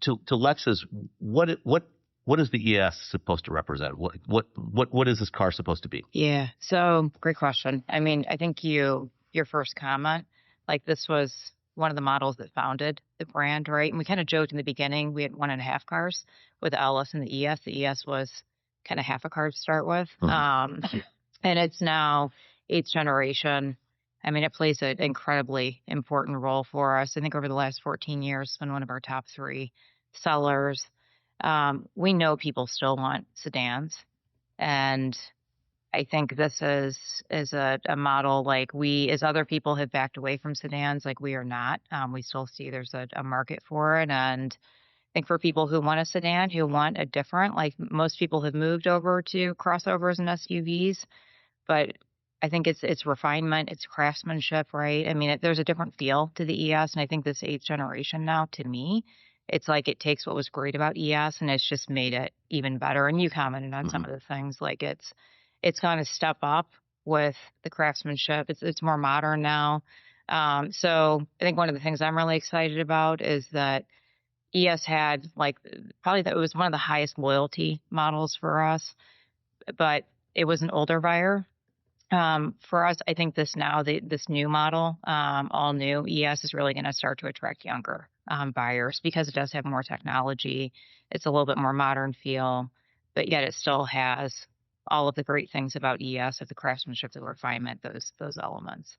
to Lexus, what is the ES supposed to represent? What is this car supposed to be? Yeah. So great question. I mean, I think your first comment, like this was one of the models that founded the brand, right? And we kind of joked in the beginning, we had 1.5 cars with the LS and the ES. The ES was kind of half a car to start with. And it's now 8th generation. I mean, it plays an incredibly important role for us. I think over the last 14 years, it's been one of our top 3 sellers. We know people still want sedans, and I think this is a model like as other people have backed away from sedans, like we are not. We still see there's a market for it, and I think for people who want a sedan, who want a different, like most people have moved over to crossovers and SUVs, but I think it's refinement, it's craftsmanship, right? I mean, there's a different feel to the ES, and I think this 8th generation now, to me, it's like it takes what was great about ES and it's just made it even better. And you commented on some of the things, like it's kind of step up with the craftsmanship. It's more modern now. So I think one of the things I'm really excited about is that ES had it was one of the highest loyalty models for us, but it was an older buyer. For us, I think this new model, all new ES, is really going to start to attract younger buyers because it does have more technology. It's a little bit more modern feel, but yet it still has all of the great things about ES, of the craftsmanship, the refinement, those elements.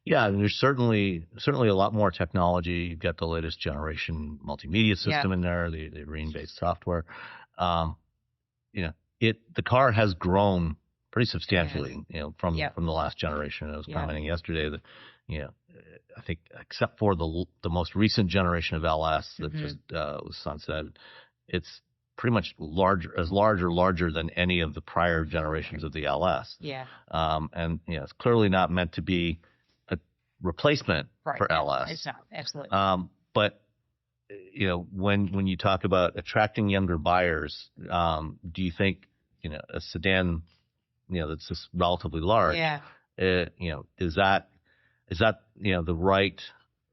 Yeah, and there's certainly a lot more technology. You've got the latest generation multimedia system in there, the Arene-based software. The car has grown pretty substantially, from the last generation. I was commenting yesterday that, I think except for the most recent generation of LS that just was sunsetted, it's pretty much larger than any of the prior generations of the LS. Yeah. And it's clearly not meant to be a replacement for LS. It's not, absolutely. But when you talk about attracting younger buyers, do you think a sedan that's just relatively large, is that the right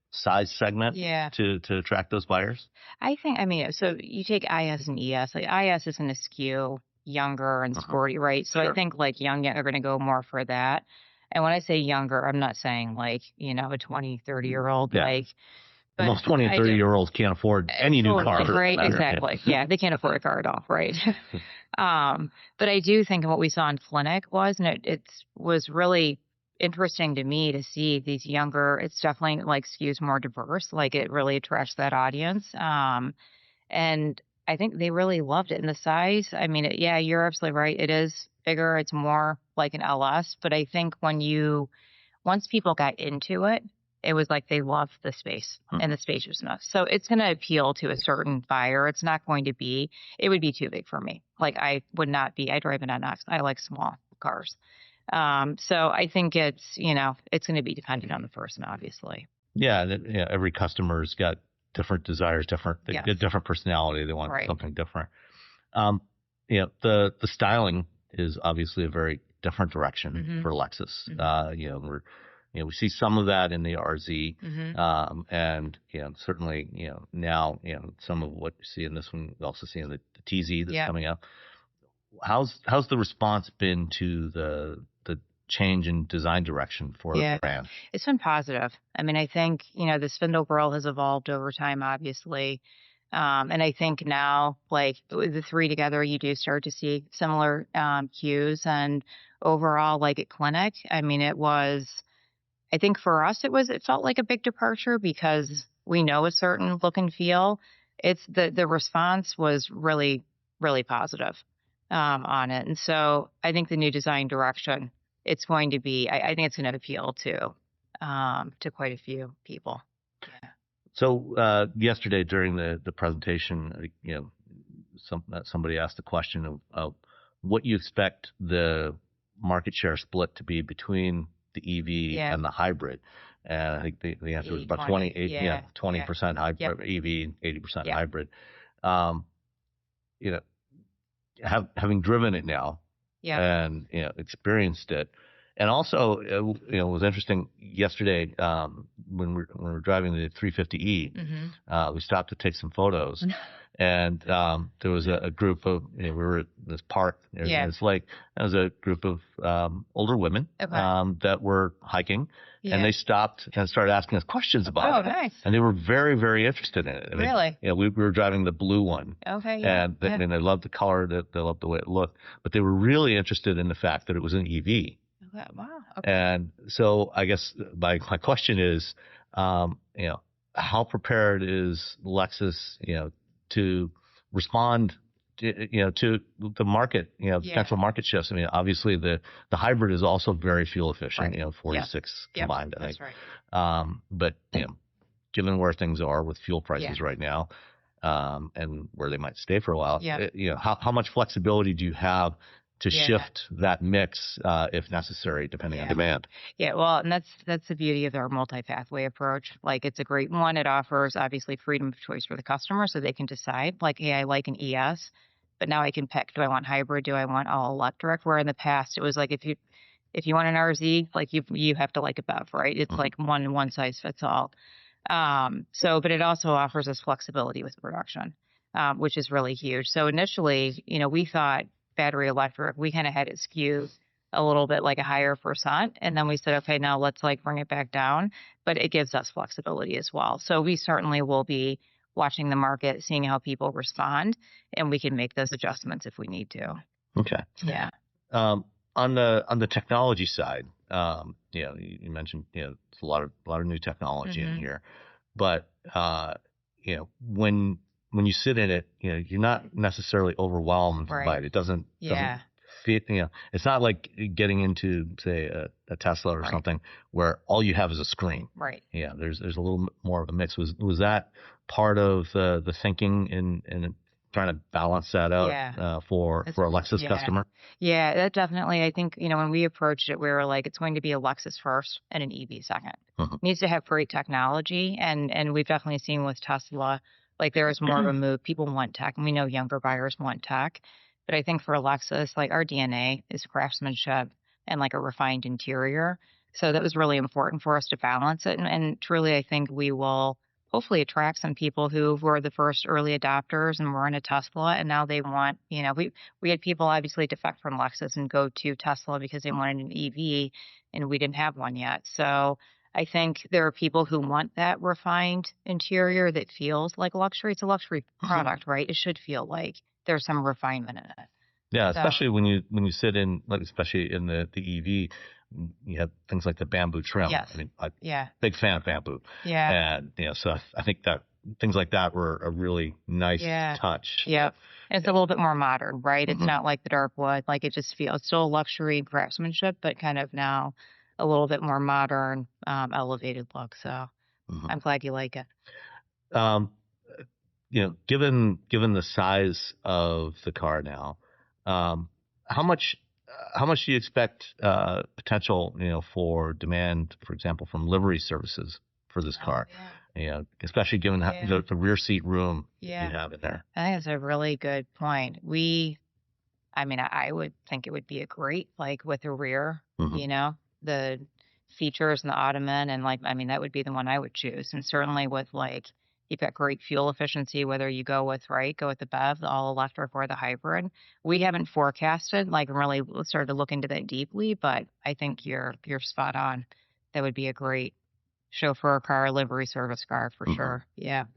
size segment to attract those buyers? I think, so you take IS and ES. Like IS is going to skew younger and sporty, right? So I think like young are going to go more for that. And when I say younger, I'm not saying like, a 20, 30-year-old, but most 20 and 30-year-olds can't afford any new car. Right, exactly. Yeah, they can't afford a car at all, right? But I do think what we saw in Clinic it was really interesting to me to see these younger, it's definitely like skews more diverse, like it really attracts that audience. And I think they really loved it. And the size, you're absolutely right. It is bigger. It's more like an LS. But I think once people got into it, it was like they loved the space and the spaciousness. So it's going to appeal to a certain buyer. It's not going to be, it would be too big for me. Like I drive an NX. I like small cars. So I think it's going to be dependent on the person, obviously. Yeah. Every customer's got different desires, they get different personality. They want something different. The styling is obviously a very different direction for Lexus. We see some of that in the RZ, and certainly now some of what you see in this one, we also see in the TZ that's coming up. How's the response been to the change in design direction for the brand? It's been positive. I think the spindle grille has evolved over time, obviously. And I think now, like with the three together, you do start to see similar cues. And overall, like at Clinic, I think for us, it felt like a big departure because we know a certain look and feel. It's the response was really, really positive on it. And so I think the new design direction, it's going to be, I think it's going to appeal to quite a few people. Yeah. So yesterday during the presentation, somebody asked the question of what you expect the market share split to be between the EV and the hybrid. And I think the answer was about 20% hybrid, EV, 80% hybrid. Having driven it now and experienced it, and also it was interesting yesterday when we were driving the 350e, we stopped to take some photos. And there was a group of, we were at this park near this lake. There was a group of older women that were hiking, and they stopped and started asking us questions about it. Nice. And they were very, very interested in it. Really? We were driving the blue one. Okay. And they loved the color, they loved the way it looked, but they were really interested in the fact that it was an EV. Wow. Okay. And so I guess my question is, how prepared is Lexus, to respond to the market, potential market shifts? Obviously the hybrid is also very fuel efficient, 46 combined, I think. That's right. But, given where things are with fuel prices right now, and where they might stay for a while, how much flexibility do you have to shift that mix, if necessary, depending on demand? Yeah, well, and that's the beauty of our multi-pathway approach. Like, it's a great one. It offers, obviously, freedom of choice for the customer so they can decide, like, hey, I like an ES, but now I can pick, do I want hybrid? Do I want all electric? Where in the past, it was like, if you want an RZ, like, you have to like a BEV, right? It's like one size fits all. But it also offers us flexibility with production, which is really huge. So initially, we thought battery electric, we kind of had it skewed a little bit like a higher percent. And then we said, okay, now let's bring it back down, but it gives us flexibility as well. So we certainly will be watching the market, seeing how people respond, and we can make those adjustments if we need to. Okay. Yeah. On the technology side, You mentioned, it's a lot of new technology in here, but when you sit in it, you're not necessarily overwhelmed by it. It doesn't fit, it's not like getting into, say, a Tesla or something where all you have is a screen. Right. Yeah. There's a little more of a mix. Was that part of the thinking in trying to balance that out for a Lexus customer? Yeah, that definitely. I think, when we approached it, we were like, it's going to be a Lexus first and an EV second. It needs to have great technology. And we've definitely seen with Tesla, like there is more of a move. People want tech, and we know younger buyers want tech. But I think for Lexus, like our DNA is craftsmanship and like a refined interior. So that was really important for us to balance it. And truly, I think we will hopefully attract some people who were the first early adopters and were in a Tesla, and now they want, we had people obviously defect from Lexus and go to Tesla because they wanted an EV, and we didn't have one yet. So I think there are people who want that refined interior that feels like luxury. It's a luxury product, right? It should feel like there's some refinement in it. Yeah, especially when you sit in, like, especially in the EV, you have things like the bamboo trim. Yes. I mean, big fan of bamboo. Yeah. And so I think that things like that were a really nice touch. Yep. And it's a little bit more modern, right? It's not like the dark wood. Like it just feels still a luxury craftsmanship, but kind of now a little bit more modern, elevated look. So I'm glad you like it. Given the size of the car now, how much do you expect potential, for demand, for example, from livery services for this car? Especially given the rear seat room you have in there. I think that's a really good point. I would think it would be a great, like with the rear, the features and the ottoman, and that would be the one I would choose. And certainly with you've got great fuel efficiency, whether you go with the BEV, the all electric, or the hybrid. We haven't forecasted, really started to look into that deeply, but I think you're spot on. That would be a great chauffeur car, livery service car for sure. Yeah.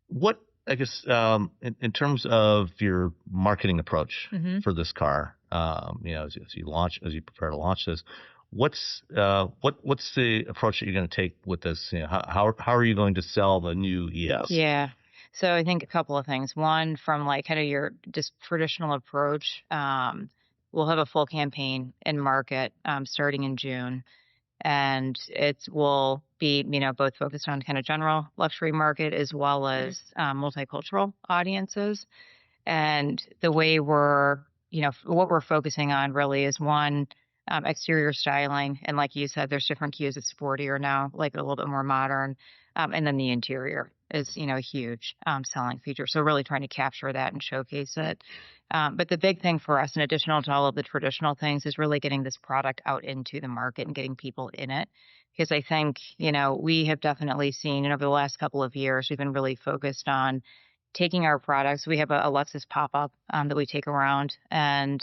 What, I guess, in terms of your marketing approach for this car, as you prepare to launch this, what's the approach that you're going to take with this? How are you going to sell the new ES? Yeah. So I think a couple of things. One, from kind of your just traditional approach, we'll have a full campaign in market starting in June. And it will be, both focused on kind of general luxury market as well as multicultural audiences. And the way what we're focusing on really is one, exterior styling. And like you said, there's different Kias that's sportier now, a little bit more modern. And then the interior is, a huge selling feature. So really trying to capture that and showcase it. But the big thing for us, in addition to all of the traditional things, is really getting this product out into the market and getting people in it. Because I think, we have definitely seen, over the last couple of years, we've been really focused on taking our products. We have a Lexus pop-up that we take around, and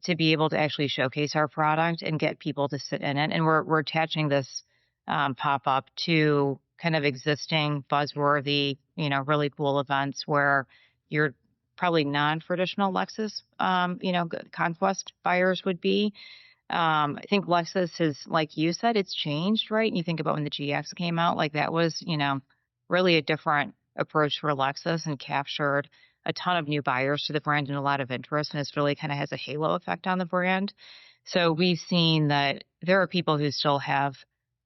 to be able to actually showcase our product and get people to sit in it. And we're attaching this pop-up to kind of existing buzzworthy, really cool events where you're probably non-traditional Lexus, conquest buyers would be. I think Lexus has, like you said, it's changed, right? And you think about when the GX came out, that was, really a different approach for Lexus and captured a ton of new buyers to the brand and a lot of interest. And it's really kind of has a halo effect on the brand. So we've seen that there are people who still have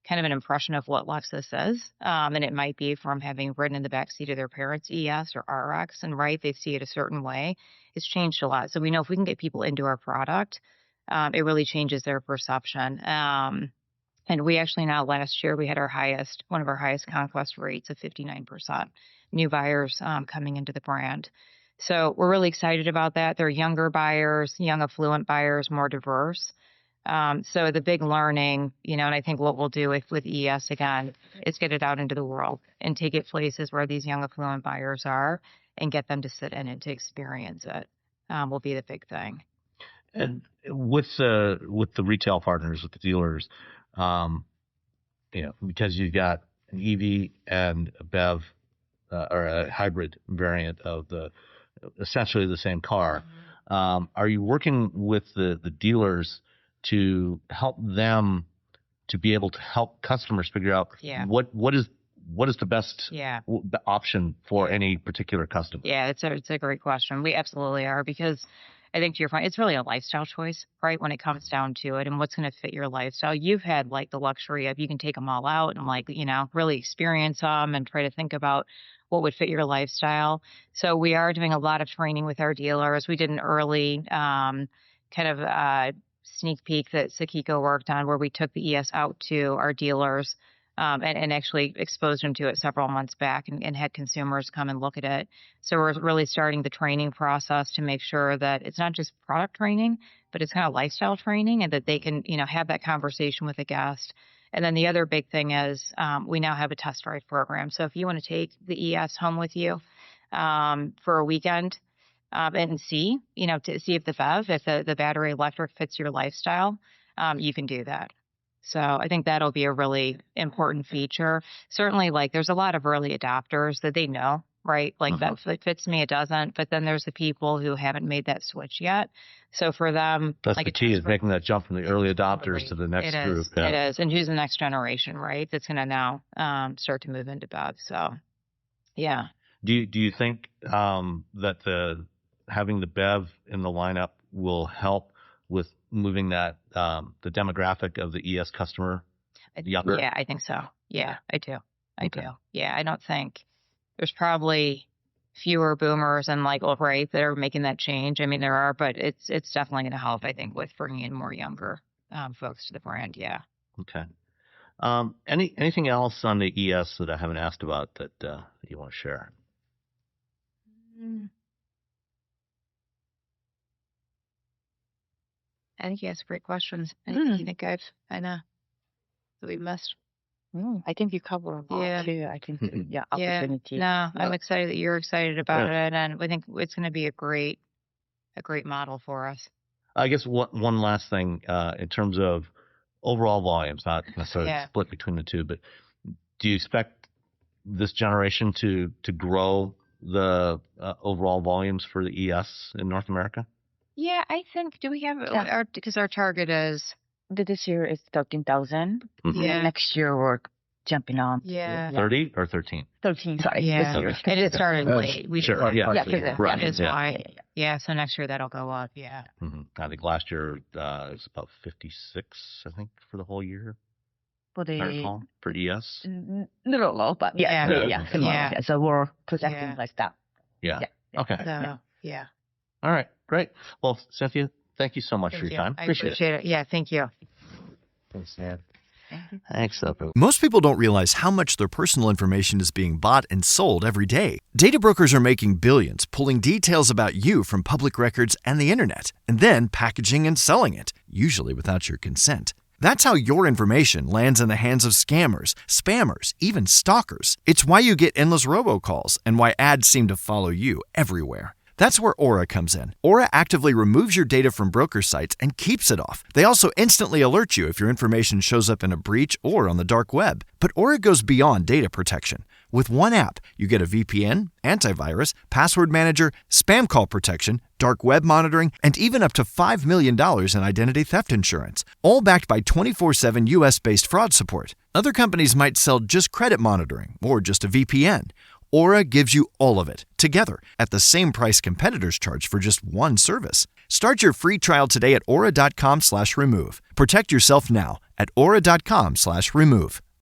kind of an impression of what Lexus is. And it might be from having ridden in the backseat of their parents' ES or RX, and they see it a certain way. It's changed a lot. So we know if we can get people into our product, it really changes their perception. And we actually now, last year, we had one of our highest conquest rates of 59% new buyers coming into the brand. So we're really excited about that. They're younger buyers, young affluent buyers, more diverse. So the big learning, and I think what we'll do with ES again is get it out into the world and take it places where these young affluent buyers are and get them to sit in it, to experience it, will be the big thing. And with the retail partners, with the dealers, because you've got an EV and a BEV or a hybrid variant of essentially the same car, are you working with the dealers to help them to be able to help customers figure out what is the best the option for any particular customer? Yeah, it's a great question. We absolutely are, because I think to your point, it's really a lifestyle choice, right? When it comes down to it, and what's going to fit your lifestyle. You've had like the luxury of, you can take them all out and like, really experience them and try to think about what would fit your lifestyle. So we are doing a lot of training with our dealers. We did an early sneak peek that Sakiko worked on, where we took the ES out to our dealers and actually exposed them to it several months back and had consumers come and look at it. So we're really starting the training process to make sure that it's not just product training, but it's kind of lifestyle training, and that they can, have that conversation with a guest. And then the other big thing is we now have a test drive program. So if you want to take the ES home with you for a weekend and see, to see if the BEV, if the battery electric fits your lifestyle, you can do that. So I think that'll be a really important feature. Certainly, like, there's a lot of early adopters that they know, right? Like, that fits me, it doesn't. But then there's the people who haven't made that switch yet. So for them, that's like the key, is making that jump from the early adopters to the next group. It is. And who's the next generation, right? That's going to now start to move into BEV. So, yeah. Do you think that having the BEV in the lineup will help with moving that the demographic of the ES customer younger? Yeah, I think so. Yeah, I do. I do. Yeah, I don't think there's probably fewer boomers and like that are making that change. I mean, there are, but it's definitely going to help, I think, with bringing in more younger folks to the brand. Yeah. Okay. Anything else on the ES that I haven't asked about that you want to share? I think you asked great questions. I think I know that we missed. I think you covered a lot too. I think, opportunity. No, I'm excited that you're excited about it, and I think it's going to be a great model for us. I guess one last thing in terms of overall volumes, not necessarily split between the two, but do you expect this generation to grow the overall volumes for the ES in North America? Yeah, I think. Do we have because our target is this year is 13,000. Yeah. Next year we're jumping on. 30 or 13? 13. Sorry. Yeah. This year. And it started late. Sure. Yeah. Right. That's why. Yeah. So next year that'll go up. Yeah. I think last year it was about 56. I think for the whole year. For ES. Little low, but yeah. So we're projecting like that. Yeah. Okay. So, yeah. All right. Great. Well, Cynthia, thank you so much for your time. I appreciate it. Yeah, thank you. Thanks, man. Thanks, Most people don't realize how much their personal information is being bought and sold every day. Data brokers are making billions, pulling details about you from public records and the internet, and then packaging and selling it, usually without your consent. That's how your information lands in the hands of scammers, spammers, even stalkers. It's why you get endless robocalls and why ads seem to follow you everywhere. That's where Aura comes in. Aura actively removes your data from broker sites and keeps it off. They also instantly alert you if your information shows up in a breach or on the dark web. But Aura goes beyond data protection. With one app, you get a VPN, antivirus, password manager, spam call protection, dark web monitoring, and even up to $5 million in identity theft insurance, all backed by 24/7 US-based fraud support. Other companies might sell just credit monitoring or just a VPN. Aura gives you all of it, together, at the same price competitors charge for just one service. Start your free trial today at aura.com/remove. Protect yourself now at aura.com/remove.